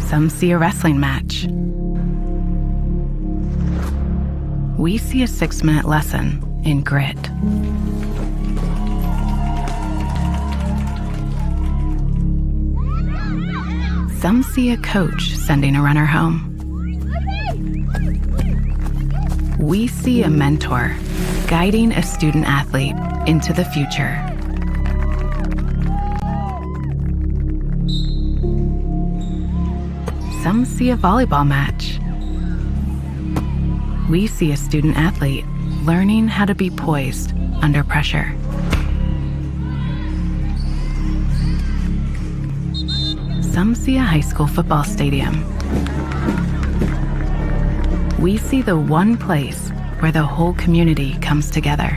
Some see a wrestling match. We see a 6-minute lesson in grit. Some see a coach sending a runner home. We see a mentor guiding a student athlete into the future. Some see a volleyball match. We see a student athlete learning how to be poised under pressure. Some see a high school football stadium. We see the one place where the whole community comes together.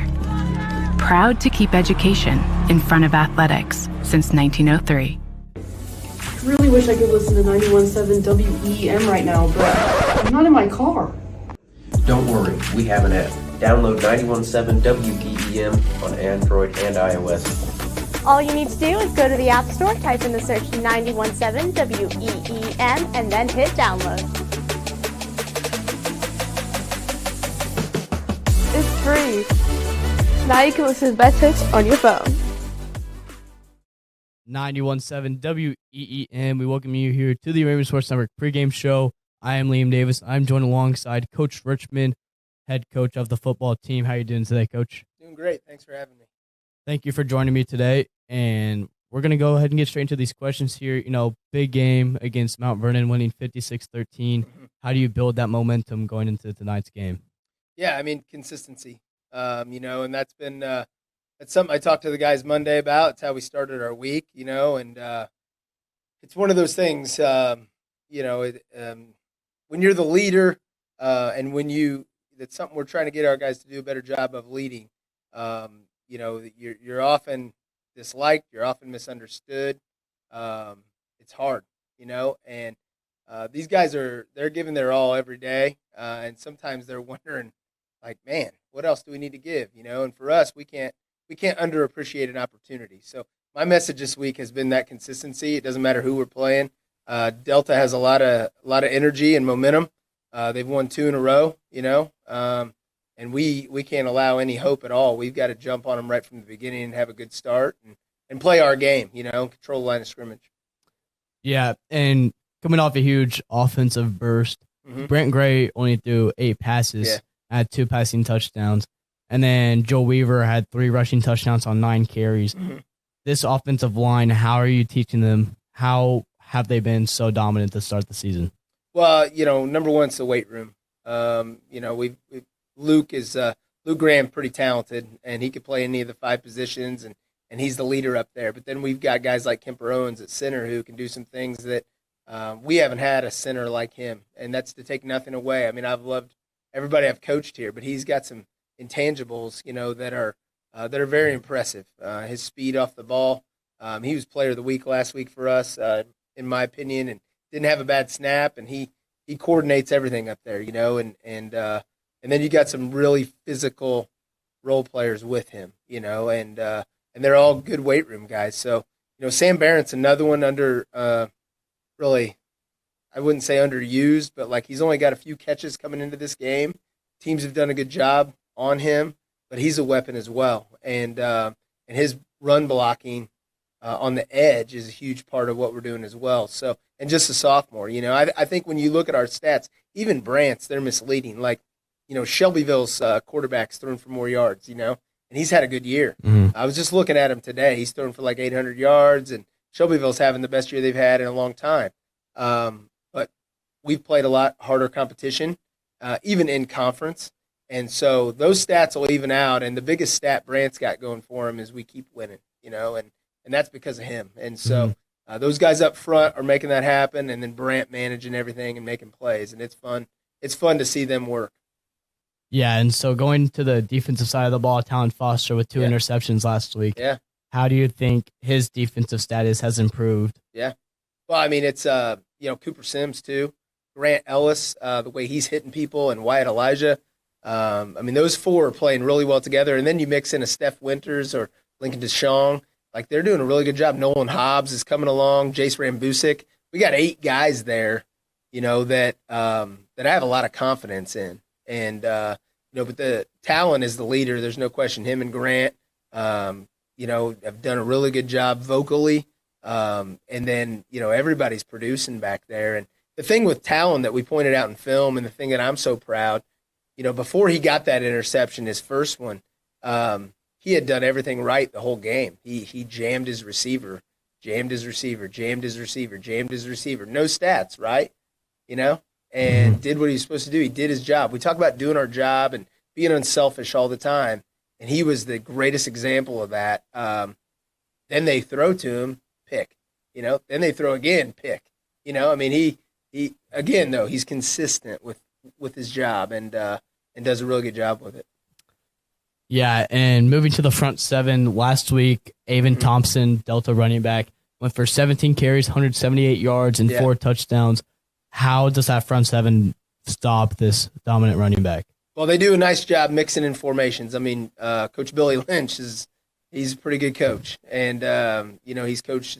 Proud to keep education in front of athletics since 1903. I really wish I could listen to 91.7 WEM right now, but I'm not in my car. Don't worry, we have an app. Download 91.7 WEM on Android and iOS. All you need to do is go to the App Store, type in the search 91.7 WEEM, and then hit download. It's free. Now you can listen to the best hits on your phone. 91.7 WEEM. We welcome you here to the Raven Sports Network pregame show. I am Liam Davis. I'm joined alongside Coach Richmond, head coach of the football team. How are you doing today, Coach? Doing great. Thanks for having me. Thank you for joining me today. And we're going to go ahead and get straight into these questions here. You know, big game against Mount Vernon, winning 56-13. How do you build that momentum going into tonight's game? Yeah, I mean, consistency, and that's been that's something I talked to the guys Monday about. It's how we started our week, and it's one of those things, when you're the leader and that's something we're trying to get our guys to do a better job of leading. You're often disliked, you're often misunderstood. It's hard, and these guys they're giving their all every day, and sometimes they're wondering, like, man, what else do we need to give? And for us, we can't underappreciate an opportunity. So my message this week has been that consistency. It doesn't matter who we're playing. Delta has a lot of energy and momentum. They've won 2 in a row, and we can't allow any hope at all. We've got to jump on them right from the beginning and have a good start and play our game, control the line of scrimmage. Yeah, and coming off a huge offensive burst, Brent Gray only threw 8 passes, had 2 passing touchdowns, and then Joe Weaver had 3 rushing touchdowns on 9 carries. This offensive line, how are you teaching them? How have they been so dominant to start the season? Well, number one, it's the weight room. Luke Graham, pretty talented, and he could play any of the 5 positions, and he's the leader up there. But then we've got guys like Kemper Owens at center who can do some things that we haven't had a center like him, and that's to take nothing away. I mean, I've loved everybody I've coached here, but he's got some intangibles, that are very impressive. His speed off the ball. He was Player of the Week last week for us, in my opinion, and didn't have a bad snap, and he coordinates everything up there, and then you got some really physical role players with him, and they're all good weight room guys. So, Sam Barrett's another one under really, I wouldn't say underused, but like he's only got a few catches coming into this game. Teams have done a good job on him, but he's a weapon as well. And his run blocking on the edge is a huge part of what we're doing as well. So, and just a sophomore, I think when you look at our stats, even Brant's, they're misleading. Like, Shelbyville's quarterback's thrown for more yards, and he's had a good year. I was just looking at him today. He's thrown for like 800 yards, and Shelbyville's having the best year they've had in a long time. But we've played a lot harder competition, even in conference. And so those stats will even out. And the biggest stat Brant's got going for him is we keep winning, and that's because of him. And so those guys up front are making that happen, and then Brant managing everything and making plays. And it's fun. It's fun to see them work. Yeah, and so going to the defensive side of the ball, Talon Foster with 2 interceptions last week. Yeah. How do you think his defensive status has improved? Yeah. Well, I mean, it's, Cooper Sims, too. Grant Ellis, the way he's hitting people, and Wyatt Elijah. Those 4 are playing really well together. And then you mix in a Steph Winters or Lincoln DeShong. Like, they're doing a really good job. Nolan Hobbs is coming along. Jace Rambusic. we got 8 guys there, that I have a lot of confidence in. And, but the Talon is the leader. There's no question. Him and Grant, have done a really good job vocally. And then, everybody's producing back there. And the thing with Talon that we pointed out in film, and the thing that I'm so proud, before he got that interception, his first one, he had done everything right the whole game. He jammed his receiver, jammed his receiver, jammed his receiver, jammed his receiver. No stats, right? And did what he was supposed to do. He did his job. We talk about doing our job and being unselfish all the time, and he was the greatest example of that. Then they throw to him, pick. Then they throw again, pick. He again, though, he's consistent with his job and does a really good job with it. Yeah, and moving to the front 7, last week, Avon Thompson, Delta running back, went for 17 carries, 178 yards, and 4 touchdowns. How does that front 7 stop this dominant running back? Well, they do a nice job mixing in formations. Coach Billy Lynch he's a pretty good coach. And, he's coached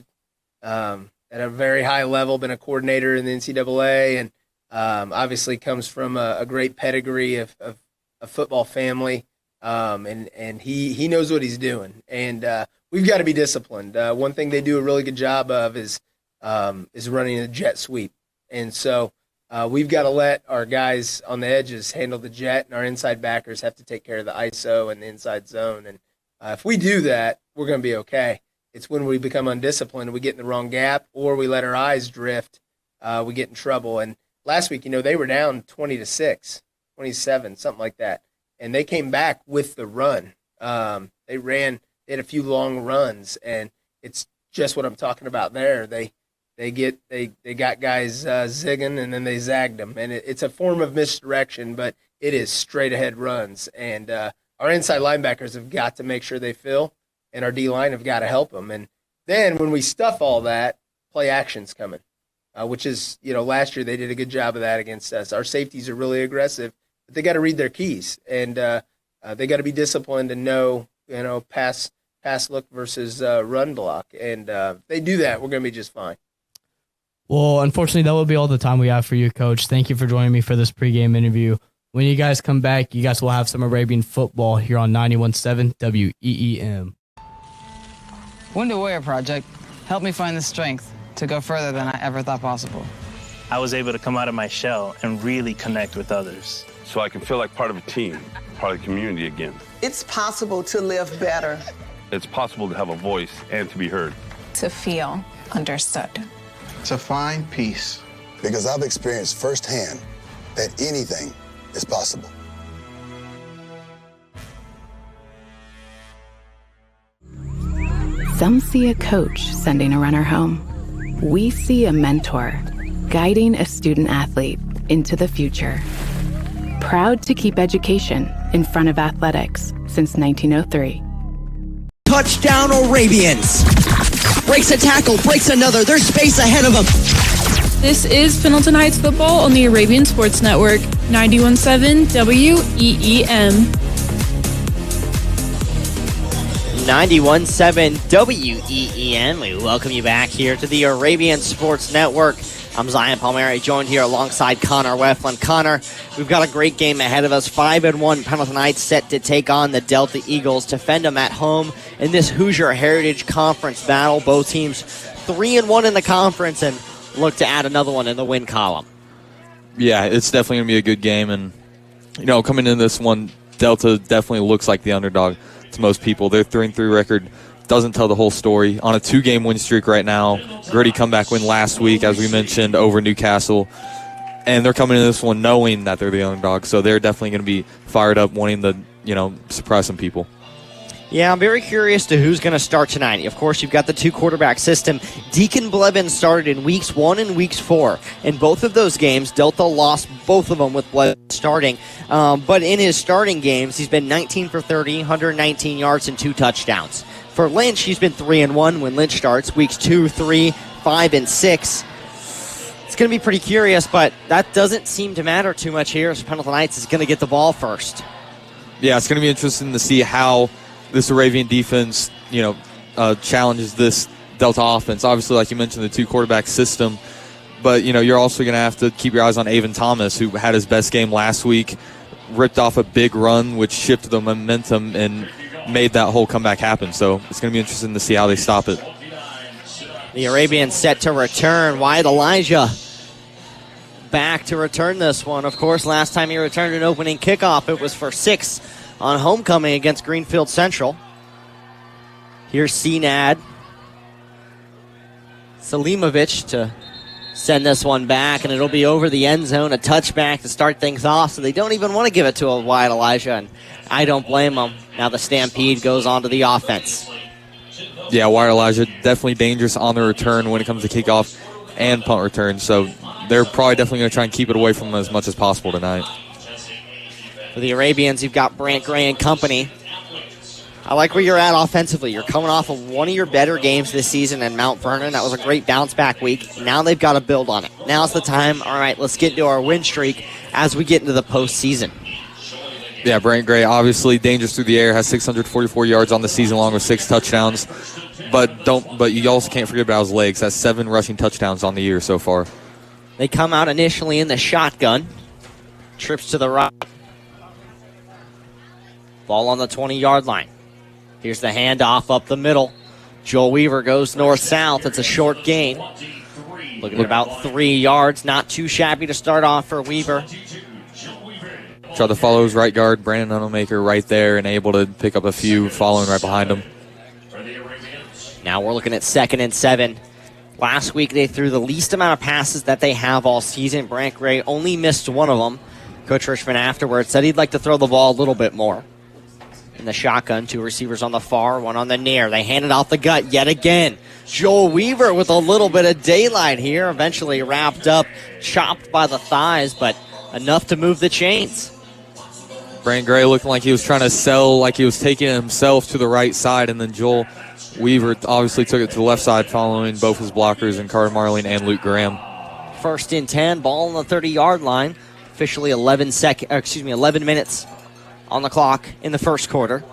at a very high level, been a coordinator in the NCAA, and obviously comes from a great pedigree of a football family. And he knows what he's doing. And we've got to be disciplined. One thing they do a really good job of is running a jet sweep. And so we've got to let our guys on the edges handle the jet, and our inside backers have to take care of the ISO and the inside zone. And if we do that, we're going to be okay. It's when we become undisciplined and we get in the wrong gap, or we let our eyes drift, we get in trouble. And last week, they were down 20-6, 27, something like that. And they came back with the run. They had a few long runs, and it's just what I'm talking about there. They got guys zigging, and then they zagged them. And it's a form of misdirection, but it is straight ahead runs. And our inside linebackers have got to make sure they fill, and our D-line have got to help them. And then when we stuff all that, play action's coming, which is, last year they did a good job of that against us. Our safeties are really aggressive, but they got to read their keys, and they got to be disciplined and know, pass look versus run block. And they do that, we're going to be just fine. Well, unfortunately, that will be all the time we have for you, Coach. Thank you for joining me for this pregame interview. When you guys come back, you guys will have some Arabian football here on 91.7 WEEM. Window Warrior Project helped me find the strength to go further than I ever thought possible. I was able to come out of my shell and really connect with others. So I can feel like part of a team, part of the community again. It's possible to live better. It's possible to have a voice and to be heard. To feel understood. To find peace. Because I've experienced firsthand that anything is possible. Some see a coach sending a runner home. We see a mentor guiding a student athlete into the future. Proud to keep education in front of athletics since 1903. Touchdown Arabians. Breaks a tackle, breaks another. There's space ahead of him. This is Pendleton Heights football on the Arabian Sports Network, 91.7 WEEM. 91.7 WEEM. We welcome you back here to the Arabian Sports Network. I'm Zion Palmieri, joined here alongside Connor Weflin. Connor, we've got a great game ahead of us. 5-1 Pendleton Heights set to take on the Delta Eagles, defend them at home in this Hoosier Heritage Conference battle. Both teams 3-1 in the conference and look to add another one in the win column. Yeah, it's definitely going to be a good game. And, coming in this one, Delta definitely looks like the underdog to most people. Their 3-3 record doesn't tell the whole story. On a 2-game win streak right now, gritty comeback win last week, as we mentioned, over Newcastle. And they're coming into this one knowing that they're the underdog, so they're definitely going to be fired up, wanting to, surprise some people. Yeah, I'm very curious to who's going to start tonight. Of course, you've got the 2-quarterback system. Deacon Blevins started in weeks 1 and weeks 4. In both of those games, Delta lost both of them with Blevins starting. But in his starting games, he's been 19 for 30, 119 yards, and 2 touchdowns. For Lynch, he's been 3-1 when Lynch starts, weeks 2, 3, 5, and 6. It's going to be pretty curious, but that doesn't seem to matter too much here, as Pendleton Heights is going to get the ball first. Yeah, it's going to be interesting to see how this Arabian defense, challenges this Delta offense. Obviously, like you mentioned, the 2-quarterback system. But, you're also going to have to keep your eyes on Avon Thomas, who had his best game last week, ripped off a big run, which shifted the momentum and made that whole comeback happen. So it's going to be interesting to see how they stop it. The Arabians set to return. Wyatt Elijah back to return this one. Of course, last time he returned an opening kickoff, it was for 6 on homecoming against Greenfield Central. Here's Senad Selimovic to send this one back, and it'll be over the end zone, a touchback to start things off, so they don't even want to give it to a Wyatt Elijah, and I don't blame them. Now the Stampede goes on to the offense. Yeah, Wyatt Elijah definitely dangerous on the return when it comes to kickoff and punt return, so they're probably definitely going to try and keep it away from them as much as possible tonight. For the Arabians, you've got Brant Gray and company. I like where you're at offensively. You're coming off of one of your better games this season in Mount Vernon. That was a great bounce-back week. Now they've got to build on it. Now's the time. All right, let's get into our win streak as we get into the postseason. Yeah, Brant Gray, obviously dangerous through the air, has 644 yards on the season along with 6 touchdowns. But you also can't forget about his legs. That's 7 rushing touchdowns on the year so far. They come out initially in the shotgun. Trips to the right. Ball on the 20-yard line. Here's the handoff up the middle. Joel Weaver goes north-south. It's a short gain. Looking at about 3 yards. Not too shabby to start off for Weaver. Tried to follow his right guard, Brandon Unamaker, right there, and able to pick up a few following right behind him. Now we're looking at 2nd and 7. Last week they threw the least amount of passes that they have all season. Brant Gray only missed one of them. Coach Richmond afterwards said he'd like to throw the ball a little bit more. In the shotgun, 2 receivers on the far, 1 on the near. They hand it off the gut yet again. Joel Weaver with a little bit of daylight here. Eventually wrapped up, chopped by the thighs, but enough to move the chains. Brant Gray looking like he was trying to sell, like he was taking himself to the right side, and then Joel Weaver obviously took it to the left side following both his blockers and Carter Marling and Luke Graham. 1st and 10, ball on the 30-yard line. Officially 11 minutes on the clock in the first quarter.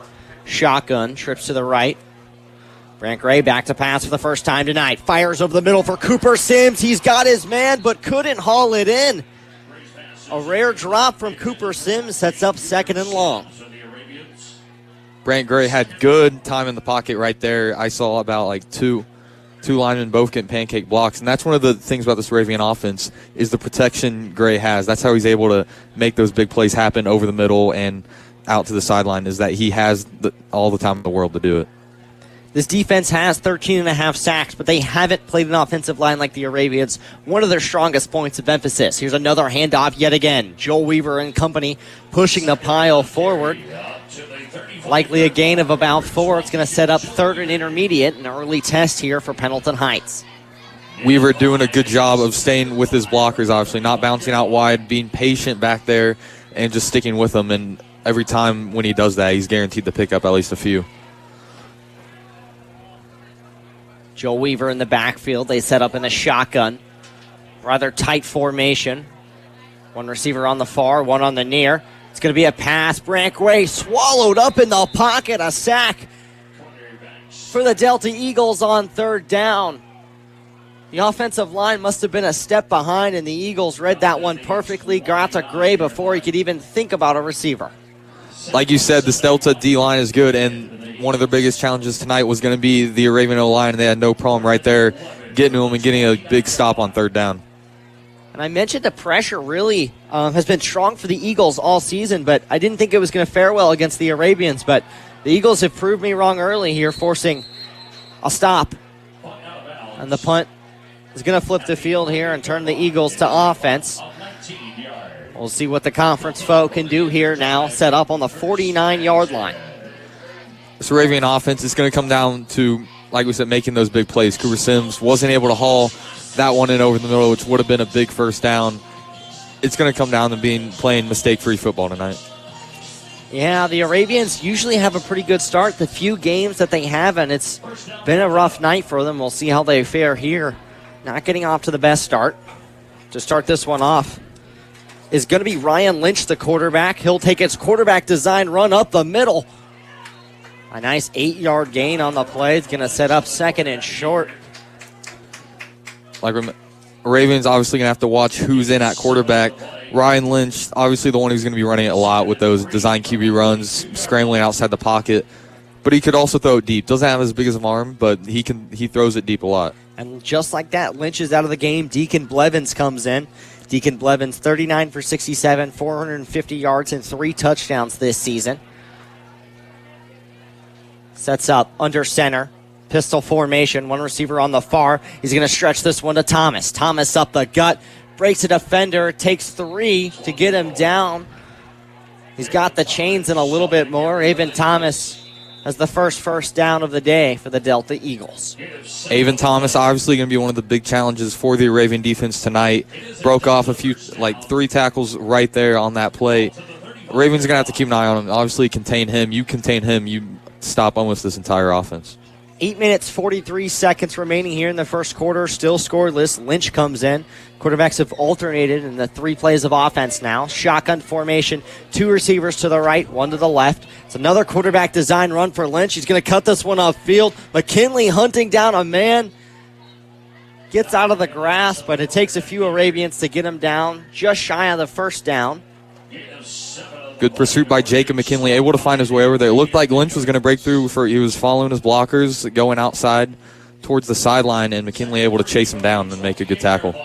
Shotgun, trips to the right. Brant Gray back to pass for the first time tonight. Fires over the middle for Cooper Sims. He's got his man, but couldn't haul it in. A rare drop from Cooper Sims sets up 2nd and long. Brant Gray had good time in the pocket right there. I saw about like two linemen both getting pancake blocks, and that's one of the things about this Moravian offense is the protection Gray has. That's how he's able to make those big plays happen over the middle and out to the sideline, is that he has all the time in the world to do it. This defense has 13.5 sacks, but they haven't played an offensive line like the Arabians. One of their strongest points of emphasis. Here's another handoff yet again. Joel Weaver and company pushing the pile forward. Likely a gain of about 4. It's going to set up 3rd and intermediate, an early test here for Pendleton Heights. Weaver doing a good job of staying with his blockers, obviously, not bouncing out wide, being patient back there, and just sticking with them. And every time when he does that, he's guaranteed to pick up at least a few. Joel Weaver in the backfield. They set up in the shotgun. Rather tight formation. 1 receiver on the far, 1 on the near. It's going to be a pass. Brant Gray swallowed up in the pocket. A sack for the Delta Eagles on 3rd down. The offensive line must have been a step behind, and the Eagles read that one perfectly. Got to Gray before he could even think about a receiver. Like you said, this Delta D-line is good, and one of their biggest challenges tonight was going to be the Arabian O-line, and they had no problem right there getting to him and getting a big stop on 3rd down. And I mentioned the pressure really has been strong for the Eagles all season, but I didn't think it was going to fare well against the Arabians. But the Eagles have proved me wrong early here, forcing a stop. And the punt is going to flip the field here and turn the Eagles to offense. We'll see what the conference foe can do here now, set up on the 49-yard line. This Arabian offense is going to come down to, like we said, making those big plays. Cooper Sims wasn't able to haul that one in over the middle, which would have been a big first down. It's going to come down to playing mistake-free football tonight. Yeah, the Arabians usually have a pretty good start. The few games that they haven't, it's been a rough night for them. We'll see how they fare here. Not getting off to the best start. To start this one off is going to be Ryan Lynch, the quarterback. He'll take his quarterback design run up the middle. A nice 8-yard gain on the play. It's going to set up 2nd and short. Like Ravens obviously going to have to watch who's in at quarterback. Ryan Lynch, obviously the one who's going to be running it a lot with those design QB runs, scrambling outside the pocket. But he could also throw it deep. Doesn't have as big as an arm, but he throws it deep a lot. And just like that, Lynch is out of the game. Deacon Blevins comes in. Deacon Blevins, 39 for 67, 450 yards and 3 touchdowns this season. Sets up under center. Pistol formation. One receiver on the far. He's going to stretch this one to Thomas. Thomas up the gut. Breaks a defender. Takes 3 to get him down. He's got the chains and a little bit more. Avon Thomas has the first down of the day for the Delta Eagles. Avon Thomas obviously going to be one of the big challenges for the Arabian defense tonight. Broke off 3 tackles right there on that play. Ravens are going to have to keep an eye on him. Obviously contain him. You contain him, you stop almost this entire offense. 8 minutes, 43 seconds remaining here in the first quarter. Still scoreless. Lynch comes in. Quarterbacks have alternated in the 3 plays of offense now. Shotgun formation. 2 receivers to the right, 1 to the left. It's another quarterback design run for Lynch. He's going to cut this one off field. McKinley hunting down a man. Gets out of the grass, but it takes a few Arabians to get him down. Just shy of the first down. Good pursuit by Jacob McKinley, able to find his way over there. It looked like Lynch was going to break through. He was following his blockers, going outside towards the sideline, and McKinley able to chase him down and make a good tackle.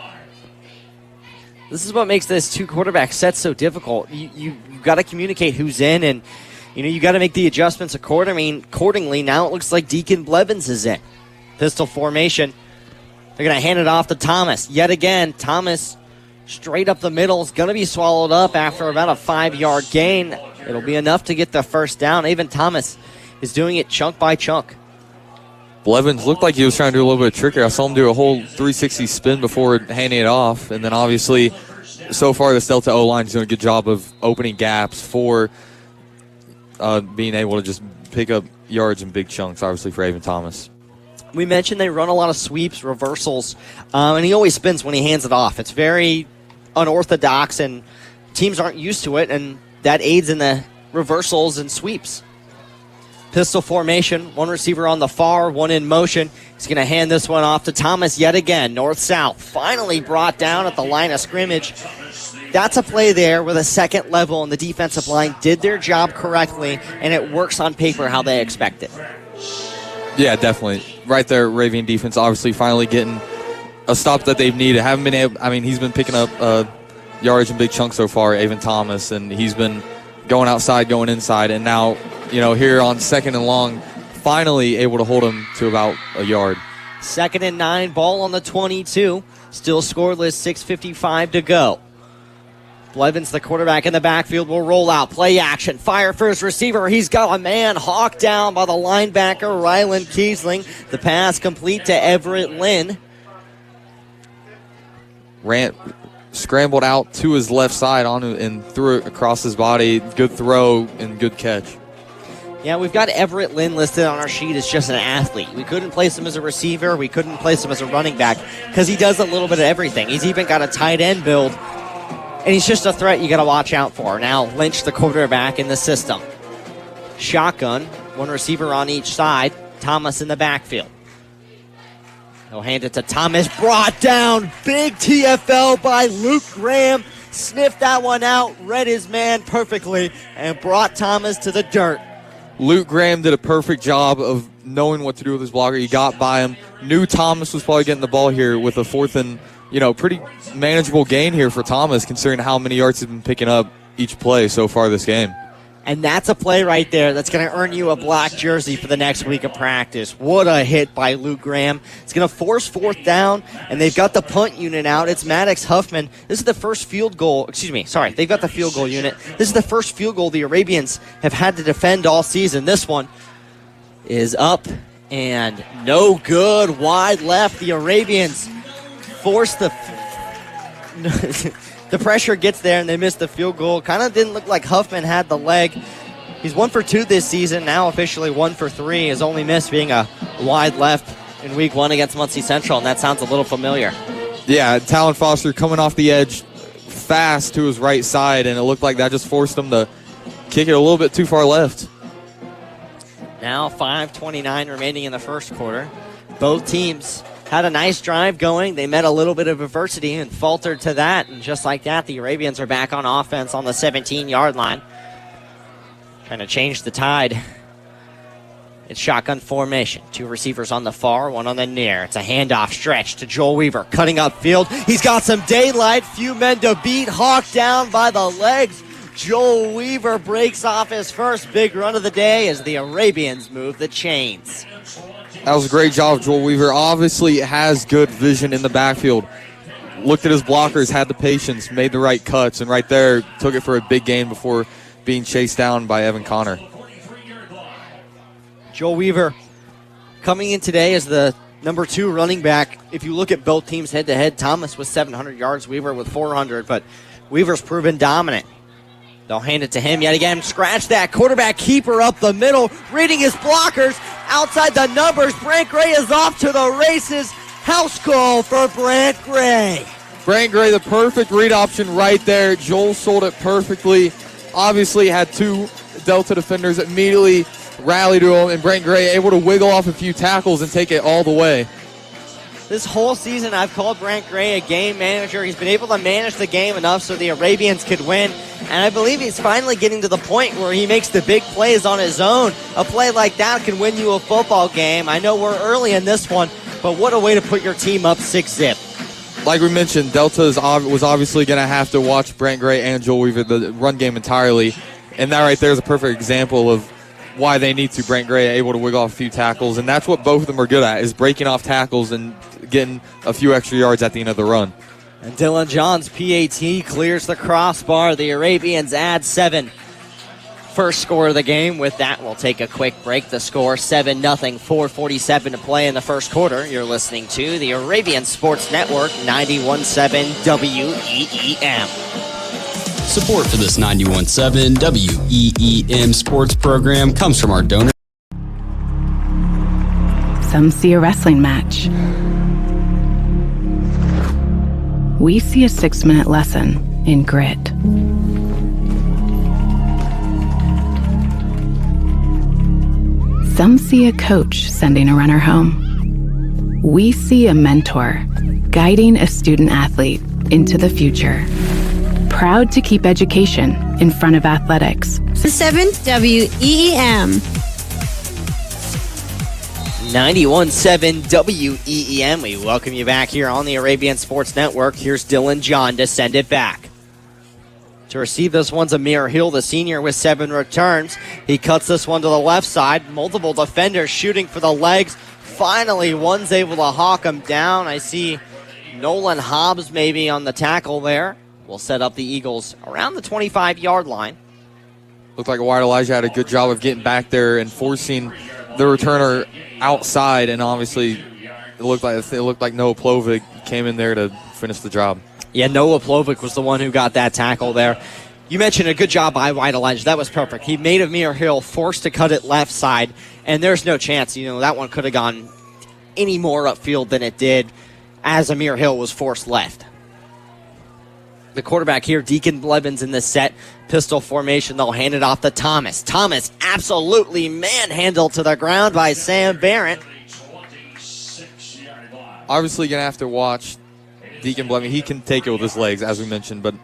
This is what makes this 2 quarterback set so difficult. You got to communicate who's in, and you got to make the adjustments accordingly. Now it looks like Deacon Blevins is in. Pistol formation. They're going to hand it off to Thomas. Yet again, Thomas straight up the middle is going to be swallowed up after about a 5-yard gain. It'll be enough to get the first down. Even Thomas is doing it chunk by chunk. Blevins looked like he was trying to do a little bit of trickery. I saw him do a whole 360 spin before handing it off. And then obviously, so far, this Delta O-line is doing a good job of opening gaps for being able to just pick up yards in big chunks, obviously, for Avon Thomas. We mentioned they run a lot of sweeps, reversals, and he always spins when he hands it off. It's very unorthodox, and teams aren't used to it, and that aids in the reversals and sweeps. Pistol formation, 1 receiver on the far, 1 in motion. He's going to hand this one off to Thomas yet again, north-south. Finally brought down at the line of scrimmage. That's a play there where the second level and the defensive line did their job correctly, and it works on paper how they expect it. Yeah, definitely. Right there, Raven defense obviously finally getting a stop that they've needed. Haven't been able. He's been picking up yardage in big chunks so far, Avon Thomas, and he's been going outside, going inside, and now, here on 2nd and long, finally able to hold him to about a yard. 2nd and 9, ball on the 22. Still scoreless, 6:55 to go. Blevins, the quarterback in the backfield, will roll out. Play action. Fire for his receiver. He's got a man hawked down by the linebacker, Ryland Kiesling. The pass complete to Everett Lynn. Scrambled out to his left side and threw it across his body. Good throw and good catch. Yeah, we've got Everett Lynn listed on our sheet as just an athlete. We couldn't place him as a receiver. We couldn't place him as a running back because he does a little bit of everything. He's even got a tight end build, and he's just a threat you got to watch out for. Now, Lynch, the quarterback in the system. Shotgun, 1 receiver on each side. Thomas in the backfield. He'll hand it to Thomas. Brought down. Big TFL by Luke Graham. Sniffed that one out. Read his man perfectly and brought Thomas to the dirt. Luke Graham did a perfect job of knowing what to do with his blocker. He got by him. Knew Thomas was probably getting the ball here with a 4th and, pretty manageable gain here for Thomas considering how many yards he's been picking up each play so far this game. And that's a play right there that's going to earn you a black jersey for the next week of practice. What a hit by Luke Graham. It's going to force 4th down, and they've got the punt unit out. It's Maddox Huffman. This is the first field goal. They've got the field goal unit. This is the first field goal the Arabians have had to defend all season. This one is up and no good. Wide left. The Arabians force the pressure gets there, and they missed the field goal. Kind of didn't look like Huffman had the leg. He's 1 for 2 this season, now officially 1 for 3. His only miss being a wide left in week 1 against Muncie Central, and that sounds a little familiar. Yeah, Talon Foster coming off the edge fast to his right side, and it looked like that just forced him to kick it a little bit too far left. Now 5:29 remaining in the first quarter. Both teams had a nice drive going. They met a little bit of adversity and faltered to that. And just like that, the Arabians are back on offense on the 17-yard line. Trying to change the tide. It's shotgun formation. 2 receivers on the far, 1 on the near. It's a handoff stretch to Joel Weaver, cutting upfield. He's got some daylight. Few men to beat. Hawk down by the legs. Joel Weaver breaks off his first big run of the day as the Arabians move the chains. That was a great job of Joel Weaver. Obviously has good vision in the backfield. Looked at his blockers, had the patience, made the right cuts, and right there took it for a big gain before being chased down by Evan Connor. Joel Weaver coming in today as the number 2 running back. If you look at both teams head-to-head, Thomas with 700 yards, Weaver with 400, but Weaver's proven dominant. They'll hand it to him yet again. Scratch that. Quarterback keeper up the middle, reading his blockers. Outside the numbers, Brant Gray is off to the races. House call for Brant Gray. Brant Gray, the perfect read option right there. Joel sold it perfectly. Obviously had 2 Delta defenders immediately rally to him, and Brant Gray able to wiggle off a few tackles and take it all the way. This whole season, I've called Brant Gray a game manager. He's been able to manage the game enough so the Arabians could win, and I believe he's finally getting to the point where he makes the big plays on his own. A play like that can win you a football game. I know we're early in this one, but what a way to put your team up 6-zip. Like we mentioned, Delta was obviously going to have to watch Brant Gray and Joel Weaver, the run game entirely, and that right there is a perfect example of why they need to. Brant Gray able to wiggle off a few tackles, and that's what both of them are good at, is breaking off tackles and getting a few extra yards at the end of the run. And Dylan John's PAT clears the crossbar. The Arabians add 7. First score of the game. With that, we'll take a quick break. The score 7-0, 4:47 to play in the first quarter. You're listening to the Arabian Sports Network, 91.7 WEEM. Support for this 91.7 WEEM sports program comes from our donor. Some see a wrestling match. We see a 6-minute lesson in grit. Some see a coach sending a runner home. We see a mentor guiding a student athlete into the future. Proud to keep education in front of athletics. 7 WEEM. 91.7 WEEM. We welcome you back here on the Arabian Sports Network. Here's Dylan John to send it back. To receive this one's Amir Hill, the senior, with 7 returns. He cuts this one to the left side. Multiple defenders shooting for the legs. Finally, one's able to hawk him down. I see Nolan Hobbs maybe on the tackle there. Will set up the Eagles around the 25-yard line. Looked like Wyatt Elijah had a good job of getting back there and forcing the returner outside, and obviously it looked like Noah Plovic came in there to finish the job. Yeah, Noah Plovic was the one who got that tackle there. You mentioned a good job by Wyatt Elijah. That was perfect. He made Amir Hill forced to cut it left side, and there's no chance. That one could have gone any more upfield than it did as Amir Hill was forced left. The quarterback here, Deacon Blevins, in the set. Pistol formation, they'll hand it off to Thomas. Thomas absolutely manhandled to the ground by Sam Barrett. Obviously going to have to watch Deacon Blevins. He can take it with his legs, as we mentioned, but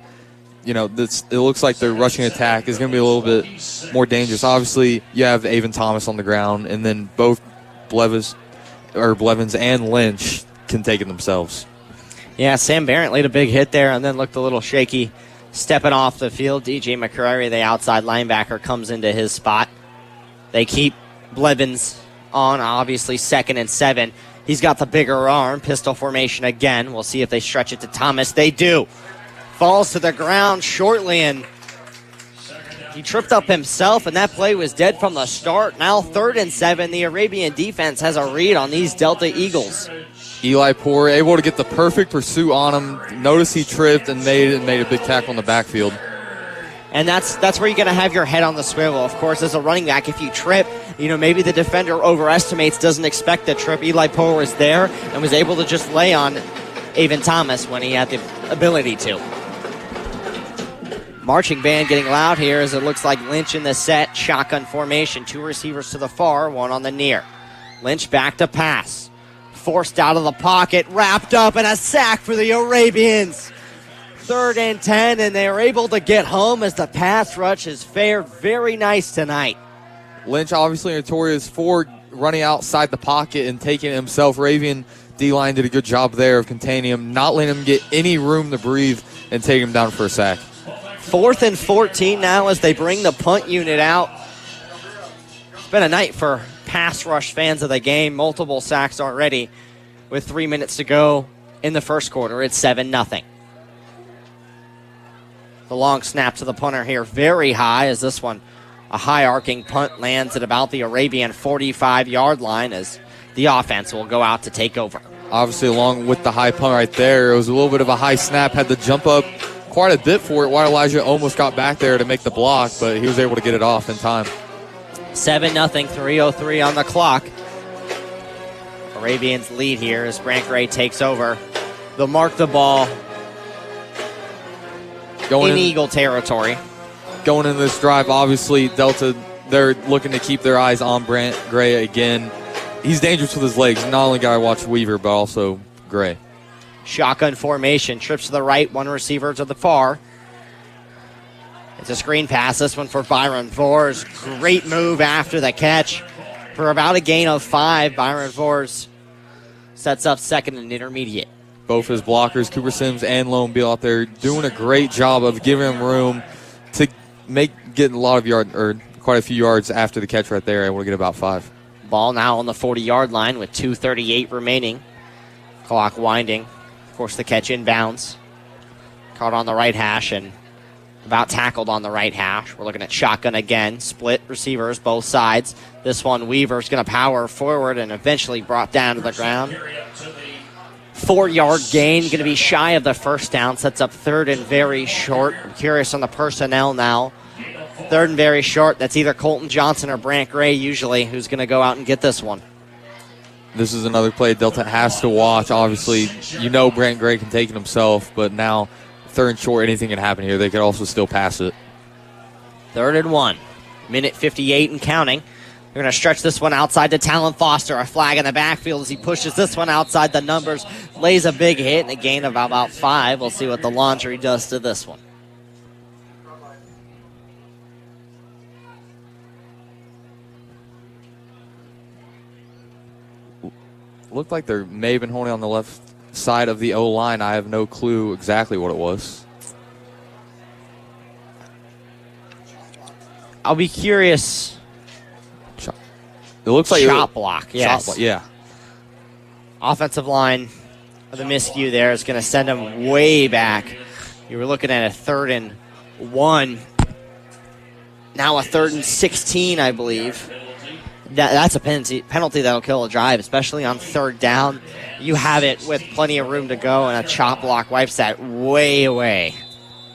it looks like the rushing attack is going to be a little bit more dangerous. Obviously, you have Avon Thomas on the ground, and then both Blevins and Lynch can take it themselves. Yeah, Sam Barrett laid a big hit there and then looked a little shaky stepping off the field. DJ McCrary, the outside linebacker, comes into his spot. They keep Blevins on, obviously 2nd and 7. He's got the bigger arm. Pistol formation again. We'll see if they stretch it to Thomas. They do. Falls to the ground shortly, and he tripped up himself, and that play was dead from the start. Now 3rd and 7. The Arabian defense has a read on these Delta Eagles. Eli Poore able to get the perfect pursuit on him. Notice he tripped and made a big tackle in the backfield. And that's where you're going to have your head on the swivel. Of course, as a running back, if you trip, maybe the defender overestimates, doesn't expect the trip. Eli Poore was there and was able to just lay on Avon Thomas when he had the ability to. Marching band getting loud here as it looks like Lynch in the set. Shotgun formation. 2 receivers to the far, 1 on the near. Lynch back to pass. Forced out of the pocket, wrapped up, and a sack for the Arabians. 3rd and 10, and they are able to get home as the pass rush has fared very nice tonight. Lynch obviously notorious for running outside the pocket and taking it himself. Arabian D-line did a good job there of containing him, not letting him get any room to breathe and take him down for a sack. 4th and 14 now as they bring the punt unit out. It's been a night for pass rush fans of the game. Multiple sacks already with 3 minutes to go in the first quarter. It's 7-0. The long snap to the punter here very high as this one, a high arcing punt, lands at about the Arabian 45-yard line as the offense will go out to take over. Obviously, along with the high punt right there, it was a little bit of a high snap, had to jump up quite a bit for it, while Elijah almost got back there to make the block, but he was able to get it off in time. 7-0, 3:03 on the clock. Arabians lead here as Brant Gray takes over. They'll mark the ball in Eagle territory. Going into this drive, obviously, Delta, they're looking to keep their eyes on Brant Gray again. He's dangerous with his legs. Not only got to watch Weaver, but also Gray. Shotgun formation. Trips to the right, one receiver to the far. It's a screen pass. This one for Byron Vors. Great move after the catch. For about a gain of 5, Byron Vors sets up second and intermediate. Both his blockers, Cooper Sims and Lone Beal out there, doing a great job of giving him room to get a lot of quite a few yards after the catch right there. Able to get about 5. Ball now on the 40-yard line with 2:38 remaining. Clock winding. Of course, the catch inbounds. Caught on the right hash and about tackled on the right hash. We're looking at shotgun again. Split receivers, both sides. This one, Weaver's going to power forward and eventually brought down to the ground. 4-yard gain, going to be shy of the first down. Sets up 3rd and very short. I'm curious on the personnel now. 3rd and very short. That's either Colton Johnson or Brant Gray usually who's going to go out and get this one. This is another play Delta has to watch. Obviously, Brant Gray can take it himself, but now 3rd and short, anything can happen here. They could also still pass it. 3rd and 1. Minute 58 and counting. They're going to stretch this one outside to Talon Foster. A flag in the backfield as he pushes this one outside the numbers. Lays a big hit and a gain of about 5. We'll see what the laundry does to this one. Looked like they may have been holding on the left side of the O-line. I have no clue exactly what it was. I'll be curious. It looks like shot block, yes. Shot block, yeah. Offensive line of the miscue there is going to send them way back. You were looking at a 3rd and 1. Now a 3rd and 16, I believe. That's a penalty that'll kill a drive, especially on 3rd down. You have it with plenty of room to go, and a chop block wipes that way away.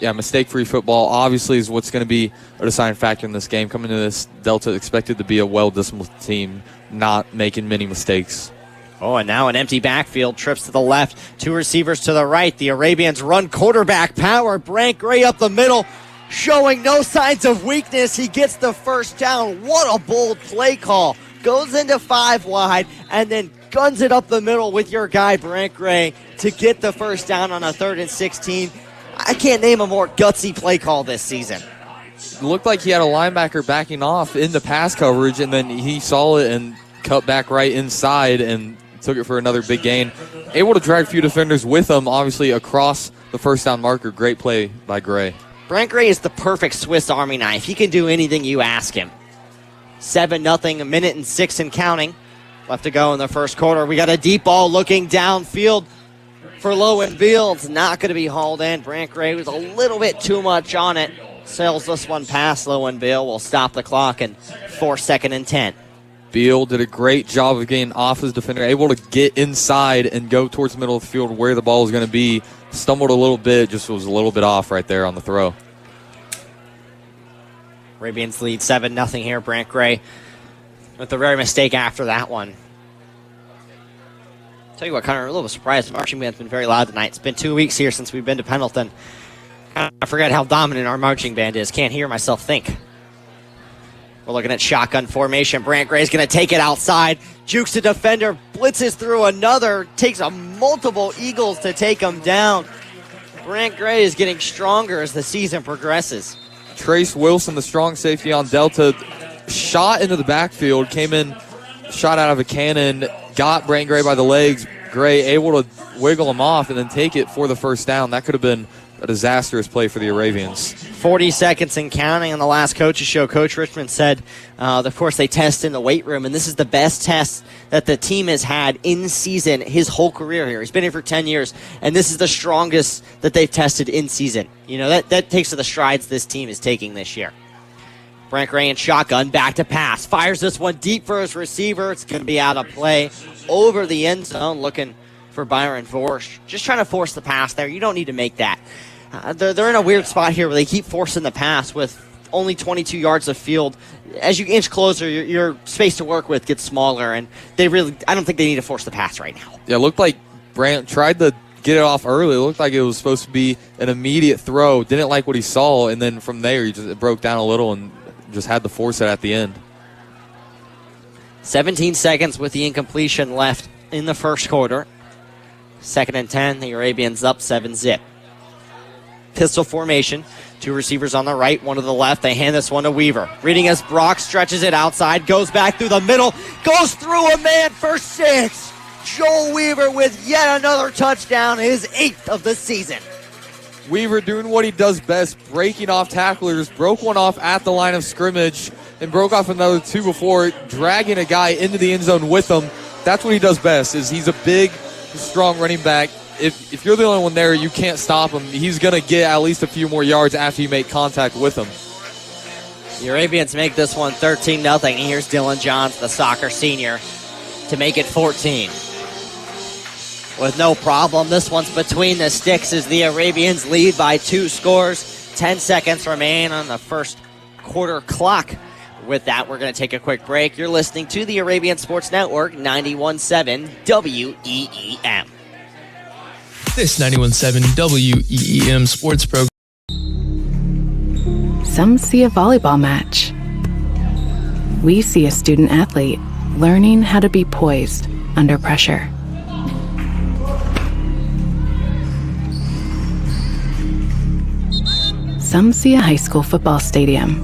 Yeah, mistake-free football obviously is what's going to be a deciding factor in this game. Coming into this, Delta expected to be a well-disciplined team, not making many mistakes. Oh, and now an empty backfield. Trips to the left, 2 receivers to the right. The Arabians run quarterback power. Brant Gray up the middle, showing no signs of weakness. He gets the first down. What a bold play call. Goes into 5 wide and then guns it up the middle with your guy, Brant Gray, to get the first down on a 3rd and 16. I can't name a more gutsy play call this season. It looked like he had a linebacker backing off in the pass coverage, and then he saw it and cut back right inside and took it for another big gain. Able to drag a few defenders with him, obviously, across the first down marker. Great play by Gray. Brant Gray is the perfect Swiss Army knife. He can do anything you ask him. 7-0, a minute and 6 and counting. Left to go in the first quarter. We got a deep ball looking downfield for Lowen Beal. It's not going to be hauled in. Brant Gray was a little bit too much on it. Sails this one past Lowen Beal. Will stop the clock and force 2nd and 10. Beal did a great job of getting off his defender, able to get inside and go towards the middle of the field where the ball was going to be. Stumbled a little bit, just was a little bit off right there on the throw. Arabians lead 7-0 here. Brant Gray with the rare mistake after that one. Tell you what, Connor, a little bit surprised. The marching band's been very loud tonight. It's been 2 weeks here since we've been to Pendleton. I forget how dominant our marching band is. Can't hear myself think. We're looking at shotgun formation. Brant Gray's going to take it outside. Jukes the defender, blitzes through another, takes a multiple Eagles to take him down. Brant Gray is getting stronger as the season progresses. Trace Wilson, the strong safety on Delta, shot into the backfield, came in, shot out of a cannon, got Brant Gray by the legs. Gray able to wiggle him off and then take it for the first down. That could have been a disastrous play for the Arabians. 40 seconds and counting on the last coach's show. Coach Richmond said, of course, they test in the weight room, and this is the best test that the team has had in season his whole career here. He's been here for 10 years, and this is the strongest that they've tested in season. You know, that takes to the strides this team is taking this year. Brant Gray in shotgun, back to pass. Fires this one deep for his receiver. It's going to be out of play over the end zone, looking for Byron Vorsch. Just trying to force the pass there. You don't need to make that. They're in a weird spot here where they keep forcing the pass with only 22 yards of field. As you inch closer, your space to work with gets smaller, and I don't think they need to force the pass right now. Yeah, it looked like Brant tried to get it off early. It looked like it was supposed to be an immediate throw. Didn't like what he saw, and then from there, it broke down a little and just had to force it at the end. 17 seconds with the incompletion left in the first quarter. 2nd and 10, the Arabians up 7-zip. Pistol formation. 2 receivers on the right, 1 to the left. They hand this one to Weaver. Reading as Brock stretches it outside, goes back through the middle, goes through a man for 6. Joel Weaver with yet another touchdown, his 8th of the season. Weaver doing what he does best, breaking off tacklers, broke one off at the line of scrimmage, and broke off another 2 before, dragging a guy into the end zone with him. That's what he does best, is he's a big, strong running back. If you're the only one there, you can't stop him. He's going to get at least a few more yards after you make contact with him. The Arabians make this one 13-0. Here's Dylan Johns, the soccer senior, to make it 14. With no problem, this one's between the sticks as the Arabians lead by 2 scores. 10 seconds remain on the first quarter clock. With that, we're going to take a quick break. You're listening to the Arabian Sports Network, 91.7 WEEM. This 91.7 WEEM sports program. Some see a volleyball match. We see a student athlete learning how to be poised under pressure. Some see a high school football stadium.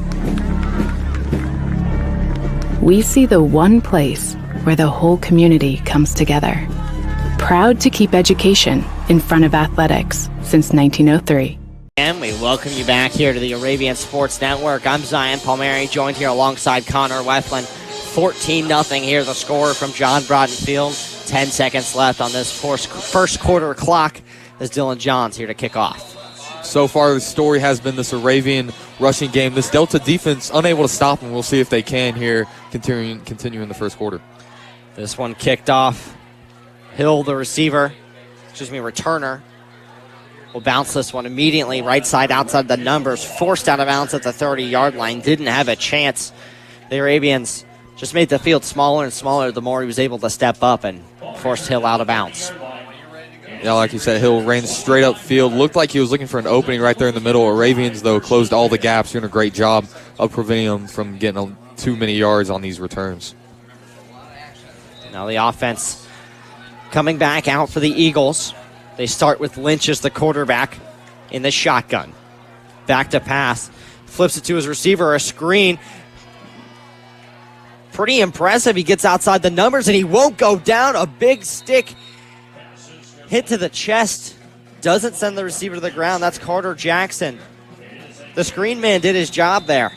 We see the one place where the whole community comes together. Proud to keep education in front of athletics since 1903. And we welcome you back here to the Arabian Sports Network. I'm Zion Palmieri, joined here alongside Connor Weflin. 14-0 here, the score from John Broughton Field. 10 seconds left on this first quarter clock as Dylan Johns here to kick off. So far, the story has been this Arabian rushing game. This Delta defense unable to stop them. We'll see if they can here, continue in the first quarter. This one kicked off. Hill, the returner, will bounce this one immediately right side outside the numbers. Forced out of bounds at the 30-yard line. Didn't have a chance. The Arabians just made the field smaller and smaller the more he was able to step up and forced Hill out of bounds. Yeah, like you said, Hill ran straight up field. Looked like he was looking for an opening right there in the middle. Arabians, though, closed all the gaps, doing a great job of preventing them from getting too many yards on these returns. Now the offense coming back out for the Eagles. They start with Lynch as the quarterback in the shotgun. Back to pass. Flips it to his receiver, a screen. Pretty impressive. He gets outside the numbers and he won't go down. A big stick hit to the chest. Doesn't send the receiver to the ground. That's Carter Jackson. The screen man did his job there.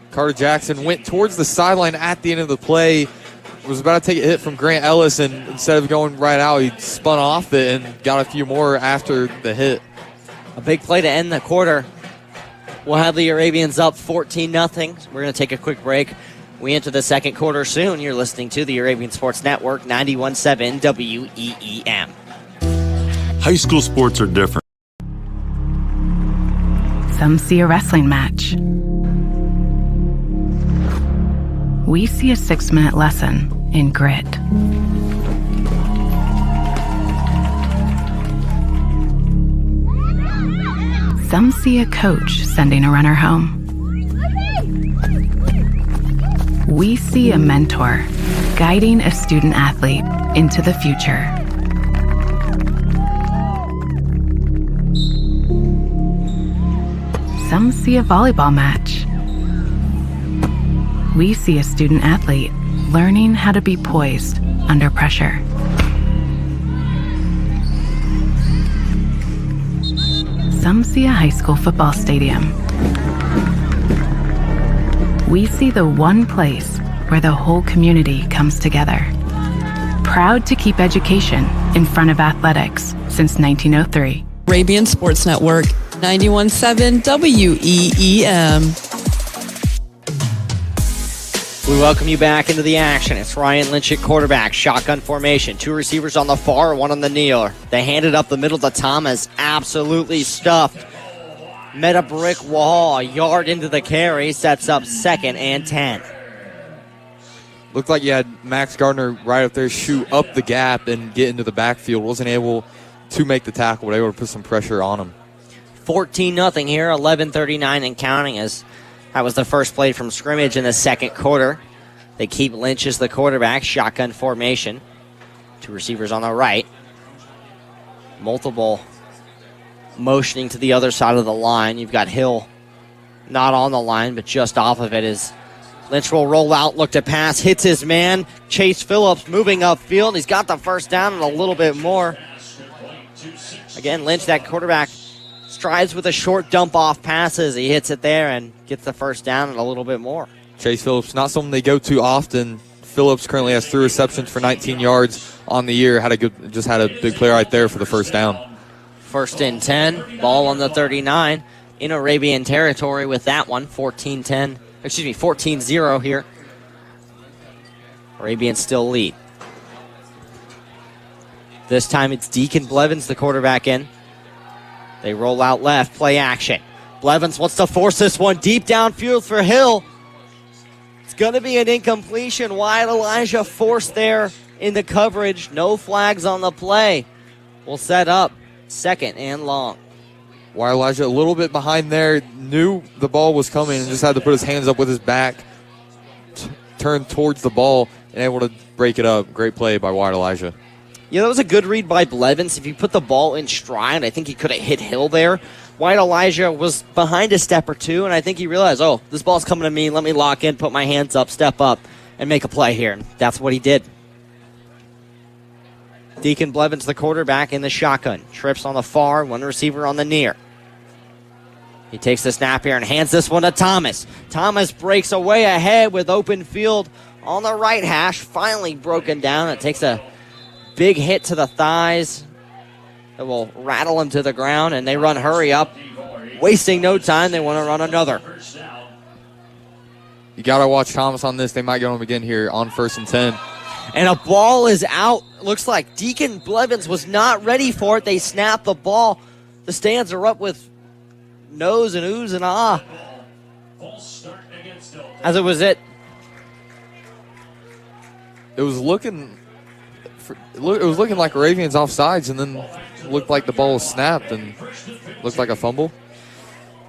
Carter Jackson went towards the sideline at the end of the play. Was about to take a hit from Grant Ellis, and instead of going right out, he spun off it and got a few more after the hit. A big play to end the quarter. We'll have the Arabians up 14-0. We're going to take a quick break. We enter the second quarter soon. You're listening to the Arabian Sports Network, 91.7 WEEM. High school sports are different. Some see a wrestling match. We see a 6-minute lesson in grit. Some see a coach sending a runner home. we see a mentor guiding a student athlete into the future. Some see a volleyball match. We see a student athlete learning how to be poised under pressure. Some see a high school football stadium. We see the one place where the whole community comes together. Proud to keep education in front of athletics since 1903. Arabian Sports Network, 91.7 WEEM. We welcome you back into the action. It's Ryan Lynch at quarterback. Shotgun formation. 2 receivers on the far, 1 on the near. They hand it up the middle to Thomas. Absolutely stuffed. Met a brick wall. A yard into the carry. Sets up 2nd and 10. Looked like you had Max Gardner right up there shoot up the gap and get into the backfield. Wasn't able to make the tackle, but able to put some pressure on him. 14-0 here. 11:39 and counting as that was the first play from scrimmage in the second quarter. They keep Lynch as the quarterback. Shotgun formation. 2 receivers on the right. Multiple motioning to the other side of the line. You've got Hill not on the line, but just off of it as Lynch will roll out, look to pass, hits his man. Chase Phillips moving upfield. He's got the first down and a little bit more. Again, Lynch, that quarterback, strives with a short dump-off passes. He hits it there and gets the first down and a little bit more. Chase Phillips, not someone they go to often. Phillips currently has 3 receptions for 19 yards on the year. Had a big play right there for the first down. 1st and 10, ball on the 39 in Arabian territory with that one. 14-0 here. Arabians still lead. This time it's Deacon Blevins, the quarterback in. They roll out left, play action. Blevins wants to force this one deep downfield for Hill. It's going to be an incompletion. Wyatt Elijah forced there in the coverage. No flags on the play. Will set up 2nd and long. Wyatt Elijah a little bit behind there, knew the ball was coming and just had to put his hands up with his back, turn towards the ball, and able to break it up. Great play by Wyatt Elijah. Yeah, that was a good read by Blevins. If you put the ball in stride, I think he could have hit Hill there. Wyatt Elijah was behind a step or two, and I think he realized, oh, this ball's coming to me. Let me lock in, put my hands up, step up, and make a play here. And that's what he did. Deacon Blevins, the quarterback, in the shotgun. Trips on the far, 1 receiver on the near. He takes the snap here and hands this one to Thomas. Thomas breaks away ahead with open field on the right hash. Finally broken down. It takes a big hit to the thighs that will rattle him to the ground, and they run hurry up. Wasting no time, they want to run another. You got to watch Thomas on this. They might get him again here on 1st and 10. And a ball is out. Looks like Deacon Blevins was not ready for it. They snap the ball. The stands are up with no's and oohs and ah. As it was it. It was looking like Arabians offsides, and then looked like the ball was snapped and looked like a fumble.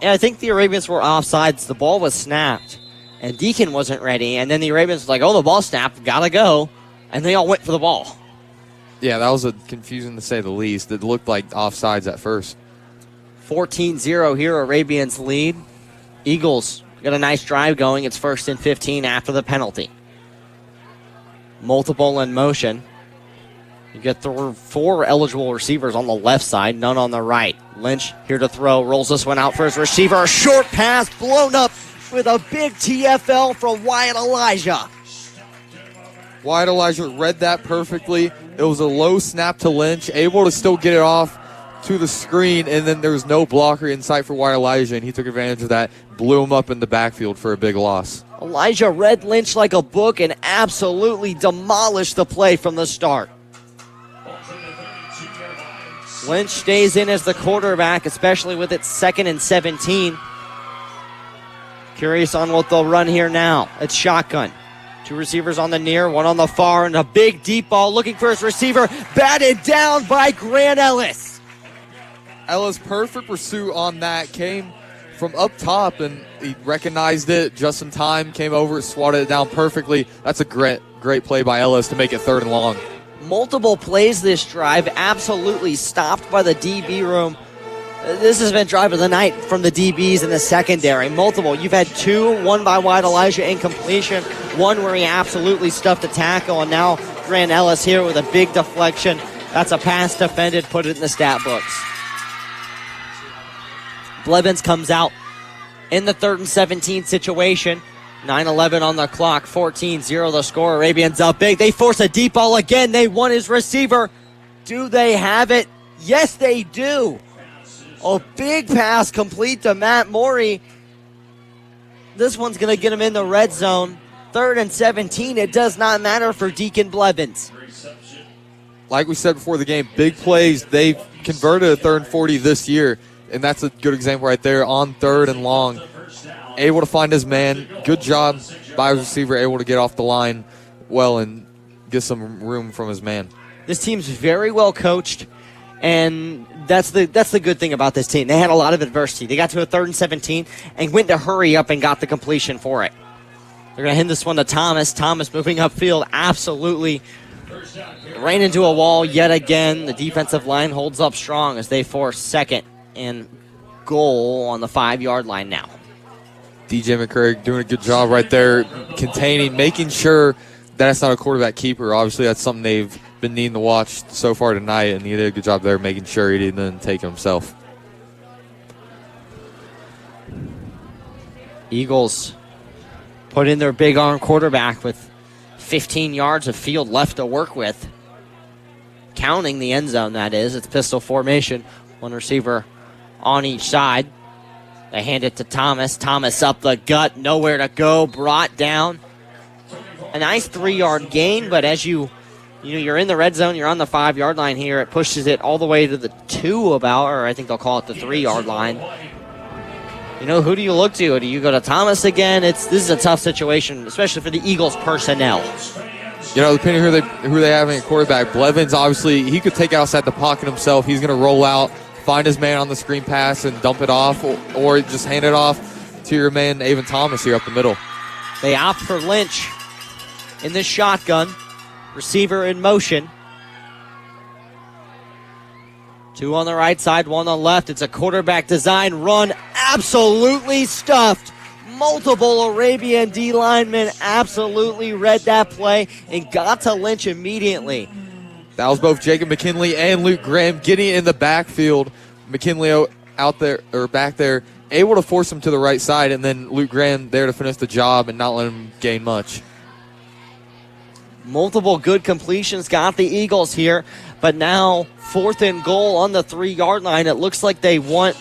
Yeah, I think the Arabians were offsides. The ball was snapped, and Deacon wasn't ready. And then the Arabians were like, oh, the ball snapped, gotta go. And they all went for the ball. Yeah, that was confusing to say the least. It looked like offsides at first. 14-0 here, Arabians lead. Eagles got a nice drive going. It's 1st and 15 after the penalty. Multiple in motion. You get 4 eligible receivers on the left side, none on the right. Lynch here to throw, rolls this one out for his receiver. A short pass blown up with a big TFL from Wyatt Elijah. Wyatt Elijah read that perfectly. It was a low snap to Lynch, able to still get it off to the screen, and then there was no blocker in sight for Wyatt Elijah, and he took advantage of that, blew him up in the backfield for a big loss. Elijah read Lynch like a book and absolutely demolished the play from the start. Lynch stays in as the quarterback, especially with it 2nd and 17. Curious on what they'll run here now. It's shotgun. 2 receivers on the near, 1 on the far, and a big deep ball looking for his receiver. Batted down by Grant Ellis. Ellis' perfect pursuit on that came from up top, and he recognized it just in time, came over, swatted it down perfectly. That's a great play by Ellis to make it 3rd and long. Multiple plays this drive, absolutely stopped by the DB room. This has been drive of the night from the DBs in the secondary. Multiple. You've had 2, one by Wyatt Elijah incompletion, one where he absolutely stuffed a tackle, and now Grant Ellis here with a big deflection. That's a pass defended, put it in the stat books. Blevins comes out in the 3rd and 17 situation. 9-11 on the clock, 14-0 the score. Arabians up big. They force a deep ball again. They want his receiver. Do they have it? Yes, they do. A big pass complete to Matt Morey. This one's going to get him in the red zone. 3rd and 17. It does not matter for Deacon Blevins. Like we said before the game, big plays. They've converted a 3rd and 40 this year, and that's a good example right there on 3rd and long. Able to find his man. Good job by his receiver, able to get off the line well and get some room from his man. This team's very well coached, and that's the good thing about this team. They had a lot of adversity. They got to a 3rd and 17 and went to hurry up and got the completion for it. They're going to hand this one to Thomas. Thomas moving upfield, absolutely ran into a wall yet again. The defensive line holds up strong as they force 2nd and goal on the 5-yard line now. DJ McCurry doing a good job right there, containing, making sure that's not a quarterback keeper. Obviously, that's something they've been needing to watch so far tonight, and he did a good job there making sure he didn't take it himself. Eagles put in their big arm quarterback with 15 yards of field left to work with. Counting the end zone, that is. It's pistol formation. One receiver on each side. They hand it to Thomas. Thomas up the gut, nowhere to go, brought down. A nice 3-yard gain, but as you're in the red zone, you're on the 5-yard line here. It pushes it all the way to the 2 or I think they'll call it the 3-yard line. Who do you look to? Do you go to Thomas again? This is a tough situation, especially for the Eagles personnel. Depending who they have in quarterback, Blevins, obviously, he could take outside the pocket himself. He's going to roll out, find his man on the screen pass and dump it off, or just hand it off to your man, Avon Thomas, here up the middle. They opt for Lynch in the shotgun. Receiver in motion. 2 on the right side, 1 on the left. It's a quarterback design run, absolutely stuffed. Multiple Arabian D linemen absolutely read that play and got to Lynch immediately. That was both Jacob McKinley and Luke Graham getting in the backfield. McKinley back there, able to force him to the right side, and then Luke Graham there to finish the job and not let him gain much. Multiple good completions got the Eagles here, but now 4th and goal on the 3-yard line. It looks like they want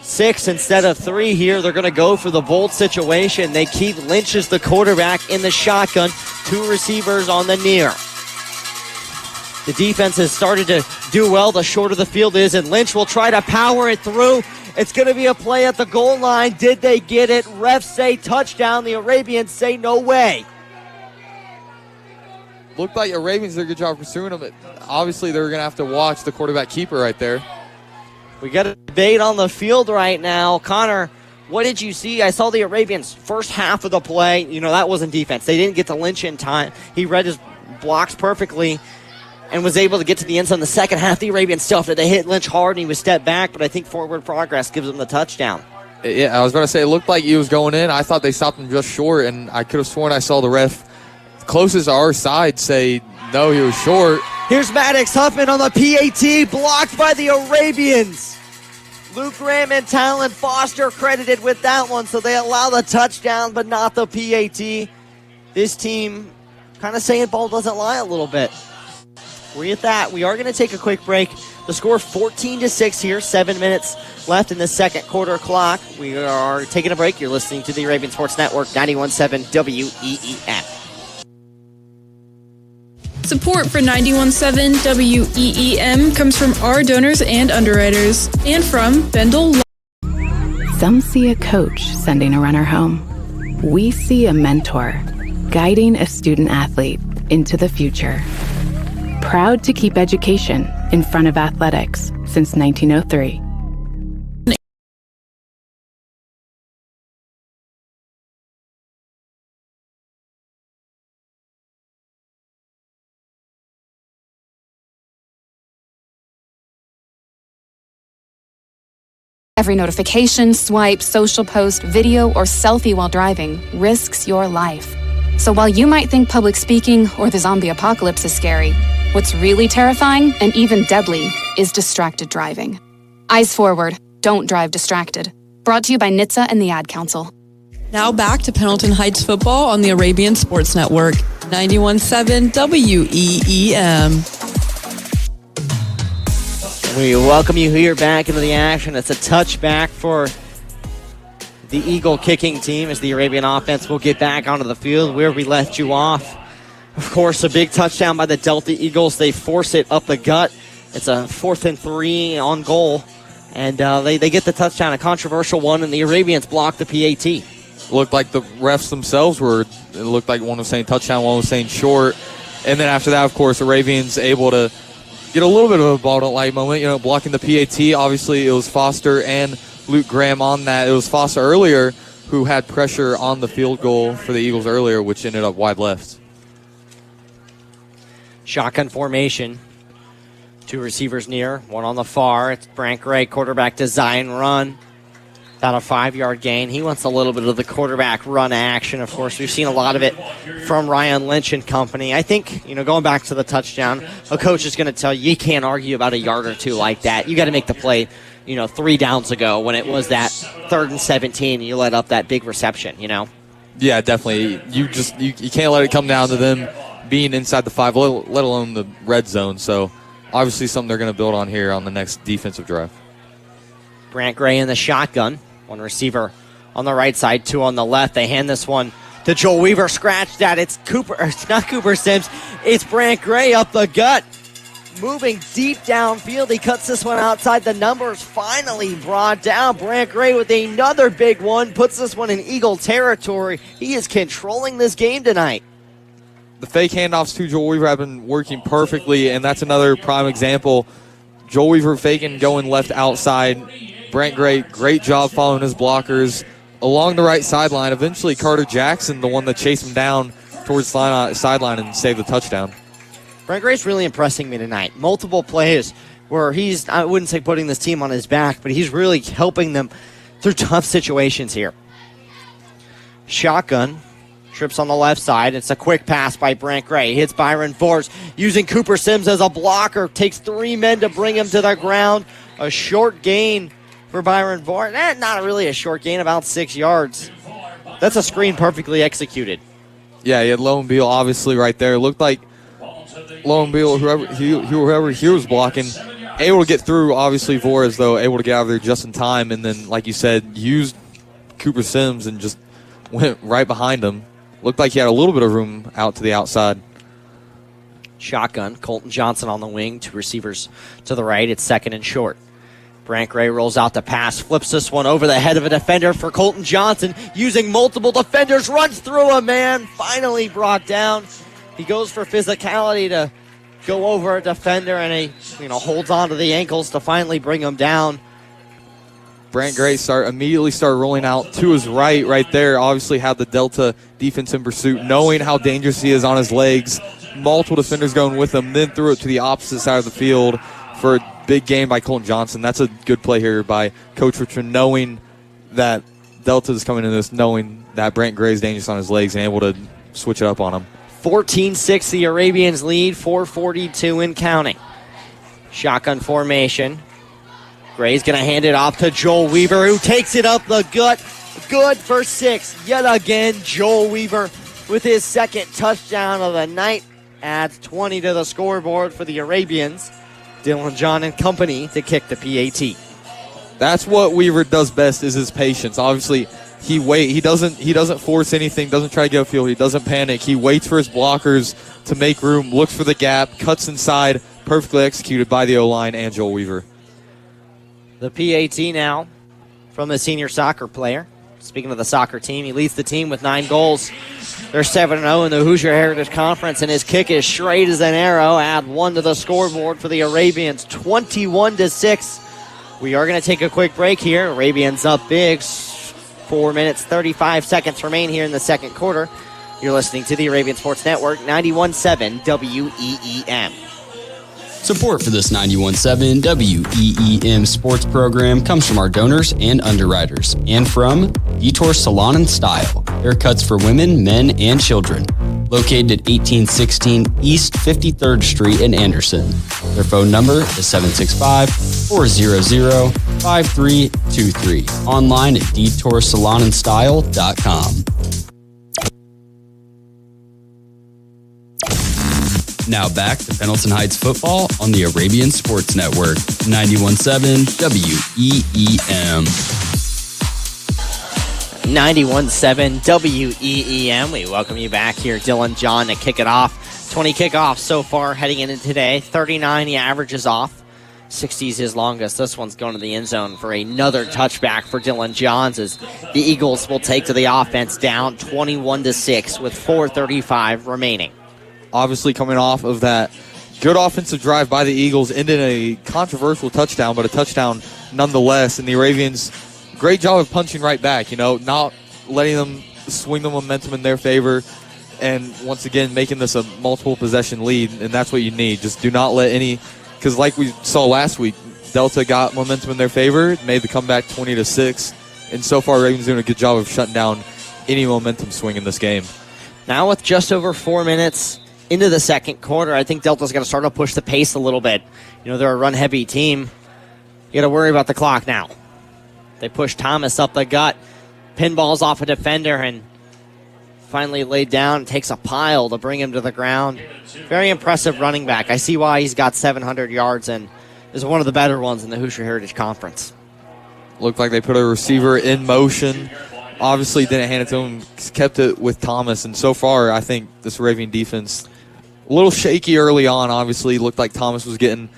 6 instead of 3 here. They're going to go for the bold situation. They keep Lynch as the quarterback in the shotgun. 2 receivers on the near. The defense has started to do well. The shorter the field is, and Lynch will try to power it through. It's going to be a play at the goal line. Did they get it? Refs say touchdown. The Arabians say no way. Looked like Arabians did a good job pursuing him, but obviously they're going to have to watch the quarterback keeper right there. We got a debate on the field right now. Connor, what did you see? I saw the Arabians first half of the play. That wasn't defense. They didn't get to Lynch in time. He read his blocks perfectly and was able to get to the end zone. The second half, the Arabians stuffed it. They hit Lynch hard, and he was stepped back, but I think forward progress gives them the touchdown. Yeah, I was about to say, it looked like he was going in. I thought they stopped him just short, and I could have sworn I saw the ref closest to our side say, no, he was short. Here's Maddox Huffman on the PAT, blocked by the Arabians. Luke Graham and Talon Foster credited with that one, so they allow the touchdown, but not the PAT. This team kind of saying ball doesn't lie a little bit. We're at that. We are going to take a quick break. The score 14-6 here, 7 minutes left in the second quarter clock. We are taking a break. You're listening to the Arabian Sports Network, 91.7 WEEM. Support for 91.7 WEEM comes from our donors and underwriters, and from Bendel. Some see a coach sending a runner home. We see a mentor guiding a student athlete into the future. Proud to keep education in front of athletics since 1903. Every notification, swipe, social post, video, or selfie while driving risks your life. So while you might think public speaking or the zombie apocalypse is scary, what's really terrifying and even deadly is distracted driving. Eyes forward, don't drive distracted. Brought to you by NHTSA and the Ad Council. Now back to Pendleton Heights football on the Arabian Sports Network, 91.7 WEEM. We welcome you here back into the action. It's a touchback for the Eagle kicking team as the Arabian offense will get back onto the field where we left you off. Of course, a big touchdown by the Delta Eagles. They force it up the gut. It's a 4th and 3 on goal, and they get the touchdown, a controversial one, and the Arabians block the PAT. Looked like the refs themselves it looked like one was saying touchdown, one was saying short. And then after that, of course, Arabians able to get a little bit of a ball don't like moment, blocking the PAT. Obviously, it was Foster and Luke Graham on that. It was Foster earlier who had pressure on the field goal for the Eagles earlier, which ended up wide left. Shotgun formation. 2 receivers near, one on the far. It's Brant Gray, quarterback design run. About a 5-yard gain. He wants a little bit of the quarterback run action. Of course, we've seen a lot of it from Ryan Lynch and company. I think, going back to the touchdown, a coach is going to tell you can't argue about a yard or two like that. You got to make the play, 3 downs ago when it was that 3rd and 17 and you let up that big reception, Yeah, definitely. You can't let it come down to them being inside the 5, let alone the red zone. So obviously something they're going to build on here on the next defensive drive. Brant Gray in the shotgun. 1 receiver on the right side, 2 on the left. They hand this one to Joel Weaver. Scratch that. It's not Cooper Sims. It's Brant Gray up the gut. Moving deep downfield. He cuts this one outside the numbers. Finally brought down. Brant Gray with another big one. Puts this one in Eagle territory. He is controlling this game tonight. The fake handoffs to Joel Weaver have been working perfectly, and that's another prime example. Joel Weaver faking, going left outside. Brant Gray, great job following his blockers along the right sideline. Eventually, Carter Jackson, the one that chased him down towards the sideline and saved the touchdown. Brant Gray's really impressing me tonight. Multiple plays where he's, I wouldn't say putting this team on his back, but he's really helping them through tough situations here. Shotgun. Trips on the left side. It's a quick pass by Brant Gray. Hits Byron Vors using Cooper Sims as a blocker. Takes 3 men to bring him to the ground. A short gain for Byron Vors. Not really a short gain, about 6 yards. That's a screen perfectly executed. Yeah, he had Lone Beal obviously right there. It looked like Lone Beal, whoever he was blocking, able to get through. Obviously Vors, though, able to get out of there just in time. And then, like you said, used Cooper Sims and just went right behind him. Looked like he had a little bit of room out to the outside. Shotgun. Colton Johnson on the wing. 2 receivers to the right. It's 2nd and short. Brant Gray rolls out the pass. Flips this one over the head of a defender for Colton Johnson. Using multiple defenders. Runs through a man. Finally brought down. He goes for physicality to go over a defender, and he holds on to the ankles to finally bring him down. Brant Gray immediately started rolling out to his right there. Obviously had the Delta defense in pursuit, knowing how dangerous he is on his legs. Multiple defenders going with him, then threw it to the opposite side of the field for a big gain by Colton Johnson. That's a good play here by Coach Richmond, knowing that Delta is coming into this, knowing that Brant Gray is dangerous on his legs and able to switch it up on him. 14-6, the Arabians lead, 4:42 in counting. Shotgun formation. Gray's going to hand it off to Joel Weaver, who takes it up the gut. Good for 6. Yet again, Joel Weaver with his 2nd touchdown of the night. Adds 20 to the scoreboard for the Arabians. Dylan John and company to kick the PAT. That's what Weaver does best, is his patience. Obviously, he doesn't force anything, doesn't try to get upfield, he doesn't panic. He waits for his blockers to make room, looks for the gap, cuts inside, perfectly executed by the O-line and Joel Weaver. The PAT now from the senior soccer player. Speaking of the soccer team, he leads the team with 9 goals. They're 7-0 in the Hoosier Heritage Conference, and his kick is straight as an arrow. Add 1 to the scoreboard for the Arabians, 21-6. We are going to take a quick break here. Arabians up big. 4 minutes, 35 seconds remain here in the 2nd quarter. You're listening to the Arabian Sports Network, 91.7 WEEM. Support for this 91.7 WEEM sports program comes from our donors and underwriters, and from Detour Salon and Style, haircuts for women, men, and children. Located at 1816 East 53rd Street in Anderson. Their phone number is 765-400-5323. Online at detoursalonandstyle.com. Now back to Pendleton Heights football on the Arabian Sports Network, 91.7 WEEM. 91.7 WEEM. We welcome you back here, Dylan John, to kick it off. 20 kickoffs so far heading into today. 39 the average is off. 60 is his longest. This one's going to the end zone for another touchback for Dylan Johns as the Eagles will take to the offense down 21-6 with 4:35 remaining. Obviously coming off of that good offensive drive by the Eagles, ended a controversial touchdown, but a touchdown nonetheless. And the Arabians, great job of punching right back, not letting them swing the momentum in their favor. And once again, making this a multiple possession lead. And that's what you need. Just do not let any, because like we saw last week, Delta got momentum in their favor, made the comeback 20-6. And so far, Ravens doing a good job of shutting down any momentum swing in this game. Now with just over 4 minutes into the second quarter, I think Delta's going to start to push the pace a little bit. They're a run-heavy team. You got to worry about the clock now. They push Thomas up the gut, pinballs off a defender, and finally laid down, takes a pile to bring him to the ground. Very impressive running back. I see why he's got 700 yards and is one of the better ones in the Hoosier Heritage Conference. Looked like they put a receiver in motion. Obviously didn't hand it to him, kept it with Thomas. And so far, I think this Arabian defense, a little shaky early on, obviously. Looked like Thomas was getting,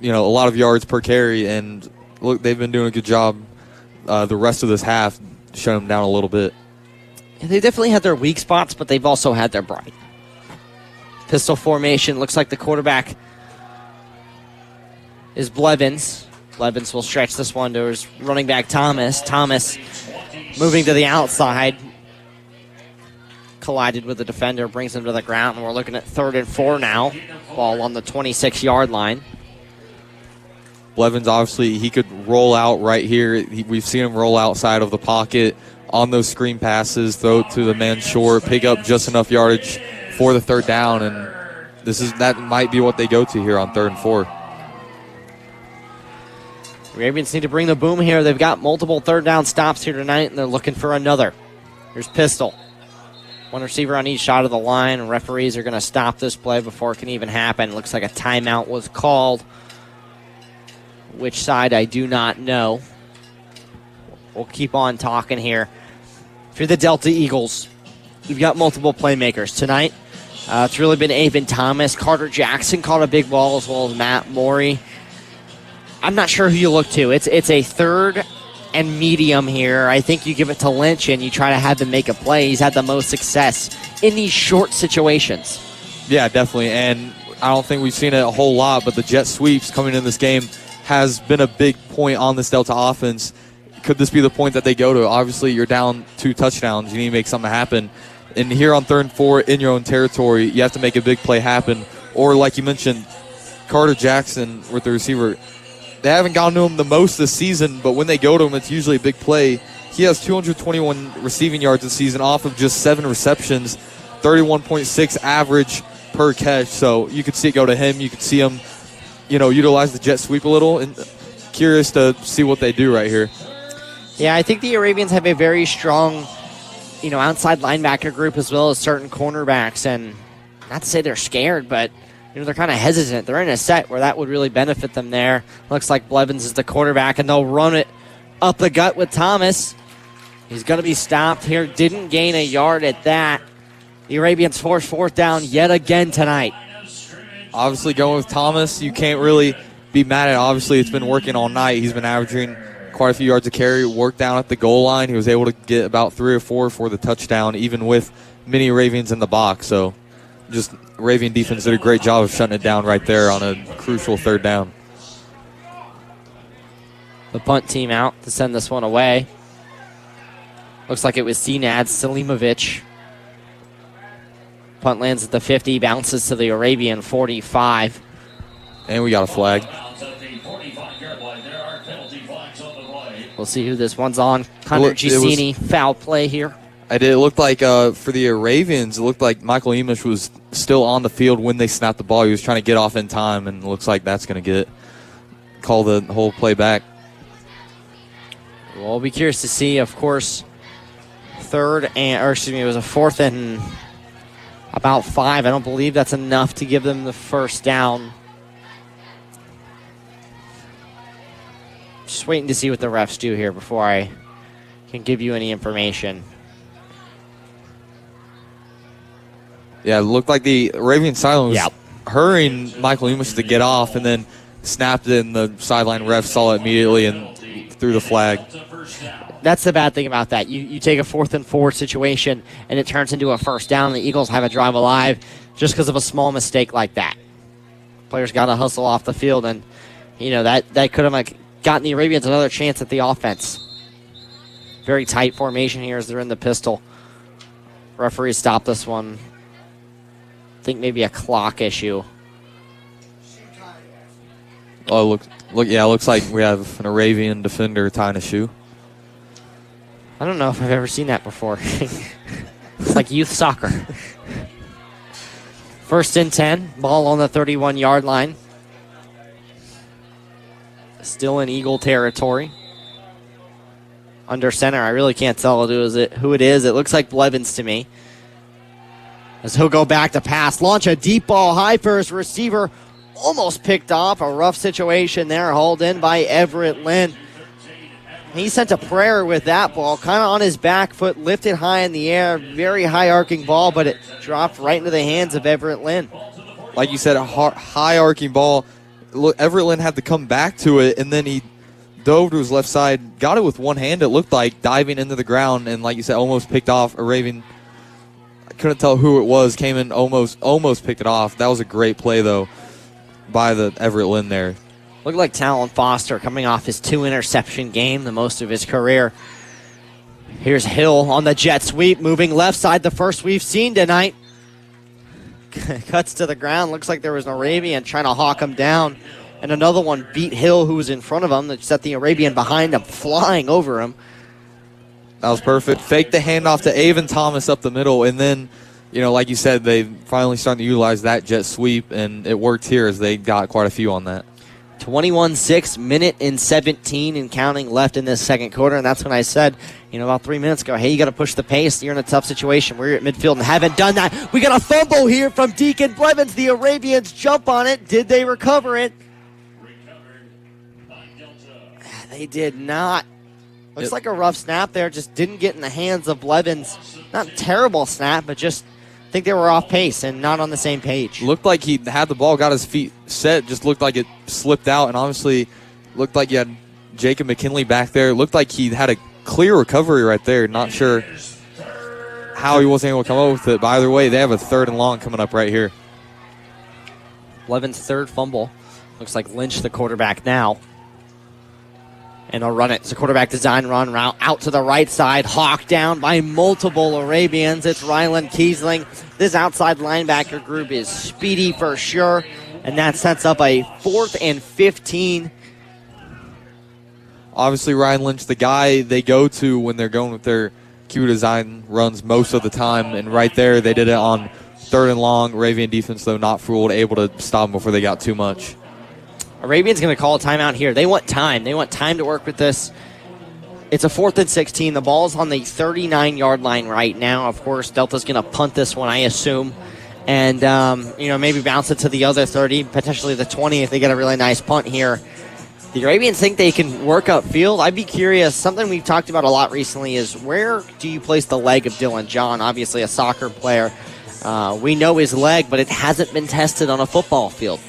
a lot of yards per carry. And look, they've been doing a good job the rest of this half, shutting them down a little bit. They definitely had their weak spots, but they've also had their bright. Pistol formation. Looks like the quarterback is Blevins. Blevins will stretch this one to his running back, Thomas. Thomas moving to the outside. Collided with the defender, brings him to the ground, and we're looking at 3rd and 4 now. Ball on the 26-yard line. Blevins, obviously, he could roll out right here. We've seen him roll outside of the pocket on those screen passes, throw it to the man short, pick up just enough yardage for the 3rd down, and that might be what they go to here on 3rd and 4. The Arabians need to bring the boom here. They've got multiple 3rd down stops here tonight, and they're looking for another. Here's Pistol. One receiver on each side of the line, and referees are going to stop this play before it can even happen. Looks like a timeout was called. Which side, I do not know. We'll keep on talking here. For the Delta Eagles, we've got multiple playmakers tonight. It's really been Avon Thomas. Carter Jackson caught a big ball, as well as Matt Morey. I'm not sure who you look to. It's a 3rd and medium here. I think you give it to Lynch and you try to have him make a play. He's had the most success in these short situations. Yeah, definitely. And I don't think we've seen it a whole lot, but the jet sweeps coming in this game has been a big point on this Delta offense. Could this be the point that they go to? Obviously, you're down 2 touchdowns. You need to make something happen. And here on 3rd and 4 in your own territory, you have to make a big play happen. Or like you mentioned, Carter Jackson with the receiver, they haven't gone to him the most this season, but when they go to him, it's usually a big play. He has 221 receiving yards this season off of just 7 receptions, 31.6 average per catch. So you could see it go to him. You could see him, utilize the jet sweep a little. And curious to see what they do right here. Yeah, I think the Arabians have a very strong, outside linebacker group as well as certain cornerbacks. And not to say they're scared, but they're kind of hesitant. They're in a set where that would really benefit them there. Looks like Blevins is the quarterback, and they'll run it up the gut with Thomas. He's going to be stopped here. Didn't gain a yard at that. The Arabians force 4th down yet again tonight. Obviously going with Thomas, you can't really be mad at it. Obviously, it's been working all night. He's been averaging quite a few yards of carry, worked down at the goal line. He was able to get about 3 or 4 for the touchdown, even with many Arabians in the box. So just Arabian defense did a great job of shutting it down right there on a crucial 3rd down. The punt team out to send this one away. Looks like it was Senad Selimovic. Punt lands at the 50, bounces to the Arabian 45. And we got a flag. We'll see who this one's on. Hunter Giussini, foul play here. It looked like for the Arabians, it looked like Michael Emish was still on the field when they snapped the ball. He was trying to get off in time, and it looks like that's going to call the whole play back. Well, we'll be curious to see, of course, it was a 4th and about 5. I don't believe that's enough to give them the first down. Just waiting to see what the refs do here before I can give you any information. Yeah, it looked like the Arabian sideline was hurrying Michael Emish to get off, and then snapped it, and the sideline ref saw it immediately and threw the flag. That's the bad thing about that. You take a 4th and 4 situation, and it turns into a first down, and the Eagles have a drive alive just because of a small mistake like that. Players got to hustle off the field, and that could have gotten the Arabians another chance at the offense. Very tight formation here as they're in the pistol. Referee stopped this one. I think maybe a clock issue. Oh, it looks like we have an Arabian defender tying a shoe. I don't know if I've ever seen that before. It's like youth soccer. 1st and 10, ball on the 31-yard line. Still in Eagle territory. Under center, I really can't tell who it is. It looks like Blevins to me. As he'll go back to pass, launch a deep ball high for his receiver. Almost picked off. A rough situation there, hauled in by Everett Lynn. He sent a prayer with that ball, kind of on his back foot, lifted high in the air. Very high arcing ball, but it dropped right into the hands of Everett Lynn. Like you said, a high arcing ball. Look, Everett Lynn had to come back to it, and then he dove to his left side, got it with one hand, it looked like, diving into the ground, and like you said, almost picked off Arabian. I couldn't tell who it was, came in, almost picked it off. That was a great play, though, by the Everett Lynn there. Looked like Talon Foster coming off his 2-interception game, the most of his career. Here's Hill on the jet sweep, moving left side, the first we've seen tonight. Cuts to the ground. Looks like there was an Arabian trying to hawk him down. And another one beat Hill, who was in front of him, that set the Arabian behind him, flying over him. That was perfect. Faked the handoff to Avon Thomas up the middle, and then, like you said, they finally starting to utilize that jet sweep, and it worked here as they got quite a few on that. 21-6, minute and 17 and counting left in this second quarter, and that's when I said, about 3 minutes ago, hey, you got to push the pace. You're in a tough situation. We're at midfield and haven't done that. We got a fumble here from Deacon Blevins. The Arabians jump on it. Did they recover it? They did not. Looks like a rough snap there. Just didn't get in the hands of Blevins. Not a terrible snap, but just I think they were off pace and not on the same page. Looked like he had the ball, got his feet set, just looked like it slipped out, and obviously looked like you had Jacob McKinley back there. Looked like he had a clear recovery right there. Not sure how he wasn't able to come up with it, but either way, they have a 3rd and long coming up right here. Blevins' 3rd fumble. Looks like Lynch, the quarterback now. And they'll run it. It's a quarterback design run route out to the right side. Hawked down by multiple Arabians. It's Ryland Kiesling. This outside linebacker group is speedy for sure. And that sets up a 4th and 15. Obviously, Ryan Lynch, the guy they go to when they're going with their Q design runs most of the time. And right there, they did it on 3rd and long. Arabian defense, though, not fooled, able to stop them before they got too much. Arabian's going to call a timeout here. They want time. They want time to work with this. It's a 4th and 16. The ball's on the 39-yard line right now. Of course, Delta's going to punt this one, I assume. And, maybe bounce it to the other 30, potentially the 20 if they get a really nice punt here. The Arabians think they can work upfield. I'd be curious. Something we've talked about a lot recently is where do you place the leg of Dylan John? Obviously a soccer player. We know his leg, but it hasn't been tested on a football field.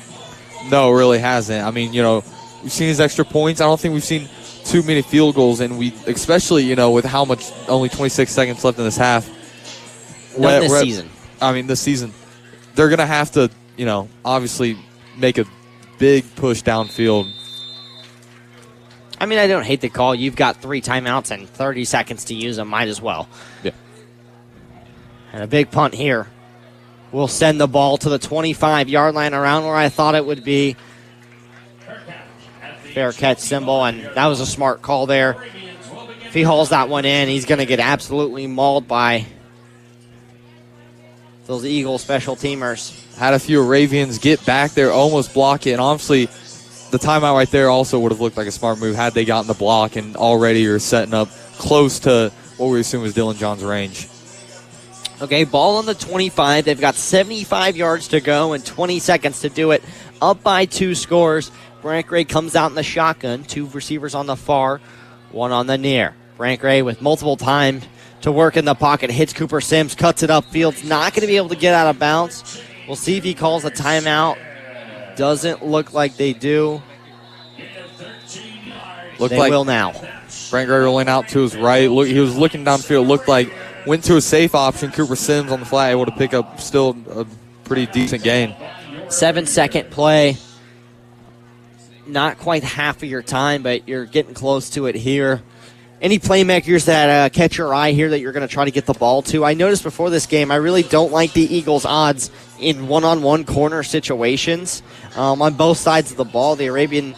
No, it really hasn't. I mean, we've seen his extra points. I don't think we've seen too many field goals, and we, especially, with how much, only 26 seconds left in this half. This season. This season. They're going to have to, obviously make a big push downfield. I don't hate the call. You've got 3 timeouts and 30 seconds to use them. Might as well. Yeah. And a big punt here. We'll send the ball to the 25-yard line, around where I thought it would be. fair catch symbol, and that was a smart call there. If he hauls that one in, he's going to get absolutely mauled by those Eagle special teamers. Had a few Arabians get back there, almost block it, and honestly, the timeout right there also would have looked like a smart move had they gotten the block and already are setting up close to what we assume is Dylan John's range. Okay, ball on the 25. They've got 75 yards to go and 20 seconds to do it. Up by 2 scores. Brant Gray comes out in the shotgun. 2 receivers on the far, 1 on the near. Brant Gray with multiple time to work in the pocket. Hits Cooper Sims, cuts it upfield. Not going to be able to get out of bounds. We'll see if he calls a timeout. Doesn't look like they do. Looked they like will now. Brant Gray rolling out to his right. Look, he was looking downfield. Looked like went to a safe option. Cooper Sims on the flat, able to pick up still a pretty decent gain. 7-second play. Not quite half of your time, but you're getting close to it here. Any playmakers that catch your eye here that you're going to try to get the ball to? I noticed before this game, I really don't like the Eagles' odds in one-on-one corner situations on both sides of the ball. The Arabians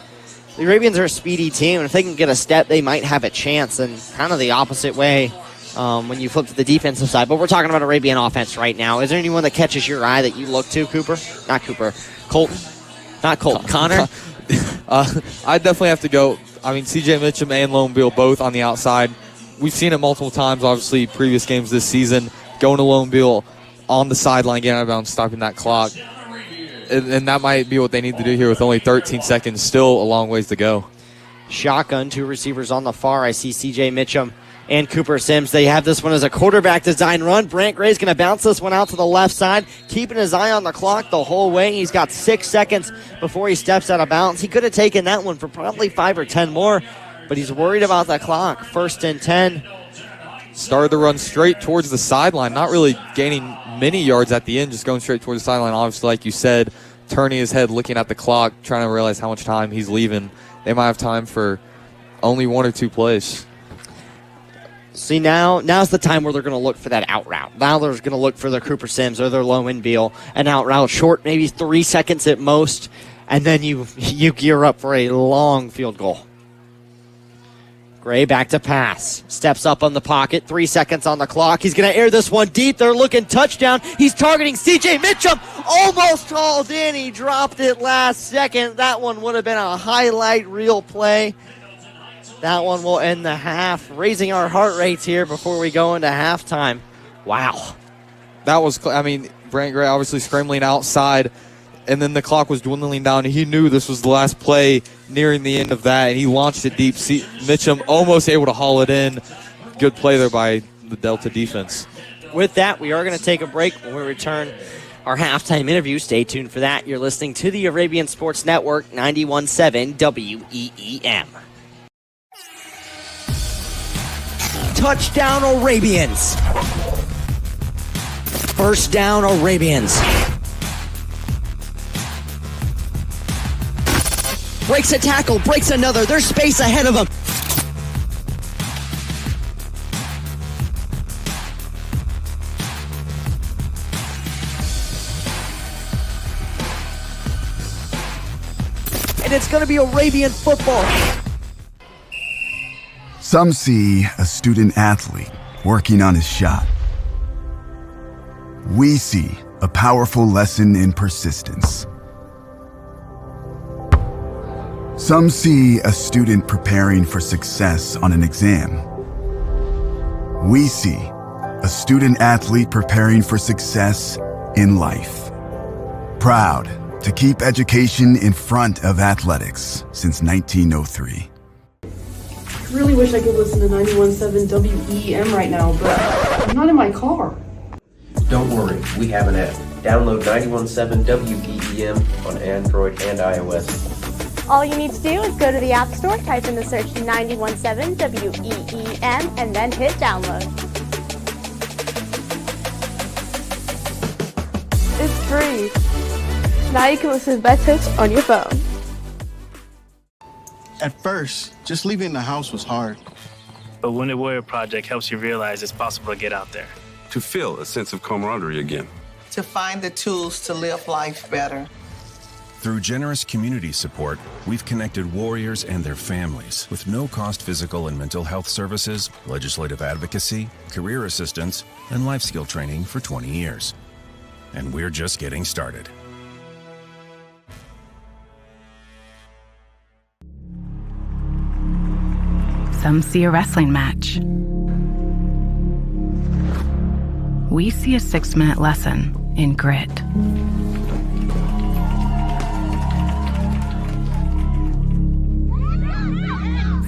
are a speedy team, and if they can get a step, they might have a chance, and kind of the opposite way when you flip to the defensive side. But we're talking about Arabian offense right now. Is there anyone that catches your eye that you look to, Cooper? Not Cooper. Colton. Not Colton. Connor? I definitely have to go. I mean, C.J. Mitchum and Lone Bill both on the outside. We've seen it multiple times, obviously, previous games this season. Going to Lone Bill on the sideline, getting out of bounds, stopping that clock. And that might be what they need to do here with only 13 seconds. Still a long ways to go. Shotgun, 2 receivers on the far. I see C.J. Mitchum and Cooper Sims. They have this one as a quarterback design run. Brant Gray's going to bounce this one out to the left side, keeping his eye on the clock the whole way. He's got 6 seconds before he steps out of bounds. He could have taken that one for probably 5 or 10 more, but he's worried about the clock. 1st and 10. Started to run straight towards the sideline, not really gaining many yards at the end, just going straight towards the sideline. Obviously, like you said, turning his head, looking at the clock, trying to realize how much time he's leaving. They might have time for only 1 or 2 plays. See, now's the time where they're going to look for that out route. Now they're going to look for their Cooper Sims or their Lowen Beal, an out route short, maybe 3 seconds at most, and then you gear up for a long field goal. Gray back to pass. Steps up on the pocket. 3 seconds on the clock. He's going to air this one deep. They're looking touchdown. He's targeting C.J. Mitchum. Almost hauled in. He dropped it last second. That one would have been a highlight reel play. That one will end the half. Raising our heart rates here before we go into halftime. Wow. That was, Brant Gray obviously scrambling outside, and then the clock was dwindling down. He knew this was the last play nearing the end of that, and he launched it deep. Mitchum almost able to haul it in. Good play there by the Delta defense. With that, we are going to take a break. When we return, our halftime interview. Stay tuned for that. You're listening to the Arabian Sports Network, 91.7 WEEM. Touchdown Arabians. First down Arabians. Breaks a tackle, breaks another. There's space ahead of him. And it's going to be Arabian football. Some see a student athlete working on his shot. We see a powerful lesson in persistence. Some see a student preparing for success on an exam. We see a student athlete preparing for success in life. Proud to keep education in front of athletics since 1903. I really wish I could listen to 91.7 WEEM right now, but I'm not in my car. Don't worry, we have an app. Download 91.7 WEEM on Android and iOS. All you need to do is go to the App Store, type in the search 91.7 WEEM, and then hit download. It's free. Now you can listen to best hits on your phone. At first, just leaving the house was hard. But Wounded Warrior Project helps you realize it's possible to get out there. To feel a sense of camaraderie again. To find the tools to live life better. Through generous community support, we've connected warriors and their families with no-cost physical and mental health services, legislative advocacy, career assistance, and life skill training for 20 years. And we're just getting started. Some see a wrestling match. We see a 6-minute lesson in grit.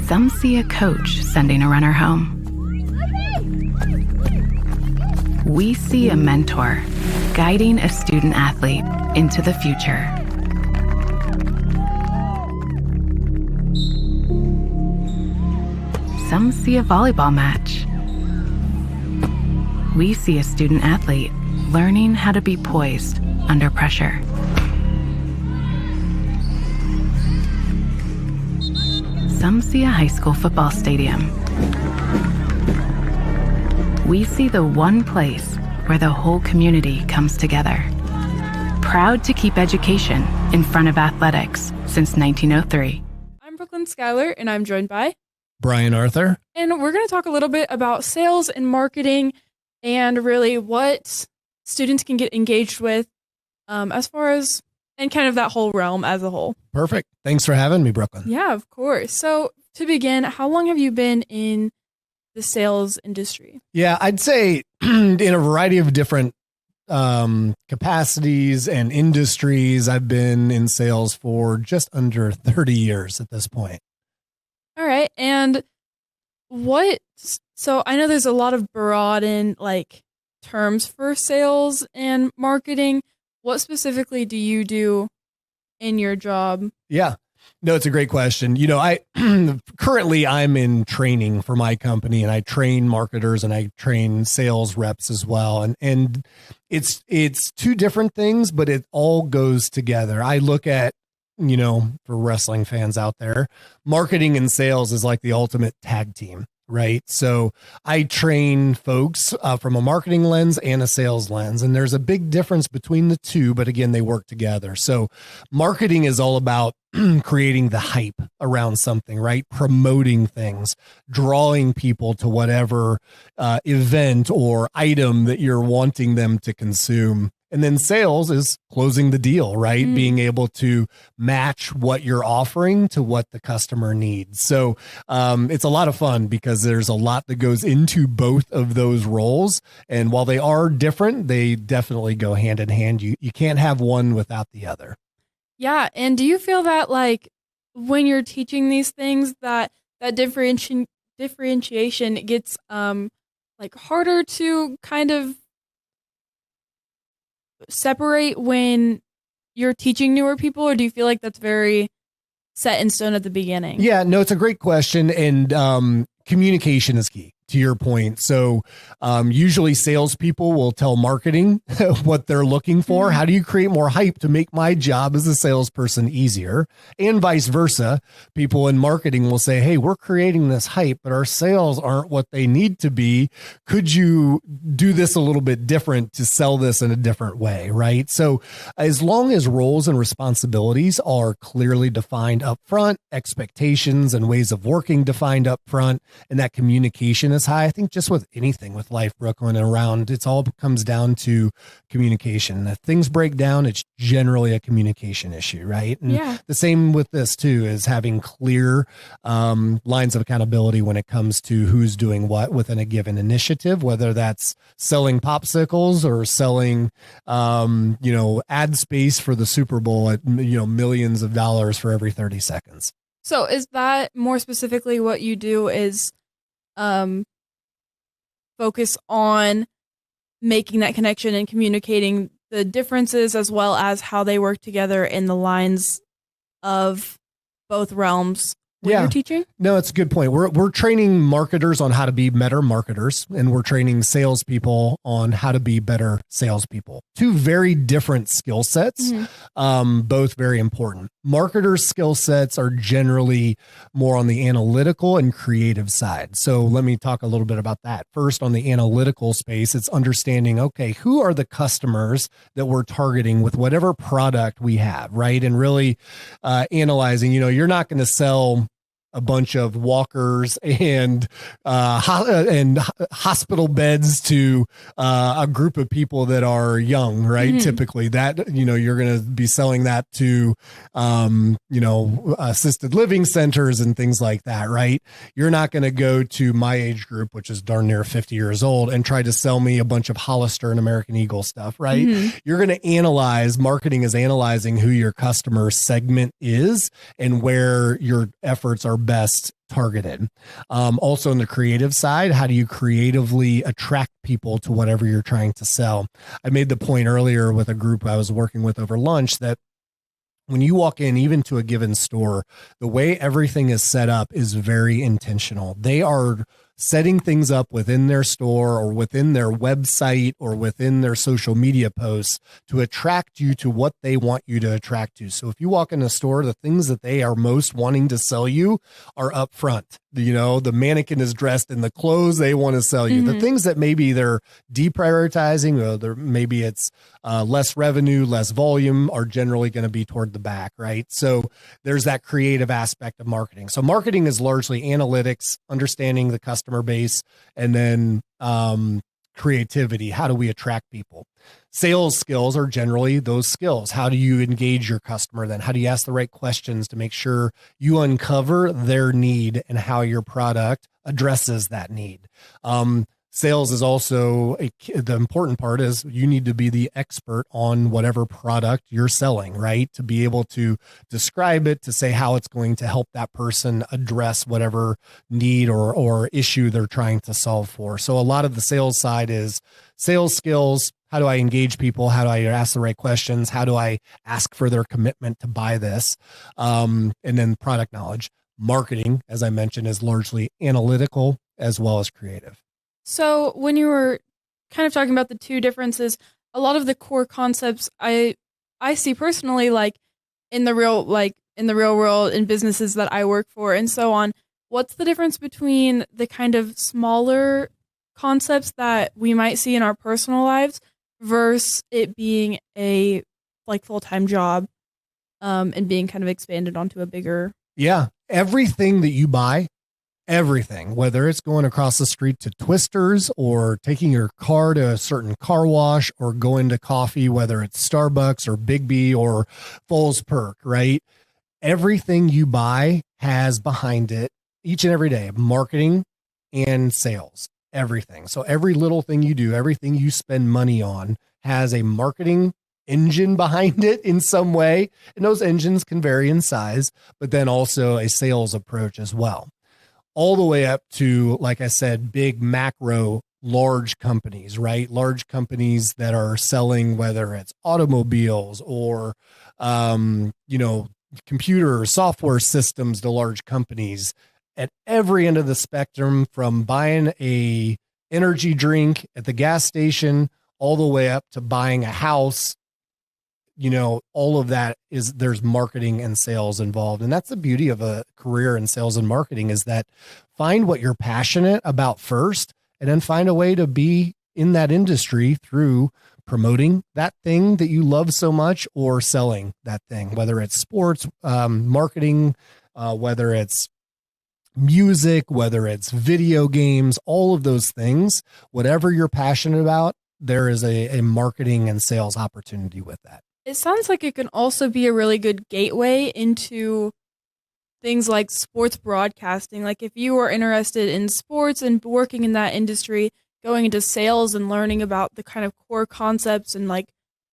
Some see a coach sending a runner home. We see a mentor guiding a student athlete into the future. Some see a volleyball match. We see a student athlete learning how to be poised under pressure. Some see a high school football stadium. We see the one place where the whole community comes together. Proud to keep education in front of athletics since 1903. I'm Brooklyn Schuyler, and I'm joined by Brian Arthur. And we're going to talk a little bit about sales and marketing and really what students can get engaged with as far as, and kind of that whole realm as a whole. Perfect. Thanks for having me, Brooklyn. Yeah, of course. So to begin, how long have you been in the sales industry? Yeah, I'd say in a variety of different capacities and industries. I've been in sales for just under 30 years at this point. All right. And so I know there's a lot of broad and terms for sales and marketing. What specifically do you do in your job? Yeah. No, it's a great question. Currently I'm in training for my company, and I train marketers and I train sales reps as well. And it's two different things, but it all goes together. I look at, for wrestling fans out there, marketing and sales is like the ultimate tag team. Right. So I train folks from a marketing lens and a sales lens, and there's a big difference between the two. But again, they work together. So marketing is all about creating the hype around something, right? Promoting things, drawing people to whatever event or item that you're wanting them to consume. And then sales is closing the deal, right? Being able to match what you're offering to what the customer needs. So it's a lot of fun because there's a lot that goes into both of those roles. And while they are different, they definitely go hand in hand. You can't have one without the other. Yeah. And do you feel that when you're teaching these things that differentiation gets harder to kind of separate when you're teaching newer people, or do you feel like that's very set in stone at the beginning? Yeah, no, it's a great question. And communication is key, to your point. So usually salespeople will tell marketing what they're looking for. How do you create more hype to make my job as a salesperson easier? And vice versa. People in marketing will say, hey, we're creating this hype, but our sales aren't what they need to be. Could you do this a little bit different to sell this in a different way? Right. So as long as roles and responsibilities are clearly defined up front, expectations and ways of working defined up front, and that communication is high, I think just with anything with life, Brooklyn, and around, it's all comes down to communication. If things break down, it's generally a communication issue, right? And the same with this too, is having clear lines of accountability when it comes to who's doing what within a given initiative, whether that's selling popsicles or selling, ad space for the Super Bowl at, millions of dollars for every 30 seconds. So is that more specifically what you do is focus on making that connection and communicating the differences as well as how they work together in the lines of both realms what you're teaching? No, it's a good point. We're training marketers on how to be better marketers, and we're training salespeople on how to be better salespeople. Two very different skill sets, both very important. Marketers' skill sets are generally more on the analytical and creative side. So let me talk a little bit about that. First, on the analytical space, it's understanding, okay, who are the customers that we're targeting with whatever product we have, right? And really analyzing, you're not going to sell a bunch of walkers and hospital beds to a group of people that are young, right? Typically that, you're going to be selling that to, assisted living centers and things like that, right? You're not going to go to my age group, which is darn near 50 years old, and try to sell me a bunch of Hollister and American Eagle stuff, right? You're going to analyze, marketing is analyzing who your customer segment is and where your efforts are best targeted. Also on the creative side, how do you creatively attract people to whatever you're trying to sell? I made the point earlier with a group I was working with over lunch that when you walk in, even to a given store, the way everything is set up is very intentional. They are setting things up within their store or within their website or within their social media posts to attract you to what they want you to attract to. So if you walk in a store, the things that they are most wanting to sell you are up front. The mannequin is dressed in the clothes they want to sell you. The things that maybe they're deprioritizing, or maybe it's less revenue, less volume, are generally going to be toward the back, right? So there's that creative aspect of marketing. So marketing is largely analytics, understanding the customer base, and then creativity. How do we attract people? Sales skills are generally those skills. How do you engage your customer then? How do you ask the right questions to make sure you uncover their need and how your product addresses that need? Sales is also the important part is you need to be the expert on whatever product you're selling, right? To be able to describe it, to say how it's going to help that person address whatever need or issue they're trying to solve for. So a lot of the sales side is sales skills. How do I engage people? How do I ask the right questions? How do I ask for their commitment to buy this? And then product knowledge. Marketing, as I mentioned, is largely analytical as well as creative. So when you were kind of talking about the two differences, a lot of the core concepts I see personally, like in the real world, in businesses that I work for and so on. What's the difference between the kind of smaller concepts that we might see in our personal lives versus it being a full-time job and being kind of expanded onto a bigger? Yeah. Everything that you buy, everything, whether it's going across the street to Twisters or taking your car to a certain car wash or going to coffee, whether it's Starbucks or Big B or Foles Perk, right? Everything you buy has behind it each and every day marketing and sales, everything. So every little thing you do, everything you spend money on has a marketing engine behind it in some way. And those engines can vary in size, but then also a sales approach as well. All the way up to, like I said, big macro, large companies, right? Large companies that are selling, whether it's automobiles or, computer or software systems to large companies at every end of the spectrum, from buying a energy drink at the gas station all the way up to buying a house. All of that there's marketing and sales involved. And that's the beauty of a career in sales and marketing, is that find what you're passionate about first, and then find a way to be in that industry through promoting that thing that you love so much or selling that thing, whether it's sports, marketing, whether it's music, whether it's video games, all of those things, whatever you're passionate about, there is a marketing and sales opportunity with that. It sounds like it can also be a really good gateway into things like sports broadcasting. Like if you are interested in sports and working in that industry, going into sales and learning about the kind of core concepts and like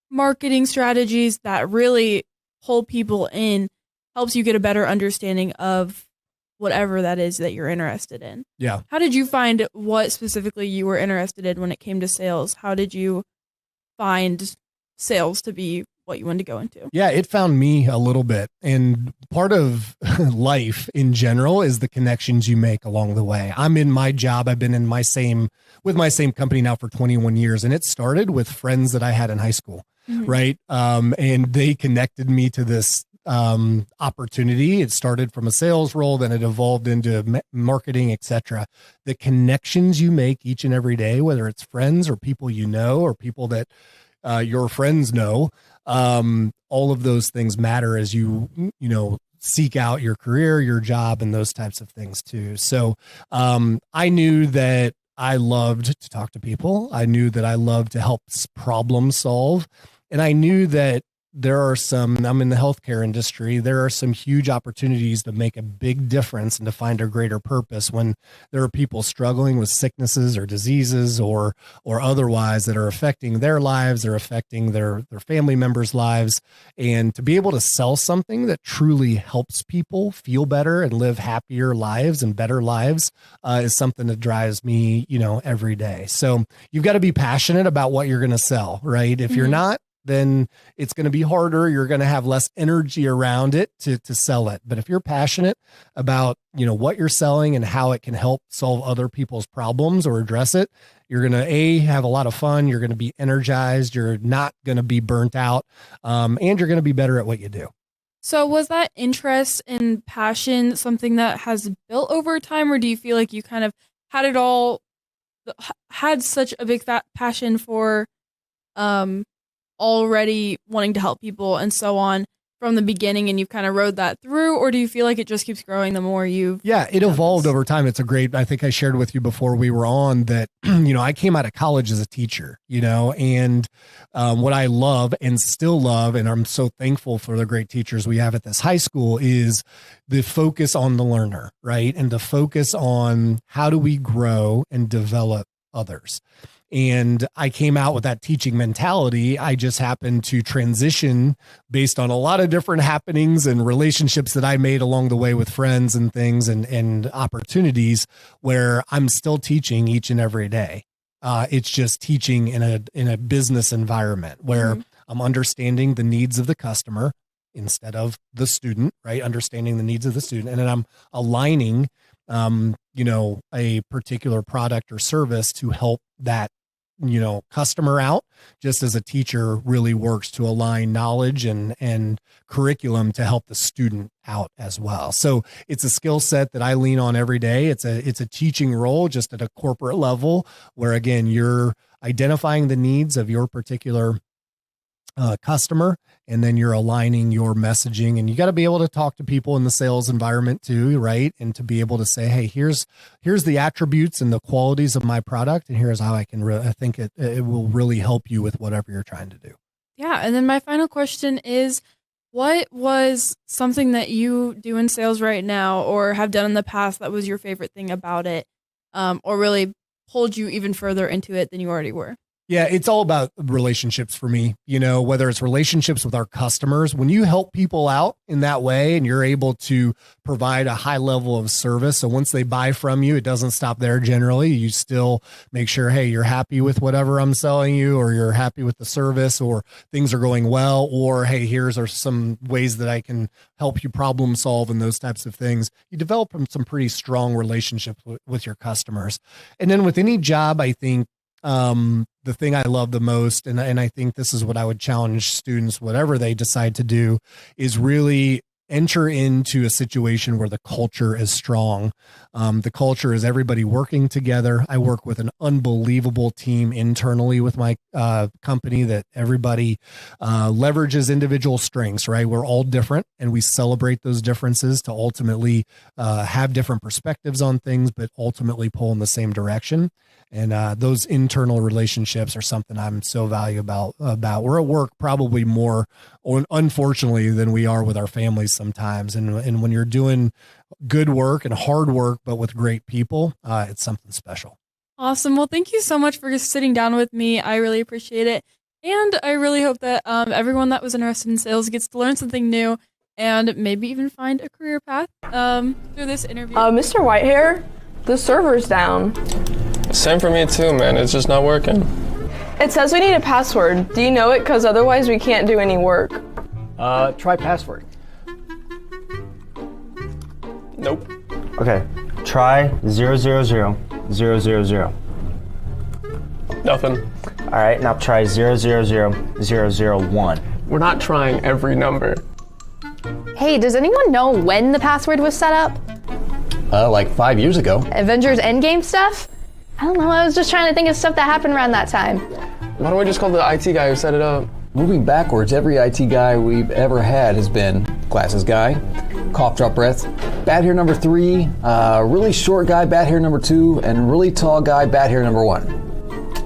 marketing strategies that really pull people in helps you get a better understanding of whatever that is that you're interested in. Yeah. How did you find what specifically you were interested in when it came to sales? How did you find sales to be what you wanted to go into? Yeah, it found me a little bit. And part of life in general is the connections you make along the way. I'm in my job. I've been in my same company now for 21 years. And it started with friends that I had in high school. Right. And they connected me to this opportunity. It started from a sales role, then it evolved into marketing, etc. The connections you make each and every day, whether it's friends or people you know or people that your friends know, all of those things matter as you seek out your career, your job, and those types of things too. So I knew that I loved to talk to people. I knew that I loved to help problem solve. And I knew that I'm in the healthcare industry. There are some huge opportunities to make a big difference and to find a greater purpose when there are people struggling with sicknesses or diseases or otherwise that are affecting their lives, or affecting their family members' lives. And to be able to sell something that truly helps people feel better and live happier lives and better lives is something that drives me, every day. So you've got to be passionate about what you're going to sell, right? If you're not, then it's going to be harder. You're going to have less energy around it to sell it. But if you're passionate about, what you're selling and how it can help solve other people's problems or address it, you're going to have a lot of fun. You're going to be energized. You're not going to be burnt out. And you're going to be better at what you do. So was that interest and passion something that has built over time, or do you feel like you kind of had such a big passion for, already wanting to help people and so on from the beginning, and you've kind of rode that through, or do you feel like it just keeps growing the more it evolved over time. I think I shared with you before we were on that, I came out of college as a teacher, and what I love and still love, and I'm so thankful for the great teachers we have at this high school, is the focus on the learner, right? And the focus on how do we grow and develop others. And I came out with that teaching mentality. I just happened to transition based on a lot of different happenings and relationships that I made along the way with friends and things and opportunities where I'm still teaching each and every day. It's just teaching in a business environment where I'm understanding the needs of the customer instead of the student, right? Understanding the needs of the student. And then I'm aligning, a particular product or service to help that customer out, just as a teacher really works to align knowledge and curriculum to help the student out as well. So it's a skill set that I lean on every day. It's a teaching role just at a corporate level where, again, you're identifying the needs of your particular customer, and then you're aligning your messaging, and you got to be able to talk to people in the sales environment too, right? And to be able to say, hey, here's the attributes and the qualities of my product, and here's how I think it will really help you with whatever you're trying to do. Yeah. And then my final question is, what was something that you do in sales right now or have done in the past that was your favorite thing about it, or really pulled you even further into it than you already were? Yeah, it's all about relationships for me, whether it's relationships with our customers. When you help people out in that way and you're able to provide a high level of service. So once they buy from you, it doesn't stop there generally. You still make sure, hey, you're happy with whatever I'm selling you, or you're happy with the service, or things are going well, or hey, here's are some ways that I can help you problem solve and those types of things. You develop some pretty strong relationships with your customers. And then with any job, I think, the thing I love the most, and I think this is what I would challenge students, whatever they decide to do, is really enter into a situation where the culture is strong. The culture is everybody working together. I work with an unbelievable team internally with my company that everybody leverages individual strengths, right? We're all different and we celebrate those differences to ultimately have different perspectives on things, but ultimately pull in the same direction. And those internal relationships are something I'm so valuable about. We're at work probably more, unfortunately, than we are with our families sometimes. And when you're doing good work and hard work, but with great people, it's something special. Awesome. Well, thank you so much for sitting down with me. I really appreciate it. And I really hope that everyone that was interested in sales gets to learn something new and maybe even find a career path through this interview. Mr. Whitehair, the server's down. Same for me too, man. It's just not working. It says we need a password. Do you know it? Because otherwise we can't do any work. Try password. Nope. Okay, try 000 000. Nothing. All right, now try 000 001. We're not trying every number. Hey, does anyone know when the password was set up? Like 5 years ago. Avengers Endgame stuff? I don't know, I was just trying to think of stuff that happened around that time. Why don't we just call the IT guy who set it up? Moving backwards, every IT guy we've ever had has been glasses guy, cough drop breath, bad hair number 3, really short guy, bad hair number 2, and really tall guy, bad hair number 1.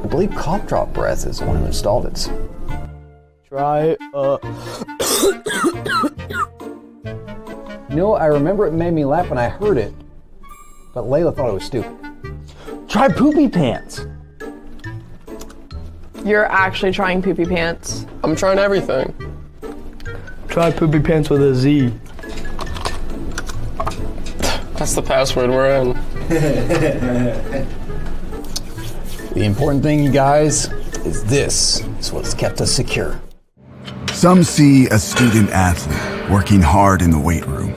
I believe cough drop breath is the one who installed it. Try, You know, I remember it made me laugh when I heard it, but Layla thought it was stupid. Try poopy pants. You're actually trying poopy pants. I'm trying everything. Try poopy pants with a Z. That's the password we're in. The important thing, you guys, is this is what's kept us secure. Some see a student athlete working hard in the weight room.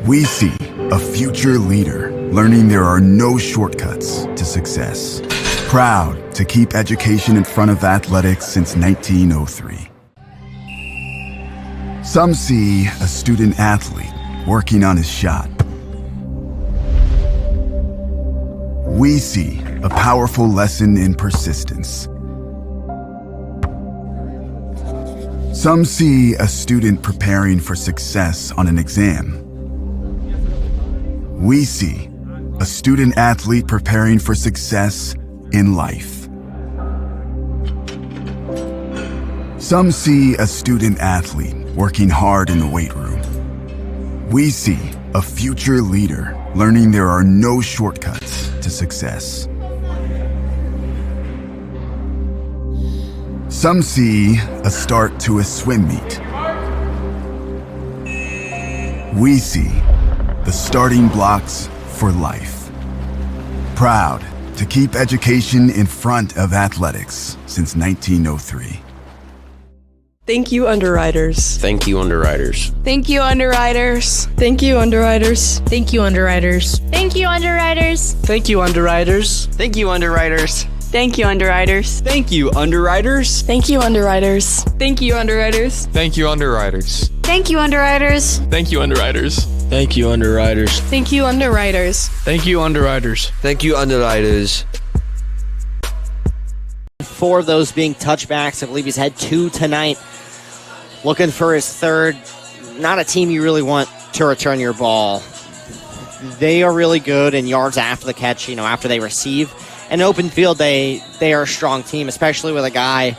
We see a future leader learning there are no shortcuts to success. Proud to keep education in front of athletics since 1903. Some see a student athlete working on his shot. We see a powerful lesson in persistence. Some see a student preparing for success on an exam. We see a student athlete preparing for success in life. Some see a student athlete working hard in the weight room. We see a future leader learning there are no shortcuts to success. Some see a start to a swim meet. We see the starting blocks for life. Proud to keep education in front of athletics since 1903. Thank you, underwriters. Thank you, underwriters. Thank you, underwriters. Thank you, underwriters. Thank you, underwriters. Thank you, underwriters. Thank you, underwriters. Thank you, underwriters. Thank you, underwriters. Thank you, underwriters. Thank you, underwriters. Thank you, underwriters. Thank you, underwriters. Thank you, underwriters. Thank you, underwriters. Thank you, underwriters. Thank you, underwriters. Thank you, underwriters. Thank you, underwriters. 4 of those being touchbacks. I believe he's had 2 tonight. Looking for his 3rd. Not a team you really want to return your ball. They are really good in yards after the catch, after they receive. And open field, they are a strong team, especially with a guy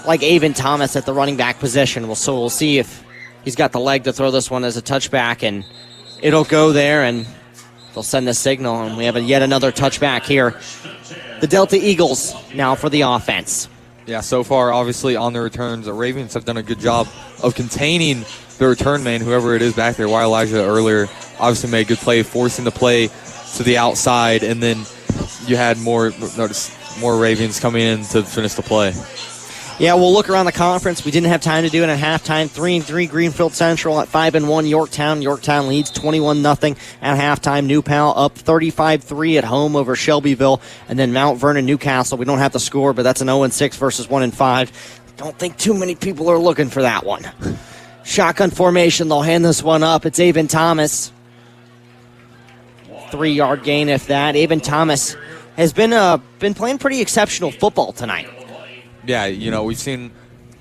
like Avon Thomas at the running back position. So we'll see if he's got the leg to throw this one as a touchback, and it'll go there, and they'll send the signal, and we have yet another touchback here. The Delta Eagles now for the offense. Yeah, so far, obviously, on the returns, the Ravens have done a good job of containing the return man, whoever it is back there. Why Elijah earlier obviously made a good play, forcing the play to the outside, and then you had more Ravens coming in to finish the play. Yeah, we'll look around the conference. We didn't have time to do it at halftime. 3-3 Greenfield Central at 5-1 Yorktown. Yorktown leads 21-0 at halftime. New Pal up 35-3 at home over Shelbyville. And then Mount Vernon, Newcastle. We don't have the score, but that's an 0-6 versus 1-5. Don't think too many people are looking for that one. Shotgun formation. They'll hand this one up. It's Avon Thomas. 3-yard gain, if that. Avon Thomas has been playing pretty exceptional football tonight. Yeah, we've seen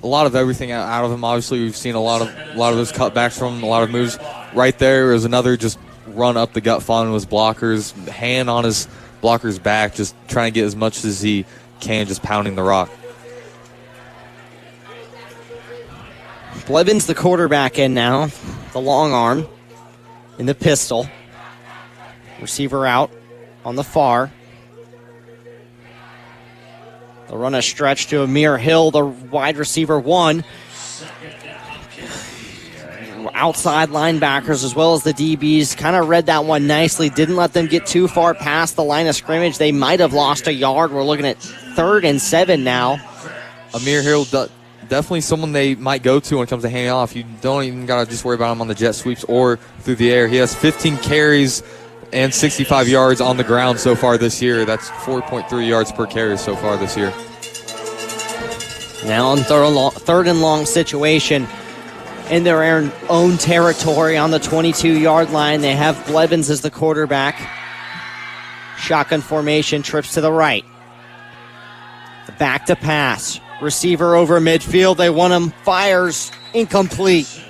a lot of everything out of him. Obviously, we've seen a lot of those cutbacks from him, a lot of moves. Right there is another just run up the gut finding his blockers, hand on his blocker's back, just trying to get as much as he can, just pounding the rock. Blevins, the quarterback, in now. The long arm in the pistol. Receiver out on the far. They'll run a stretch to Amir Hill, the wide receiver 1. outside linebackers as well as the DBs kind of read that one nicely, didn't let them get too far past the line of scrimmage. They might have lost a yard. We're looking at 3rd and 7 now. Amir Hill, definitely someone they might go to when it comes to handing off. You don't even got to just worry about him on the jet sweeps or through the air. He has 15 carries and 65 yards on the ground so far this year. That's 4.3 yards per carry so far this year. Now in 3rd and long situation in their own territory on the 22-yard line. They have Blevins as the quarterback. Shotgun formation, trips to the right. Back to pass. Receiver over midfield. They want him. Fires. Incomplete.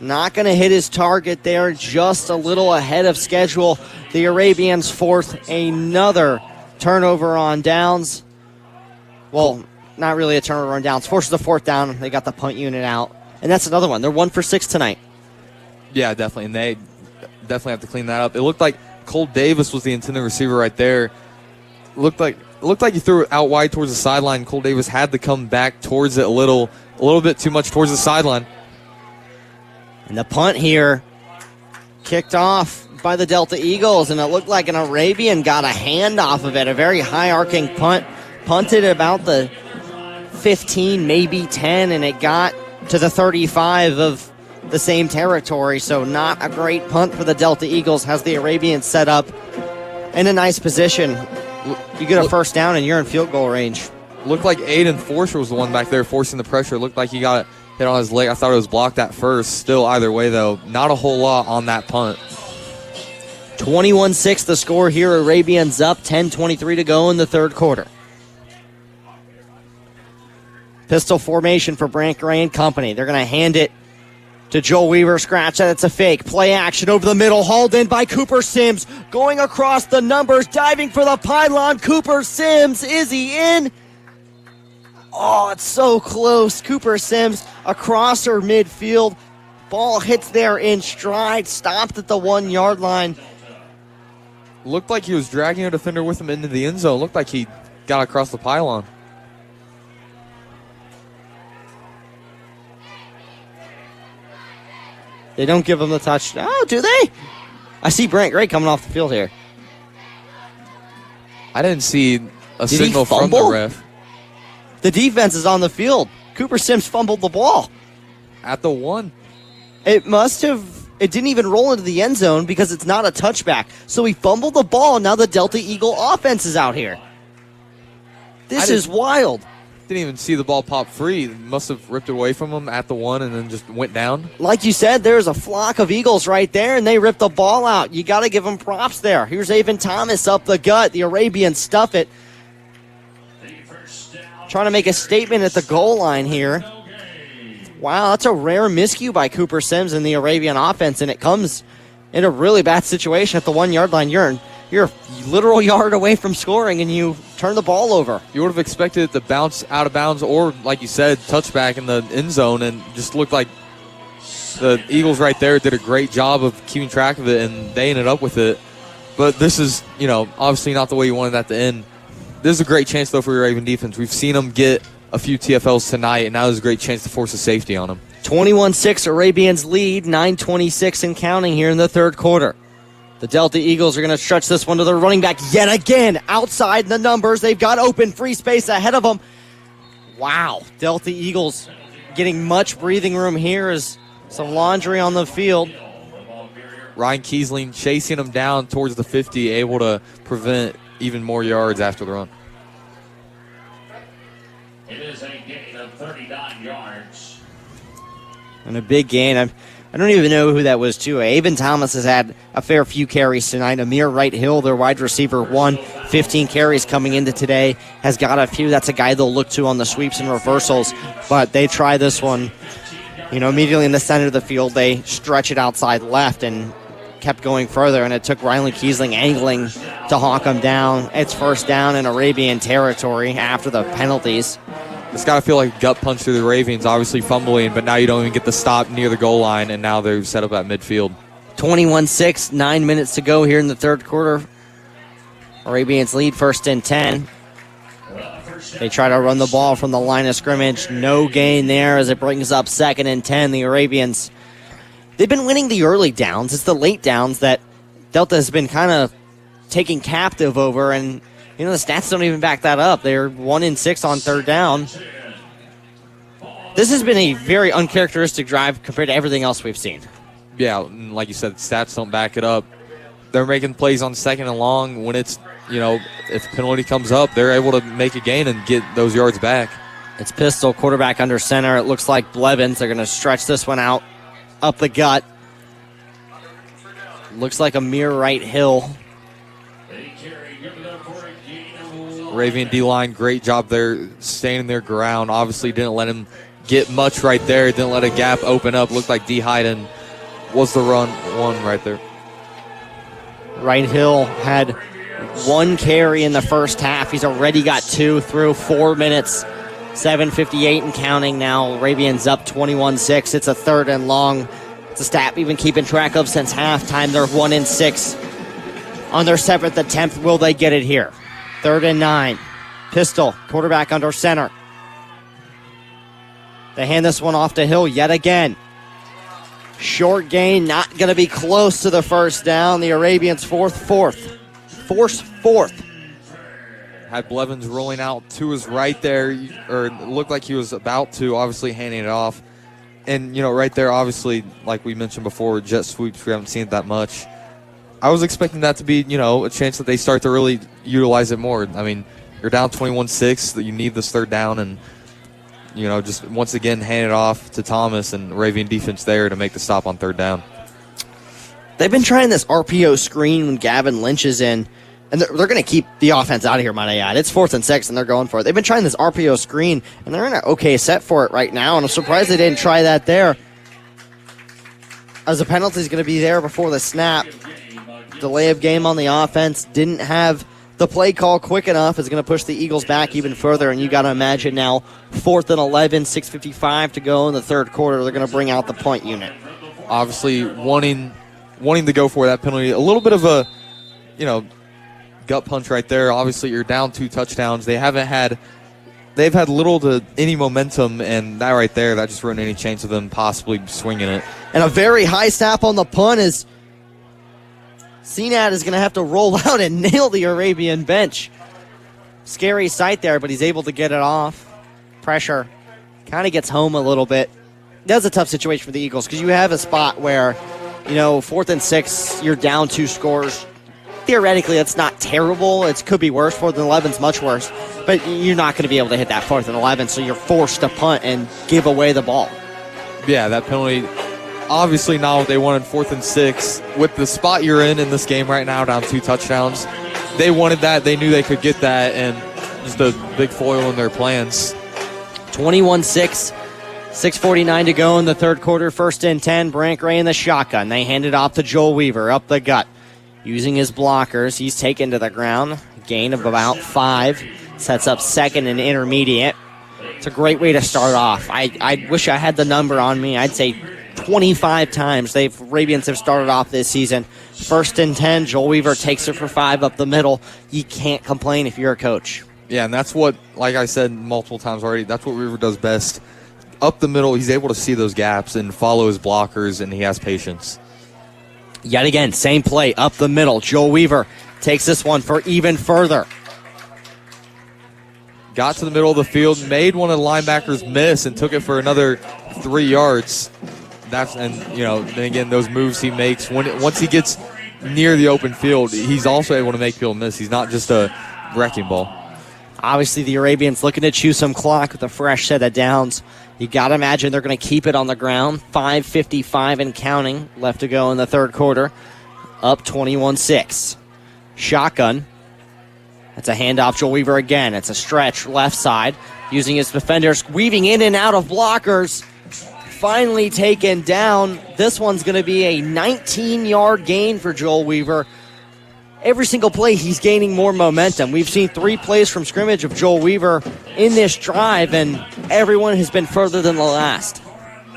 Not going to hit his target there. Just a little ahead of schedule. The Arabians force another turnover on downs. Well, not really a turnover on downs. Forces the 4th down. They got the punt unit out. And that's another one. They're 1 for 6 tonight. Yeah, definitely. And they definitely have to clean that up. It looked like Cole Davis was the intended receiver right there. Looked like he threw it out wide towards the sideline. Cole Davis had to come back towards it a little bit too much towards the sideline. And the punt here kicked off by the Delta Eagles, and it looked like an Arabian got a hand off of it. A very high arcing punt. Punted about the 15, maybe 10, and it got to the 35 of the same territory. So not a great punt for the Delta Eagles. Has the Arabians set up in a nice position. You get a 1st down and you're in field goal range. Looked like Aiden Forsher was the one back there forcing the pressure. Looked like he got it hit on his leg. I thought it was blocked at first. Still, either way, though, not a whole lot on that punt. 21-6 the score here. Arabians up, 10:23 to go in the 3rd quarter. Pistol formation for Brant Gray and company. They're going to hand it to Joel Weaver. Scratch that. It's a fake. Play action over the middle. Hauled in by Cooper Sims. Going across the numbers. Diving for the pylon. Cooper Sims. Is he in? Oh, it's so close. Cooper Sims across her midfield. Ball hits there in stride. Stopped at the 1-yard line. Looked like he was dragging a defender with him into the end zone. Looked like he got across the pylon. They don't give him the touch. Oh, do they? I see Brant Gray coming off the field here. I didn't see a Did signal he from fumble? the ref. The defense is on the field. Cooper Sims fumbled the ball. At the 1. It didn't even roll into the end zone because it's not a touchback. So he fumbled the ball, and now the Delta Eagle offense is out here. This is wild. Didn't even see the ball pop free. Must have ripped it away from him at the 1 and then just went down. Like you said, there's a flock of Eagles right there, and they ripped the ball out. You got to give them props there. Here's Avon Thomas up the gut. The Arabians stuff it. Trying to make a statement at the goal line here. Wow, that's a rare miscue by Cooper Sims in the Arabian offense, and it comes in a really bad situation at the 1-yard line. You're a literal yard away from scoring, and you turn the ball over. You would have expected it to bounce out of bounds or, like you said, touchback in the end zone, and just looked like the Eagles right there did a great job of keeping track of it, and they ended up with it. But this is, obviously not the way you wanted that to end. This is a great chance, though, for your Raven defense. We've seen them get a few TFLs tonight, and now there's a great chance to force a safety on them. 21-6, Arabians lead, 9:26 and counting here in the 3rd quarter. The Delta Eagles are going to stretch this one to their running back yet again. Outside the numbers, they've got open free space ahead of them. Wow, Delta Eagles getting much breathing room here as some laundry on the field. Ryan Kiesling chasing him down towards the 50, able to prevent even more yards after the run. It is a gain of 39 yards. And a big gain. I don't even know who that was, too. Avon Thomas has had a fair few carries tonight. Amir Wright Hill, their wide receiver, 15 carries coming into today, has got a few. That's a guy they'll look to on the sweeps and reversals. But they try this one, immediately in the center of the field. They stretch it outside left and kept going further, and it took Riley Kiesling angling to hawk him down. It's 1st down in Arabian territory after the penalties. It's got to feel like a gut punch through the Ravens, obviously fumbling, but now you don't even get the stop near the goal line, and now they're set up at midfield. 21-6, 9 minutes to go here in the 3rd quarter. Arabians lead 1st and 10. They try to run the ball from the line of scrimmage. No gain there as it brings up 2nd and 10. The Arabians, they've been winning the early downs. It's the late downs that Delta has been kind of taking captive over, and the stats don't even back that up. They're 1-6 on 3rd down. This has been a very uncharacteristic drive compared to everything else we've seen. Yeah, like you said, stats don't back it up. They're making plays on 2nd and long. When it's, if penalty comes up, they're able to make a gain and get those yards back. It's Pistol, quarterback under center. It looks like Blevins. They're going to stretch this one out up the gut. Looks like a mere right hill. Arabian D-line, great job there, staying their ground. Obviously didn't let him get much right there. Didn't let a gap open up. Looked like D. Hayden was the run one right there. Right Hill had 1 carry in the first half. He's already got 2 through 4 minutes. 7:58 and counting now. Arabians up 21-6. It's a 3rd and long. It's a stat we've been keeping track of since halftime. They're 1-6 on their 7th attempt. Will they get it here? 3rd and 9. Pistol, quarterback under center. They hand this one off to Hill yet again. Short gain, not going to be close to the first down. The Arabians force fourth. Had Blevins rolling out to his right there, or it looked like he was about to, obviously handing it off. And, right there, obviously, like we mentioned before, jet sweeps, we haven't seen it that much. I was expecting that to be, a chance that they start to really utilize it more. I mean, you're down 21-6, that you need this 3rd down, and, just once again hand it off to Thomas and Arabian defense there to make the stop on 3rd down. They've been trying this RPO screen when Gavin Lynch is in, and they're going to keep the offense out of here, might I add. It's 4th and 6, and they're going for it. They've been trying this RPO screen, and they're in an okay set for it right now, and I'm surprised they didn't try that there, as the penalty is going to be there before the snap. Delay of game on the offense. Didn't have the play call quick enough. Is going to push the Eagles back even further, and you got to imagine now 4th and 11, 6:55 to go in the 3rd quarter. They're going to bring out the punt unit. Obviously wanting to go for that penalty. A little bit of a, gut punch right there. Obviously you're down 2 touchdowns. They've had little to any momentum, and that right there, that just ruined any chance of them possibly swinging it. And a very high snap on the punt is CNAD is going to have to roll out and nail the Arabian bench. Scary sight there, but he's able to get it off. Pressure kind of gets home a little bit. That's a tough situation for the Eagles because you have a spot where, 4th and 6, you're down 2 scores. Theoretically, it's not terrible. It could be worse. 4th and 11 is much worse. But you're not going to be able to hit that 4th and 11, so you're forced to punt and give away the ball. Yeah, that penalty, obviously not what they wanted. 4th and 6. With the spot you're in this game right now, down 2 touchdowns, they wanted that. They knew they could get that, and just a big foil in their plans. 21-6. 6:49 to go in the 3rd quarter. 1st and 10. Brant Gray in the shotgun. They hand it off to Joel Weaver up the gut. Using his blockers, he's taken to the ground. Gain of about 5. Sets up 2nd and intermediate. It's a great way to start off. I wish I had the number on me. I'd say 25 times Arabians have started off this season. 1st and 10. Joel Weaver takes it for 5 up the middle. You can't complain if you're a coach. Yeah, and that's what, like I said multiple times already, that's what Weaver does best. Up the middle, he's able to see those gaps and follow his blockers, and he has patience. Yet again, same play up the middle. Joel Weaver takes this one for even further. Got to the middle of the field, made one of the linebackers miss, and took it for another 3 yards. Then again, those moves he makes, once he gets near the open field, he's also able to make people miss. He's not just a wrecking ball. Obviously, the Arabians looking to chew some clock with a fresh set of downs. You got to imagine they're going to keep it on the ground. 5:55 and counting left to go in the 3rd quarter. Up 21-6. Shotgun. That's a handoff. Joel Weaver again. It's a stretch left side. Using his defenders, weaving in and out of blockers. Finally taken down. This one's going to be a 19-yard gain for Joel Weaver. Every single play, he's gaining more momentum. We've seen 3 plays from scrimmage of Joel Weaver in this drive, and everyone has been further than the last.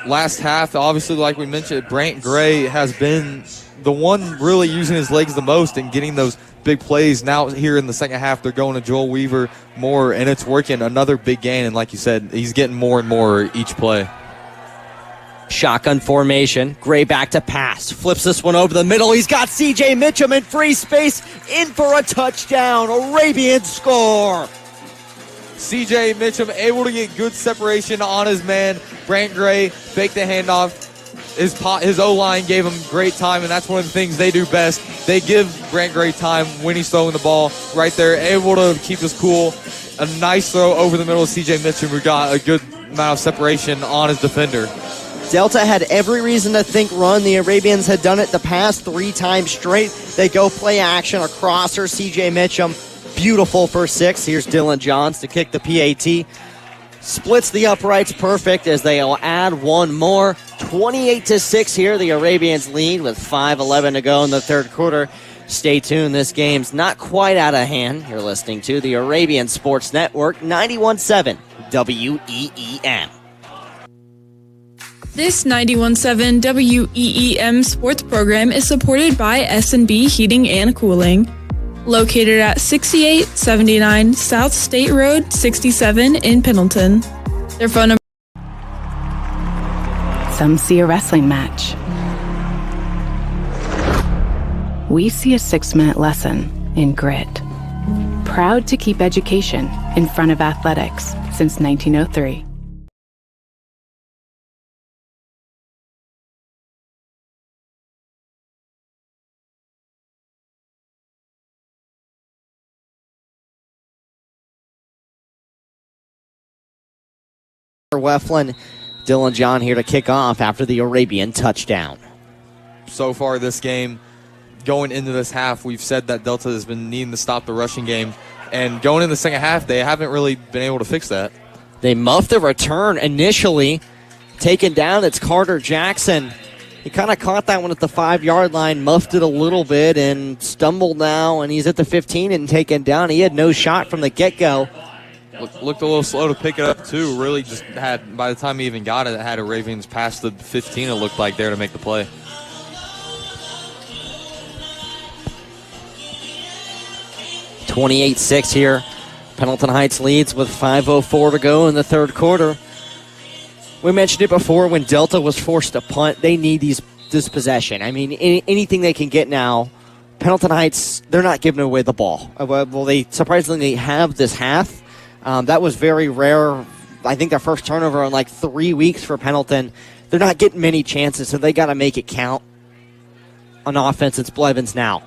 Last half, obviously, like we mentioned, Brant Gray has been the one really using his legs the most and getting those big plays. Now here in the second half, they're going to Joel Weaver more, and it's working. Another big gain, and like you said, he's getting more and more each play. Shotgun formation. Gray back to pass. Flips this one over the middle. He's got C.J. Mitchum in free space. In for a touchdown. Arabian score. C.J. Mitchum able to get good separation on his man. Brant Gray faked the handoff. His O-line gave him great time, and that's one of the things they do best. They give Brant Gray time when he's throwing the ball right there, able to keep us cool. A nice throw over the middle of C.J. Mitchum, who got a good amount of separation on his defender. Delta had every reason to think run. The Arabians had done it the past 3 times straight. They go play action across her. C.J. Mitchum, beautiful for 6. Here's Dylan Johns to kick the PAT. Splits the uprights perfect as they'll add one more. 28-6 here. The Arabians lead with 5:11 to go in the third quarter. Stay tuned. This game's not quite out of hand. You're listening to the Arabian Sports Network, 91.7 WEEM. This 91.7 WEEM sports program is supported by S&B Heating and Cooling. Located at 6879 South State Road 67 in Pendleton. Their phone number. Some see a wrestling match. We see a 6-minute lesson in grit. Proud to keep education in front of athletics since 1903. Weflin, Dylan John here to kick off after the Arabian touchdown. So far this game, going into this half, we've said that Delta has been needing to stop the rushing game. And going in the second half, they haven't really been able to fix that. They muffed the return initially. Taken down, it's Carter Jackson. He kind of caught that one at the 5-yard line, muffed it a little bit, and stumbled now, and he's at the 15 and taken down. He had no shot from the get-go. Looked a little slow to pick it up, too. Really just had, by the time he even got it, had Arabians past the 15, it looked like, there to make the play. (28-6) here. Pendleton Heights leads with 5:04 to go in the third quarter. We mentioned it before, when Delta was forced to punt, they need this possession. I mean, anything they can get now. Pendleton Heights, they're not giving away the ball. Well, they surprisingly have this half. That was very rare. I think their first turnover in like 3 weeks for Pendleton. They're not getting many chances, so they got to make it count. On offense, it's Blevins now.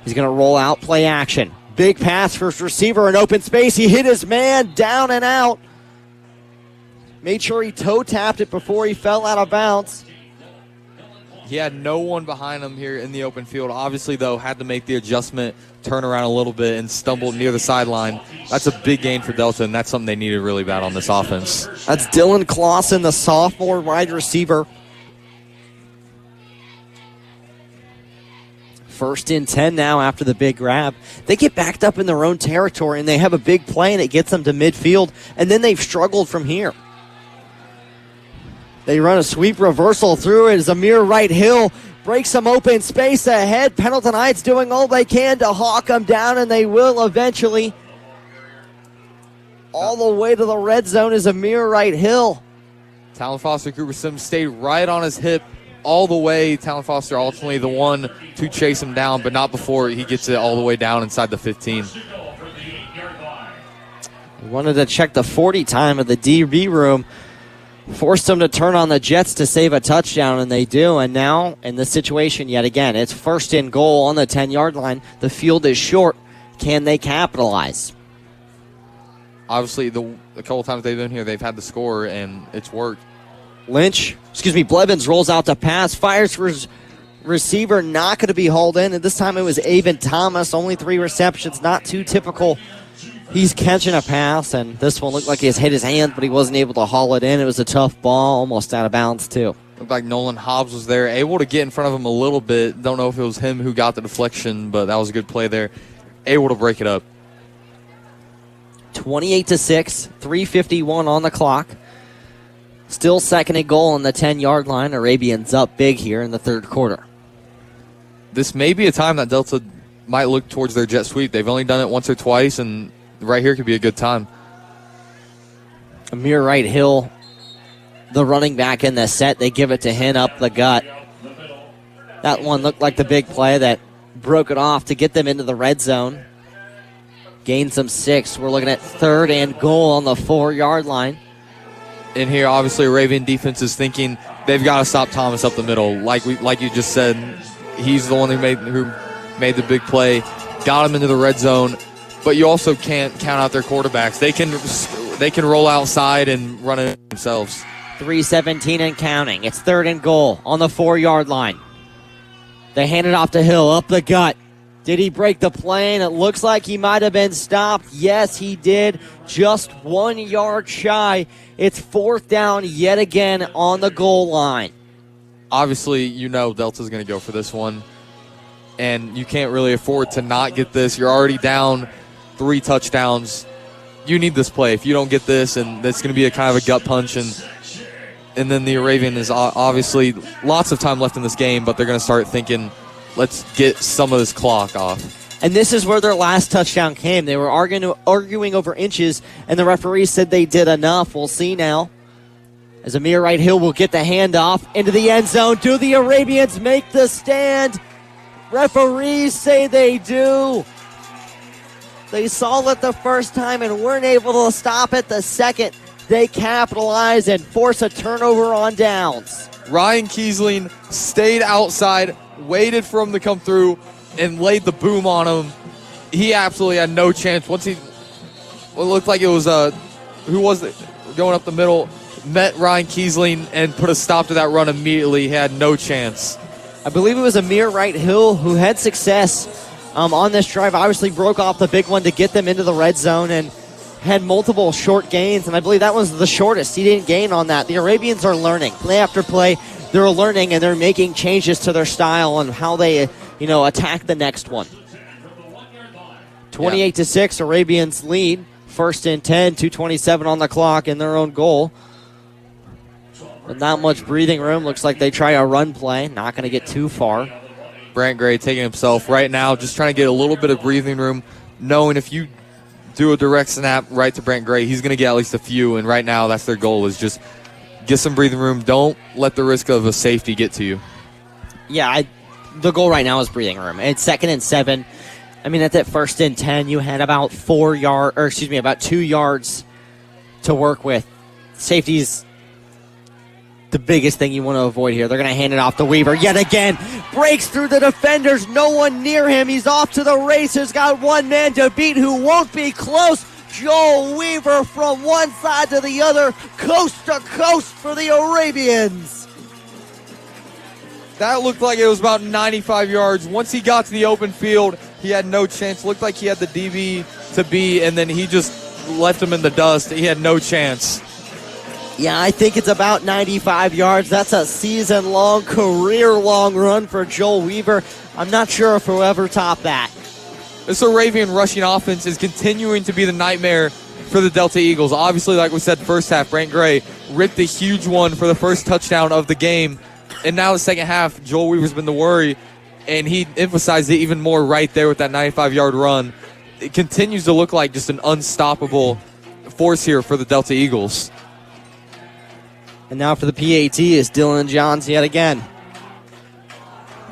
He's going to roll out, play action. Big pass for his receiver in open space. He hit his man down and out. Made sure he toe tapped it before he fell out of bounds. He had no one behind him here in the open field. Obviously, though, had to make the adjustment, turn around a little bit, and stumbled near the sideline. That's a big gain for Delta, and that's something they needed really bad on this offense. That's Dylan Clausen, the sophomore wide receiver. First and 10 now after the big grab. They get backed up in their own territory, and they have a big play, and it gets them to midfield, and then they've struggled from here. They run a sweep reversal through it. Zamir Wright Hill breaks some open space ahead. Pendleton Heights doing all they can to hawk them down, and they will eventually. All the way to the red zone is Zamir Wright Hill. Talon Foster Cooper Sims stayed right on his hip all the way. Talon Foster ultimately the one to chase him down, but not before he gets it all the way down inside the 15. He wanted to check the 40 time of the DB room. Forced them to turn on the Jets to save a touchdown, and they do. And now, in this situation, yet again, it's first and goal on the 10-yard line. The field is short. Can they capitalize? Obviously, a couple times they've been here, they've had the score, and it's worked. Blevins rolls out to pass, fires for his receiver, not going to be hauled in. And this time it was Avon Thomas, only 3 receptions, not too typical. He's catching a pass, and this one looked like he has hit his hand, but he wasn't able to haul it in. It was a tough ball, almost out of bounds, too. Looked like Nolan Hobbs was there, able to get in front of him a little bit. Don't know if it was him who got the deflection, but that was a good play there. Able to break it up. 28-6, 3:51 on the clock. Still second and goal on the 10-yard line. Arabians up big here in the third quarter. This may be a time that Delta might look towards their jet sweep. They've only done it once or twice, and right here could be a good time. Amir Wright Hill, the running back in the set. They give it to him up the gut. That one looked like the big play that broke it off to get them into the red zone. Gained some 6. We're looking at 3rd and goal on the 4-yard line. In here, obviously, Arabian defense is thinking they've got to stop Thomas up the middle. Like you just said, he's the one who made the big play, got him into the red zone. But you also can't count out their quarterbacks. They can roll outside and run it themselves. 3:17 and counting. It's 3rd and goal on the 4-yard line. They hand it off to Hill up the gut. Did he break the plane? It looks like he might have been stopped. Yes, he did. Just 1 yard shy. It's 4th down yet again on the goal line. Obviously, Delta's going to go for this one, and you can't really afford to not get this. You're already down 3 touchdowns. You need this play. If you don't get this, and it's going to be a kind of a gut punch, and then the Arabian is obviously lots of time left in this game, but they're going to start thinking, let's get some of this clock off. And this is where their last touchdown came. They were arguing over inches, and the referee said they did enough. We'll see now. As Amir Wright Hill will get the handoff into the end zone. Do the Arabians make the stand? Referees say they do. They saw it the first time and weren't able to stop it the second. They capitalize and force a turnover on downs. Ryan Kiesling stayed outside, waited for him to come through, and laid the boom on him. He absolutely had no chance. Once it looked like it was who was it going up the middle, met Ryan Kiesling and put a stop to that run immediately. He had no chance. I believe it was Amir Wright Hill who had success on this drive. Obviously broke off the big one to get them into the red zone and had multiple short gains, and I believe that was the shortest. He didn't gain on that. The Arabians are learning. Play after play, they're learning, and they're making changes to their style and how they attack the next one. 28-6, Arabians lead. 1st and 10, 2:27 on the clock in their own goal. But not much breathing room. Looks like they try a run play. Not going to get too far. Brant Gray taking himself right now, just trying to get a little bit of breathing room, knowing if you do a direct snap right to Brant Gray, he's going to get at least a few, and right now that's their goal, is just get some breathing room. Don't let the risk of a safety get to you. Yeah, the goal right now is breathing room. It's 2nd and 7. I mean, at that 1st and 10, you had about 2 yards to work with. Safety's the biggest thing you want to avoid here. They're going to hand it off to Weaver yet again. Breaks through the defenders. No one near him. He's off to the races. Got one man to beat who won't be close. Joel Weaver from one side to the other, coast to coast for the Arabians. That looked like it was about 95 yards. Once he got to the open field, he had no chance. Looked like he had the DB to beat, and then he just left him in the dust. He had no chance. Yeah, I think it's about 95 yards. That's a season-long, career-long run for Joel Weaver. I'm not sure if he'll ever top that. This Arabian rushing offense is continuing to be the nightmare for the Delta Eagles. Obviously, like we said, first half, Brant Gray ripped a huge one for the first touchdown of the game. And now the second half, Joel Weaver's been the worry, and he emphasized it even more right there with that 95-yard run. It continues to look like just an unstoppable force here for the Delta Eagles. And now for the PAT is Dylan Johns yet again.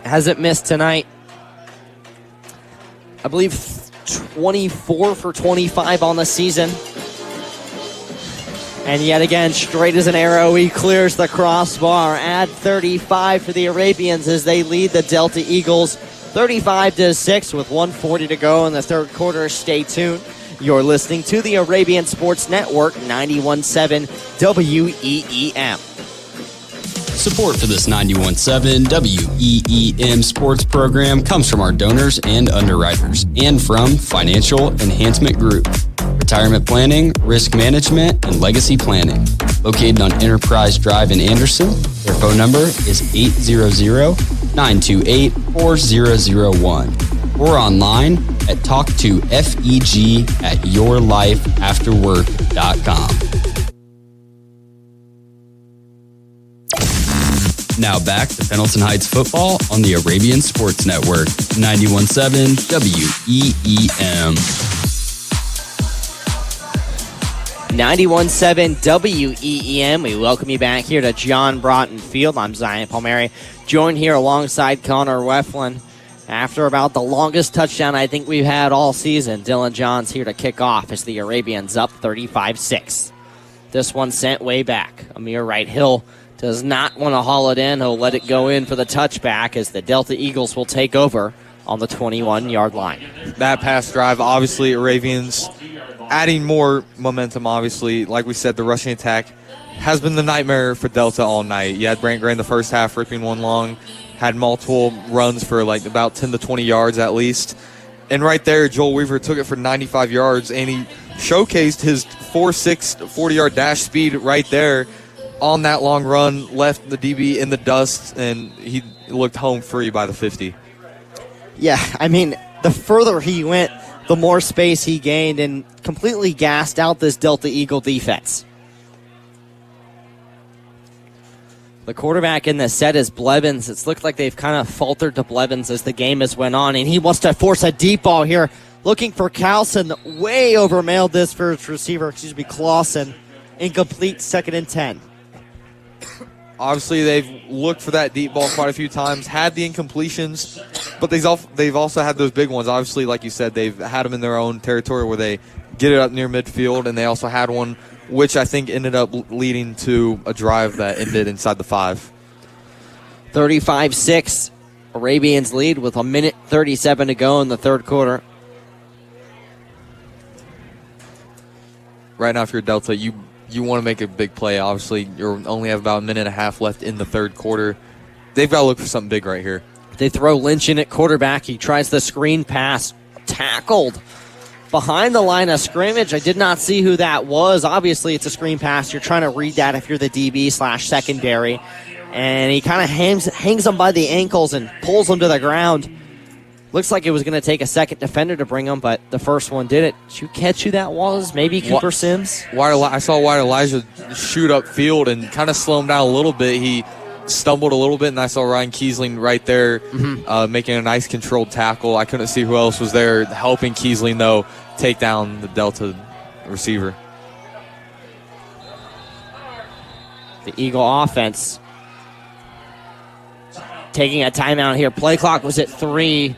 Hasn't missed tonight. I believe 24 for 25 on the season. And yet again, straight as an arrow, he clears the crossbar. Add 35 for the Arabians as they lead the Delta Eagles 35-6 with 1:40 to go in the third quarter. Stay tuned. You're listening to the Arabian Sports Network, 91.7 WEEM. Support for this 91.7 WEEM sports program comes from our donors and underwriters, and from Financial Enhancement Group, retirement planning, risk management, and legacy planning. Located on Enterprise Drive in Anderson, their phone number is 800-928-4001. Or online at talktofeg@yourlifeafterwork.com. Now back to Pendleton Heights football on the Arabian Sports Network, 91.7 WEEM. 91.7 WEEM. We welcome you back here to John Broughton Field. I'm Zion Palmieri, joined here alongside Connor Weflin. After about the longest touchdown I think we've had all season, Dylan Johns here to kick off as the Arabians up 35-6. This one sent way back. Amir Wright-Hill does not want to haul it in. He'll let it go in for the touchback as the Delta Eagles will take over on the 21-yard line. That pass drive, obviously, Arabians adding more momentum, obviously. Like we said, the rushing attack has been the nightmare for Delta all night. You had Brant Gray in the first half ripping one long, had multiple runs for like about 10 to 20 yards at least. And right there, Joel Weaver took it for 95 yards, and he showcased his 4.6 40-yard dash speed right there on that long run, left the DB in the dust, and he looked home free by the 50. Yeah, I mean, the further he went, the more space he gained and completely gassed out this Delta Eagle defense. The quarterback in the set is Blevins. It's looked like they've kind of faltered to Blevins as the game has went on, and he wants to force a deep ball here. Looking for Carlson, way overmailed this for his receiver, Clausen. Incomplete, 2nd and 10. Obviously, they've looked for that deep ball quite a few times, had the incompletions, but they've also had those big ones. Obviously, like you said, they've had them in their own territory where they get it up near midfield, and they also had one which I think ended up leading to a drive that ended inside the 5. 35-6, Arabians lead with 1:37 to go in the third quarter. Right now, if you're Delta, you want to make a big play. Obviously, you only have about a minute and a half left in the third quarter. They've got to look for something big right here. They throw Lynch in at quarterback. He tries the screen pass. Tackled behind the line of scrimmage. I did not see who that was. Obviously, it's a screen pass. You're trying to read that if you're the DB/secondary. And he kind of hangs him by the ankles and pulls him to the ground. Looks like it was going to take a second defender to bring him, but the first one did it. Did you catch who that was? Maybe Cooper Sims? I saw White Elijah shoot up field and kind of slow him down a little bit. He stumbled a little bit, and I saw Ryan Kiesling right there making a nice controlled tackle. I couldn't see who else was there helping Kiesling, though, take down the Delta receiver. The Eagle offense taking a timeout here. Play clock was at 3.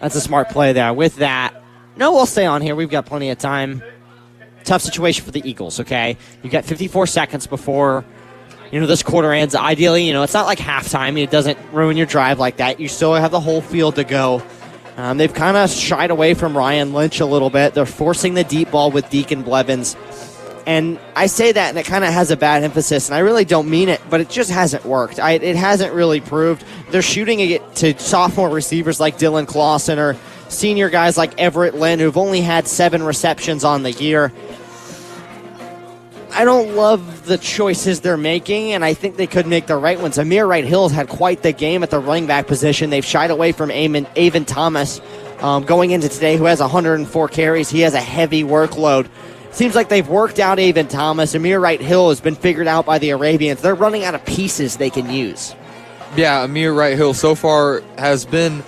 That's a smart play there. With that, no, we'll stay on here. We've got plenty of time. Tough situation for the Eagles, okay? You've got 54 seconds before, this quarter ends. Ideally, it's not like halftime. It doesn't ruin your drive like that. You still have the whole field to go. They've kind of shied away from Ryan Lynch a little bit. They're forcing the deep ball with Deacon Blevins. And I say that, and it kind of has a bad emphasis, and I really don't mean it, but it just hasn't worked. It hasn't really proved. They're shooting it to sophomore receivers like Dylan Clausen or senior guys like Everett Lynn, who've only had 7 receptions on the year. I don't love the choices they're making, and I think they could make the right ones. Amir Wright-Hill's had quite the game at the running back position. They've shied away from Avon Thomas going into today, who has 104 carries. He has a heavy workload. Seems like they've worked out Avon Thomas. Amir Wright-Hill has been figured out by the Arabians. They're running out of pieces they can use. Yeah, Amir Wright-Hill so far has been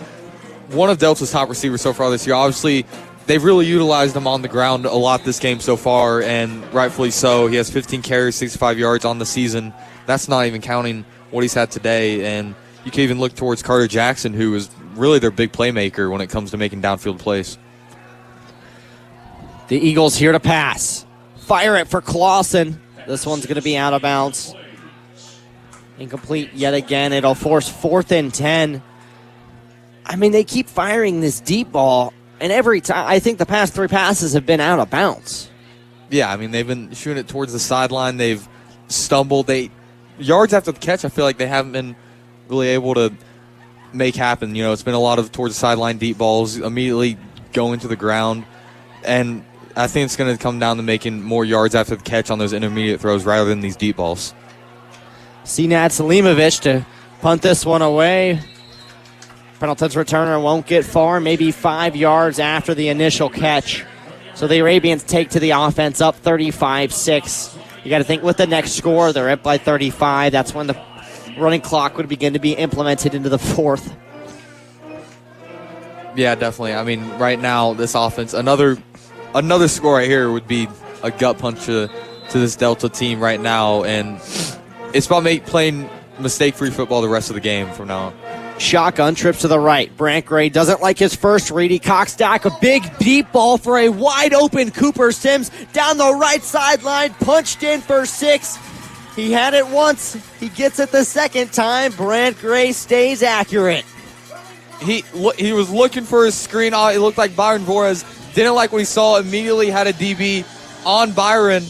one of Delta's top receivers so far this year. Obviously, they've really utilized him on the ground a lot this game so far, and rightfully so. He has 15 carries, 65 yards on the season. That's not even counting what he's had today. And you can even look towards Carter Jackson, who is really their big playmaker when it comes to making downfield plays. The Eagles here to pass. Fire it for Clausen. This one's going to be out of bounds. Incomplete yet again. It'll force 4th and 10. I mean, they keep firing this deep ball, and every time, I think the past 3 passes have been out of bounds. Yeah, I mean, they've been shooting it towards the sideline. They've stumbled. Yards after the catch, I feel like they haven't been really able to make happen. It's been a lot of towards the sideline deep balls, immediately going to the ground. And I think it's going to come down to making more yards after the catch on those intermediate throws rather than these deep balls. Senad Selimovic to punt this one away. Pendleton's returner won't get far, maybe 5 yards after the initial catch. So the Arabians take to the offense up 35-6. You got to think with the next score, they're up by 35. That's when the running clock would begin to be implemented into the fourth. Yeah, definitely. I mean, right now, this offense, another score right here would be a gut punch to this Delta team right now, and it's about playing mistake-free football the rest of the game from now on. Shotgun trips to the right. Brant Gray doesn't like his first read. He cocks back a big deep ball for a wide open Cooper Sims down the right sideline, punched in for 6. He had it once. He gets it the second time. Brant Gray stays accurate. He was looking for his screen. It looked like Byron Vorez didn't like what he saw. Immediately had a DB on Byron,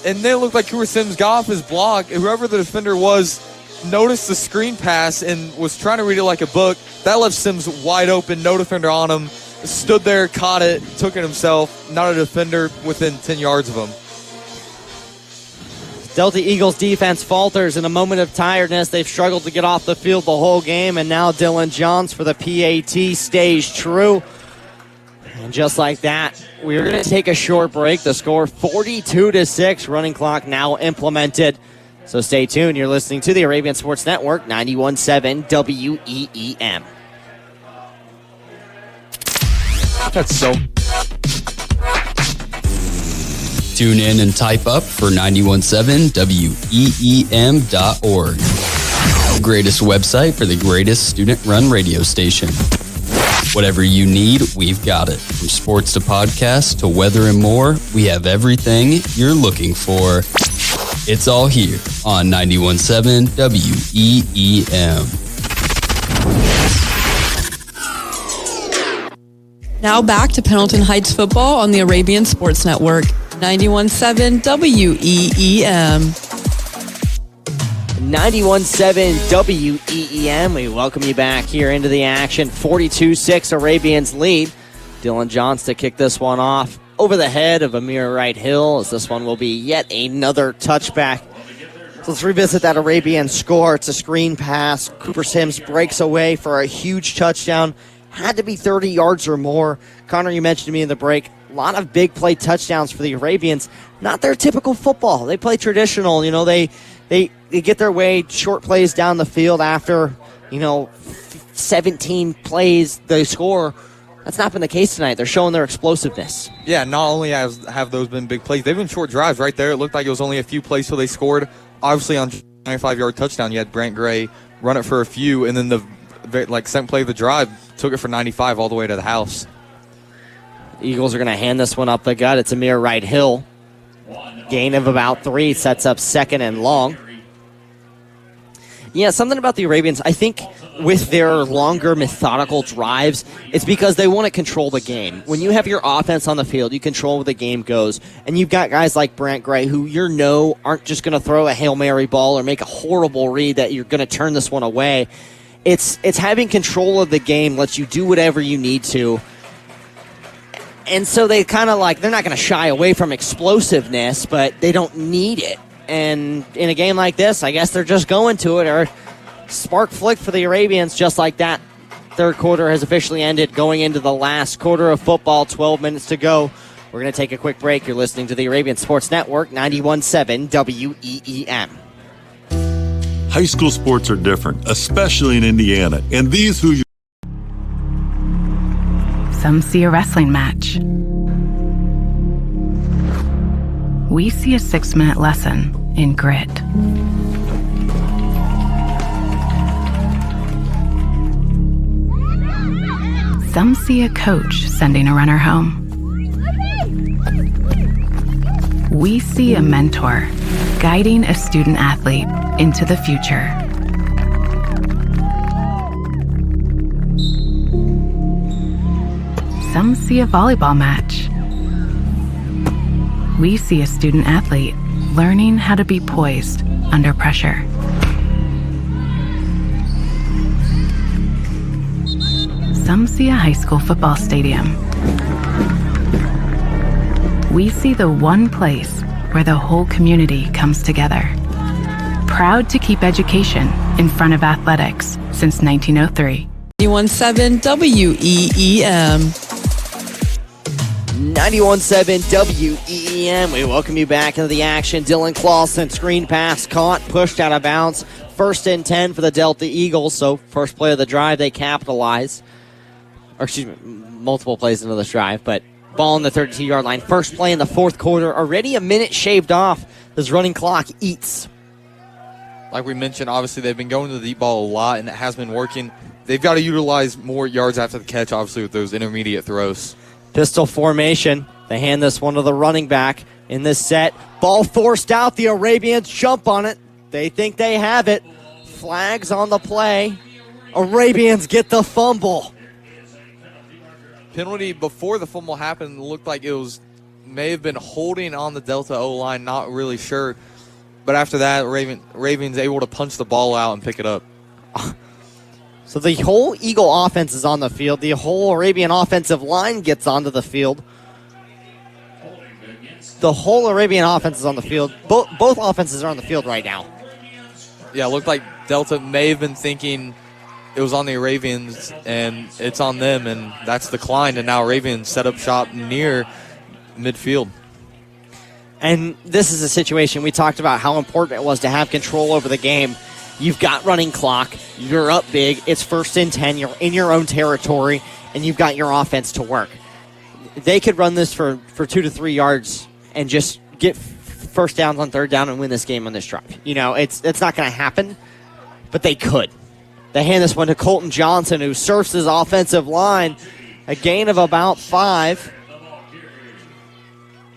and then it looked like Cooper Sims got off his block. Whoever the defender was noticed the screen pass and was trying to read it like a book. That left Sims wide open, no defender on him. Stood there, caught it, took it himself. Not a defender within 10 yards of him. Delta Eagles defense falters in a moment of tiredness. They've struggled to get off the field the whole game, and now Dylan Johns for the PAT stays true. And just like that, we're going to take a short break. The score 42-6. Running clock now implemented. So stay tuned. You're listening to the Arabian Sports Network, 91.7 WEEM. That's so... Tune in and type up for 91.7 WEEM.org. The greatest website for the greatest student-run radio station. Whatever you need, we've got it. From sports to podcasts to weather and more, we have everything you're looking for. It's all here on 91.7 WEEM. Now back to Pendleton Heights football on the Arabian Sports Network. 91.7 WEEM. 91.7 WEEM. We welcome you back here into the action. 42-6 Arabians lead. Dylan Johns to kick this one off over the head of Amir Wright Hill, as this one will be yet another touchback. So let's revisit that Arabian score. It's a screen pass. Cooper Sims breaks away for a huge touchdown. Had to be 30 yards or more. Connor, you mentioned to me in the break, a lot of big play touchdowns for the Arabians. Not their typical football. They play traditional. You know, they get their way, short plays down the field after, 17 plays they score. That's not been the case tonight. They're showing their explosiveness. Yeah, not only have those been big plays, they've been short drives right there. It looked like it was only a few plays till they scored. Obviously, on 95-yard touchdown, you had Brant Gray run it for a few, and then the second play of the drive took it for 95 all the way to the house. The Eagles are going to hand this one up the gut. It's Amir Wright Hill. Gain of about 3 sets up second and long. Yeah, something about the Arabians, I think with their longer methodical drives, it's because they want to control the game. When you have your offense on the field, you control where the game goes. And you've got guys like Brant Gray who aren't just going to throw a Hail Mary ball or make a horrible read that you're going to turn this one away. It's having control of the game, lets you do whatever you need to. And so they kind of they're not going to shy away from explosiveness, but they don't need it. And in a game like this, I guess they're just going to it, or spark flick for the Arabians just like that. Third quarter has officially ended, going into the last quarter of football, 12 minutes to go. We're going to take a quick break. You're listening to the Arabian Sports Network, 91.7 WEEM. High school sports are different, especially in Indiana, and these Hoosiers... Some see a wrestling match. We see a 6-minute lesson in grit. Some see a coach sending a runner home. We see a mentor guiding a student athlete into the future. Some see a volleyball match. We see a student athlete learning how to be poised under pressure. Some see a high school football stadium. We see the one place where the whole community comes together. Proud to keep education in front of athletics since 1903. 91.7 WEEM. 91.7 WEEM. We welcome you back into the action. Dylan Clausen, screen pass, caught, pushed out of bounds. 1st and 10 for the Delta Eagles. So first play of the drive, they capitalize. Or excuse me, multiple plays into this drive, but ball on the 32-yard line. First play in the fourth quarter. Already a minute shaved off. This running clock eats. Like we mentioned, obviously they've been going to the deep ball a lot, and it has been working. They've got to utilize more yards after the catch, obviously, with those intermediate throws. Pistol formation. They hand this one to the running back in this set. Ball forced out. The Arabians jump on it. They think they have it. Flags on the play. Arabians get the fumble. Penalty before the fumble happened looked like it may have been holding on the Delta O-line, not really sure. But after that, Ravens able to punch the ball out and pick it up. So the whole Eagle offense is on the field. The whole Arabian offensive line gets onto the field. The whole Arabian offense is on the field. Both offenses are on the field right now. Yeah, it looked like Delta may have been thinking it was on the Arabians, and it's on them, and that's declined, and now Arabians set up shop near midfield. And this is a situation we talked about how important it was to have control over the game. You've got running clock. You're up big. It's 1st and 10. You're in your own territory, and you've got your offense to work. They could run this for 2 to 3 yards and just get first downs on 3rd down and win this game on this drive. You know, it's not going to happen, but they could. They hand this one to Colton Johnson, who surfs his offensive line. A gain of about 5.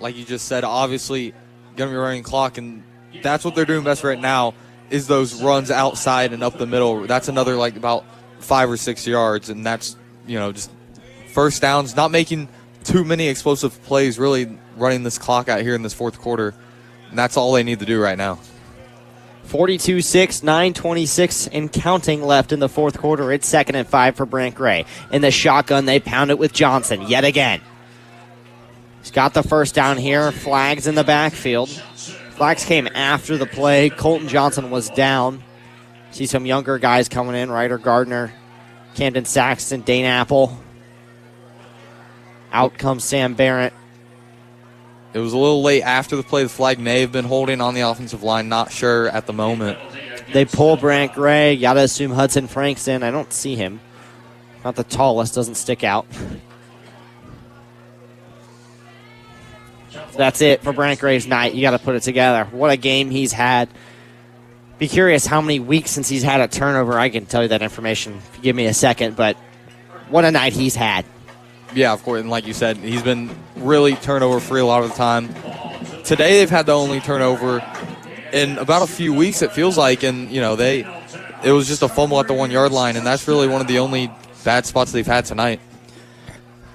Like you just said, obviously going to be running clock, and that's what they're doing best right now is those runs outside and up the middle. That's another like about 5 or 6 yards, and that's, just first downs, not making too many explosive plays, really running this clock out here in this fourth quarter, and that's all they need to do right now. 42-6, 9:26 and counting left in the fourth quarter. It's 2nd and 5 for Brant Gray. In the shotgun, they pound it with Johnson yet again. He's got the first down here. Flags in the backfield. Flags came after the play. Colton Johnson was down. See some younger guys coming in. Ryder Gardner, Camden Saxton, Dane Apple. Out comes Sam Barrett. It was a little late after the play. The flag may have been holding on the offensive line. Not sure at the moment. They pull Brant Gray. Got to assume Hudson Frank's in. I don't see him. Not the tallest. Doesn't stick out. That's it for Brant Gray's night. You got to put it together. What a game he's had. Be curious how many weeks since he's had a turnover. I can tell you that information if you give me a second, but what a night he's had. Yeah, of course, and like you said, he's been really turnover-free a lot of the time. Today they've had the only turnover in about a few weeks, it feels like, and, it was just a fumble at the 1-yard line, and that's really one of the only bad spots they've had tonight.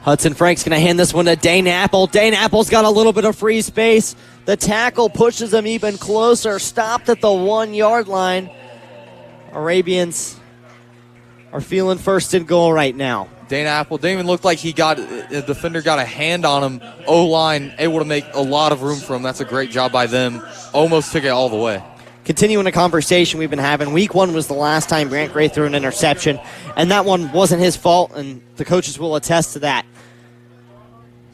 Hudson Frank's going to hand this one to Dane Apple. Dane Apple's got a little bit of free space. The tackle pushes him even closer. Stopped at the 1-yard line. Arabians are feeling 1st and goal right now. Dane Apple didn't even look like the defender got a hand on him. O-line able to make a lot of room for him. That's a great job by them. Almost took it all the way. Continuing a conversation we've been having. Week 1 was the last time Brant Gray threw an interception, and that one wasn't his fault, and the coaches will attest to that.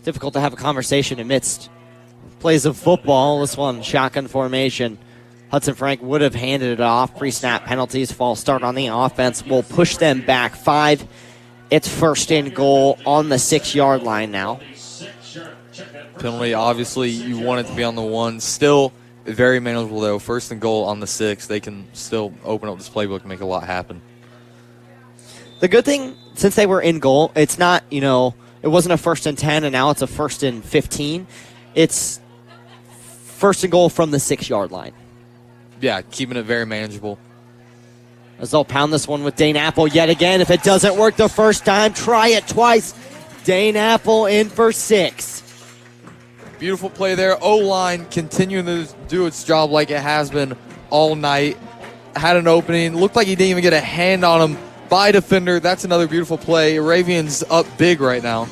Difficult to have a conversation amidst plays of football. This one, shotgun formation. Hudson Frank would have handed it off. Pre-snap penalties, false start on the offense will push them back 5. It's 1st and goal on the 6-yard line now. Penalty, obviously, you want it to be on the 1. Still very manageable, though. 1st and goal on the 6. They can still open up this playbook and make a lot happen. The good thing, since they were in goal, it's not, it wasn't a 1st and 10, and now it's a 1st and 15. It's 1st and goal from the 6-yard line. Yeah, keeping it very manageable. As they'll pound this one with Dane Apple yet again. If it doesn't work the first time, try it twice. Dane Apple in for 6. Beautiful play there. O-line continuing to do its job like it has been all night. Had an opening. Looked like he didn't even get a hand on him by defender. That's another beautiful play. Arabians up big right now.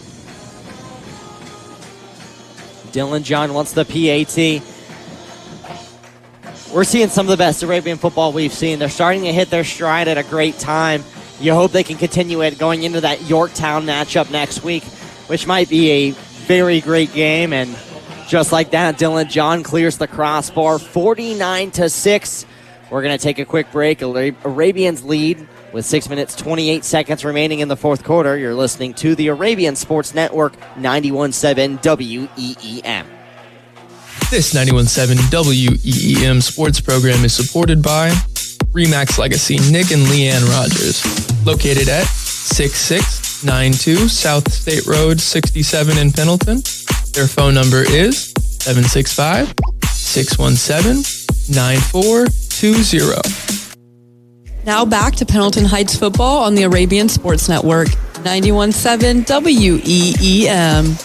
Dylan John wants the PAT. We're seeing some of the best Arabian football we've seen. They're starting to hit their stride at a great time. You hope they can continue it going into that Yorktown matchup next week, which might be a very great game, and just like that, Dylan John clears the crossbar, 49-6. We're going to take a quick break. Arabians lead with 6 minutes, 28 seconds remaining in the fourth quarter. You're listening to the Arabian Sports Network, 91.7 WEEM. This 91.7 WEEM sports program is supported by Remax Legacy Nick and Leanne Rogers, located at 6692 South State Road 67 in Pendleton. Their phone number is 765-617-9420. Now back to Pendleton Heights football on the Arabian Sports Network, 91.7 WEEM.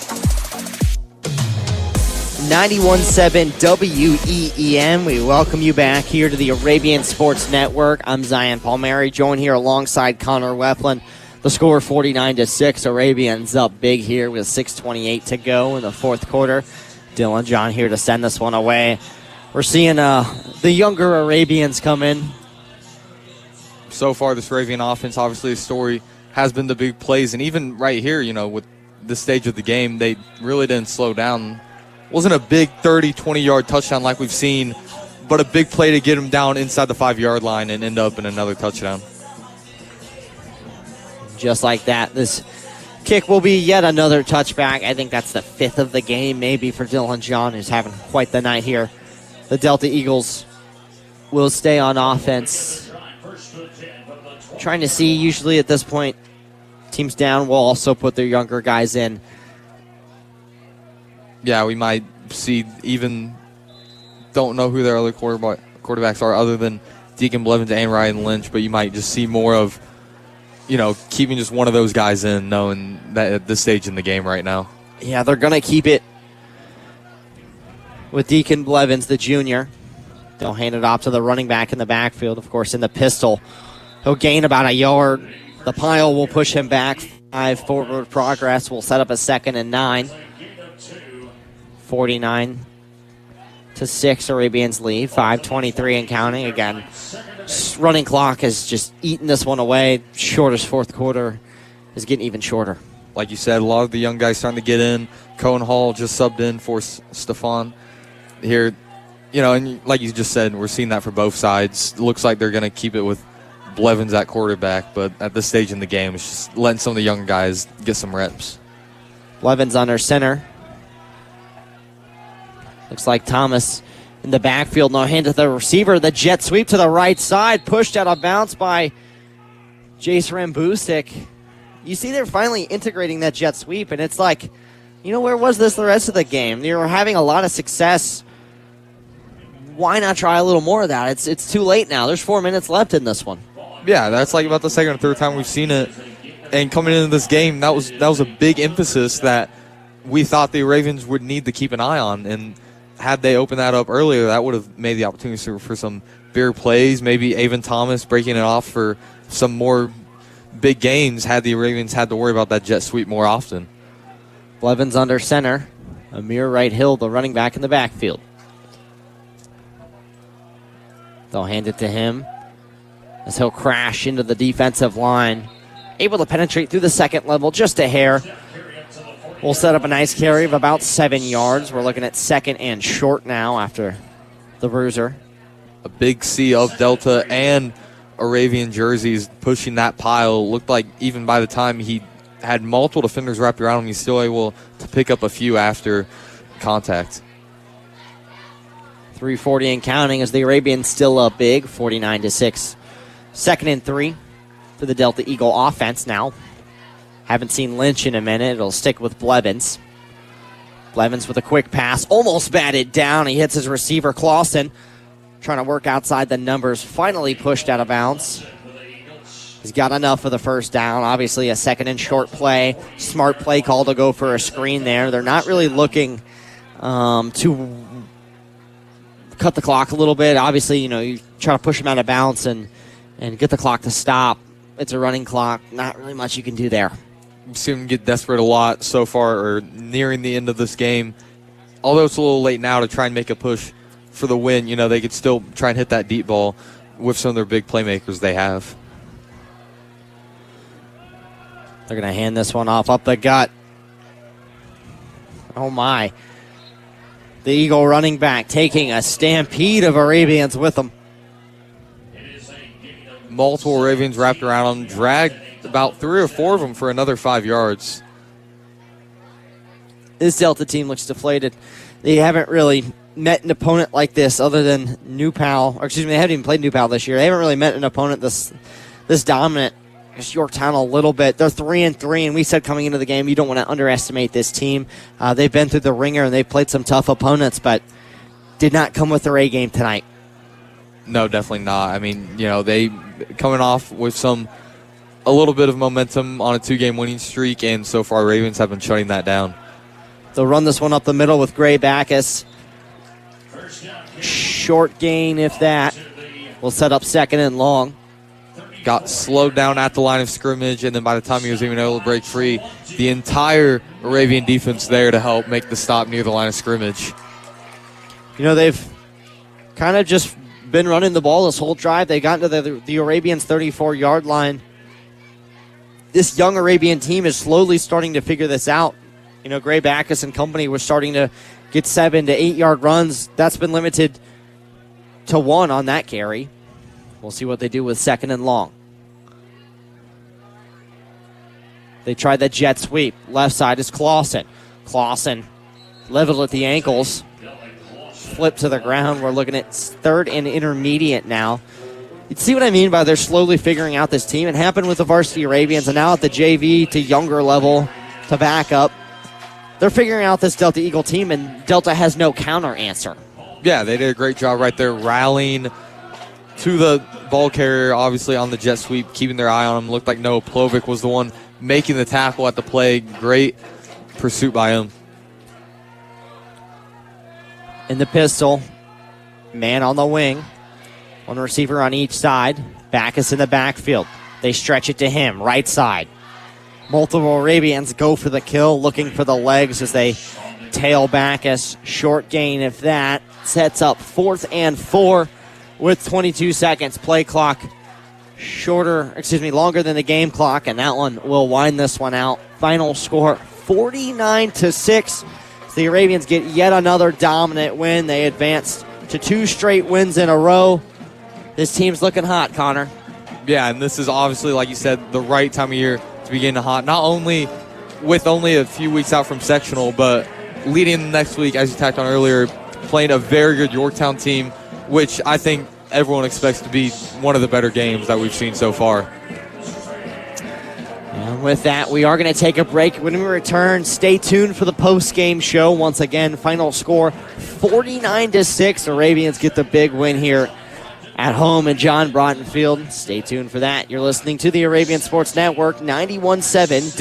91.7 WEEM. We welcome you back here to the Arabian Sports Network. I'm Zion Palmieri, joined here alongside Connor Weflin. The score 49-6. Arabians up big here with 6:28 to go in the fourth quarter. Dylan John here to send this one away. We're seeing the younger Arabians come in. So far, this Arabian offense, obviously, the story has been the big plays. And even right here, with this stage of the game, they really didn't slow down. Wasn't a big 30, 20-yard touchdown like we've seen, but a big play to get them down inside the 5-yard line and end up in another touchdown. Just like that, this kick will be yet another touchback. I think that's the 5th of the game, maybe, for Dylan John, who's having quite the night here. The Delta Eagles will stay on offense. Trying to see, usually at this point, teams down will also put their younger guys in. Yeah, we might see even don't know who their other quarterbacks are other than Deacon Blevins and Ryan Lynch, but you might just see more of, keeping just one of those guys in, knowing that at this stage in the game right now. Yeah, they're going to keep it with Deacon Blevins, the junior. They'll hand it off to the running back in the backfield, of course, in the pistol. He'll gain about a yard. The pile will push him back. 5 forward progress will set up a 2nd and 9. 49-6, Arabians lead. 5:23 and counting. Again, running clock has just eaten this one away. Shortest fourth quarter is getting even shorter. Like you said, a lot of the young guys starting to get in. Cohen Hall just subbed in for Stefan here. And like you just said, we're seeing that for both sides. It looks like they're going to keep it with Blevins at quarterback, but at this stage in the game, it's just letting some of the young guys get some reps. Blevins under center. Looks like Thomas in the backfield. Now hand to the receiver. The jet sweep to the right side. Pushed out of bounds by Jace Rambusik. You see they're finally integrating that jet sweep, and it's like, where was this the rest of the game? They were having a lot of success. Why not try a little more of that? It's too late now. There's 4 minutes left in this one. Yeah, that's like about the second or third time we've seen it. And coming into this game, that was a big emphasis that we thought the Ravens would need to keep an eye on. And had they opened that up earlier, that would have made the opportunity for some bigger plays. Maybe Avon Thomas breaking it off for some more big gains had the Ravens had to worry about that jet sweep more often. Blevins under center. Amir Wright Hill, the running back in the backfield. They'll hand it to him as he'll crash into the defensive line. Able to penetrate through the second level just a hair. We'll set up a nice carry of about 7 yards. We're looking at 2nd and short now after the bruiser. A big sea of Delta and Arabian jerseys pushing that pile. Looked like even by the time he had multiple defenders wrapped around him, he's still able to pick up a few after contact. 3:40 and counting as the Arabians still up big, 49-6. 2nd and 3 for the Delta Eagle offense now. Haven't seen Lynch in a minute. It'll stick with Blevins. Blevins with a quick pass. Almost batted down. He hits his receiver, Clausen. Trying to work outside the numbers. Finally pushed out of bounds. He's got enough for the first down. Obviously a 2nd and short play. Smart play call to go for a screen there. They're not really looking to cut the clock a little bit. Obviously, you try to push him out of bounds and get the clock to stop. It's a running clock. Not really much you can do there. We've seen him get desperate a lot so far, or nearing the end of this game. Although it's a little late now to try and make a push for the win, they could still try and hit that deep ball with some of their big playmakers they have. They're going to hand this one off up the gut. Oh, my. The Eagle running back taking a stampede of Arabians with him. Multiple Arabians wrapped around him, dragged about 3 or 4 of them for another 5 yards. This Delta team looks deflated. They haven't really met an opponent like this other than New Pal. Or excuse me, they haven't even played New Pal this year. They haven't really met an opponent this dominant. Just Yorktown a little bit. They're 3-3, and we said coming into the game, you don't want to underestimate this team. They've been through the ringer, and they've played some tough opponents, but did not come with their A game tonight. No, definitely not. I mean, they coming off with a little bit of momentum on a 2-game winning streak, and so far Ravens have been shutting that down. They'll run this one up the middle with Gray Backus. Short gain, if that. Will set up 2nd and long. Got slowed down at the line of scrimmage, and then by the time he was even able to break free, the entire Arabian defense there to help make the stop near the line of scrimmage. They've kind of just been running the ball this whole drive. They got into the Arabians' 34-yard line. This young Arabian team is slowly starting to figure this out. Gray Backus and company were starting to get 7 to 8-yard runs. That's been limited to 1 on that carry. We'll see what they do with 2nd and long. They tried that jet sweep. Left side is Clausen. Clausen leveled at the ankles. Flip to the ground. We're looking at 3rd and intermediate now. You see what I mean by they're slowly figuring out this team. It happened with the varsity Arabians, and now at the JV to younger level to back up. They're figuring out this Delta Eagle team, and Delta has no counter answer. Yeah, they did a great job right there rallying to the ball carrier, obviously on the jet sweep, keeping their eye on him. Looked like Noah Plovic was the one making the tackle at the play. Great pursuit by him. In the pistol, man on the wing. One receiver on each side. Backus in the backfield. They stretch it to him, right side. Multiple Arabians go for the kill, looking for the legs as they tail Backus. Short gain, if that. Sets up 4th and 4 with 22 seconds. Play clock longer than the game clock, and that one will wind this one out. Final score 49-6. The Arabians get yet another dominant win. They advanced to 2 straight wins in a row. This team's looking hot, Connor. Yeah, and this is obviously, like you said, the right time of year to begin to hot. Not only with only a few weeks out from sectional, but leading next week, as you tacked on earlier, playing a very good Yorktown team, which I think everyone expects to be one of the better games that we've seen so far. And with that, we are going to take a break. When we return, stay tuned for the post-game show. Once again, final score 49-6. Arabians get the big win here at home in John Broughton Field. Stay tuned for that. You're listening to the Arabian Sports Network 91.7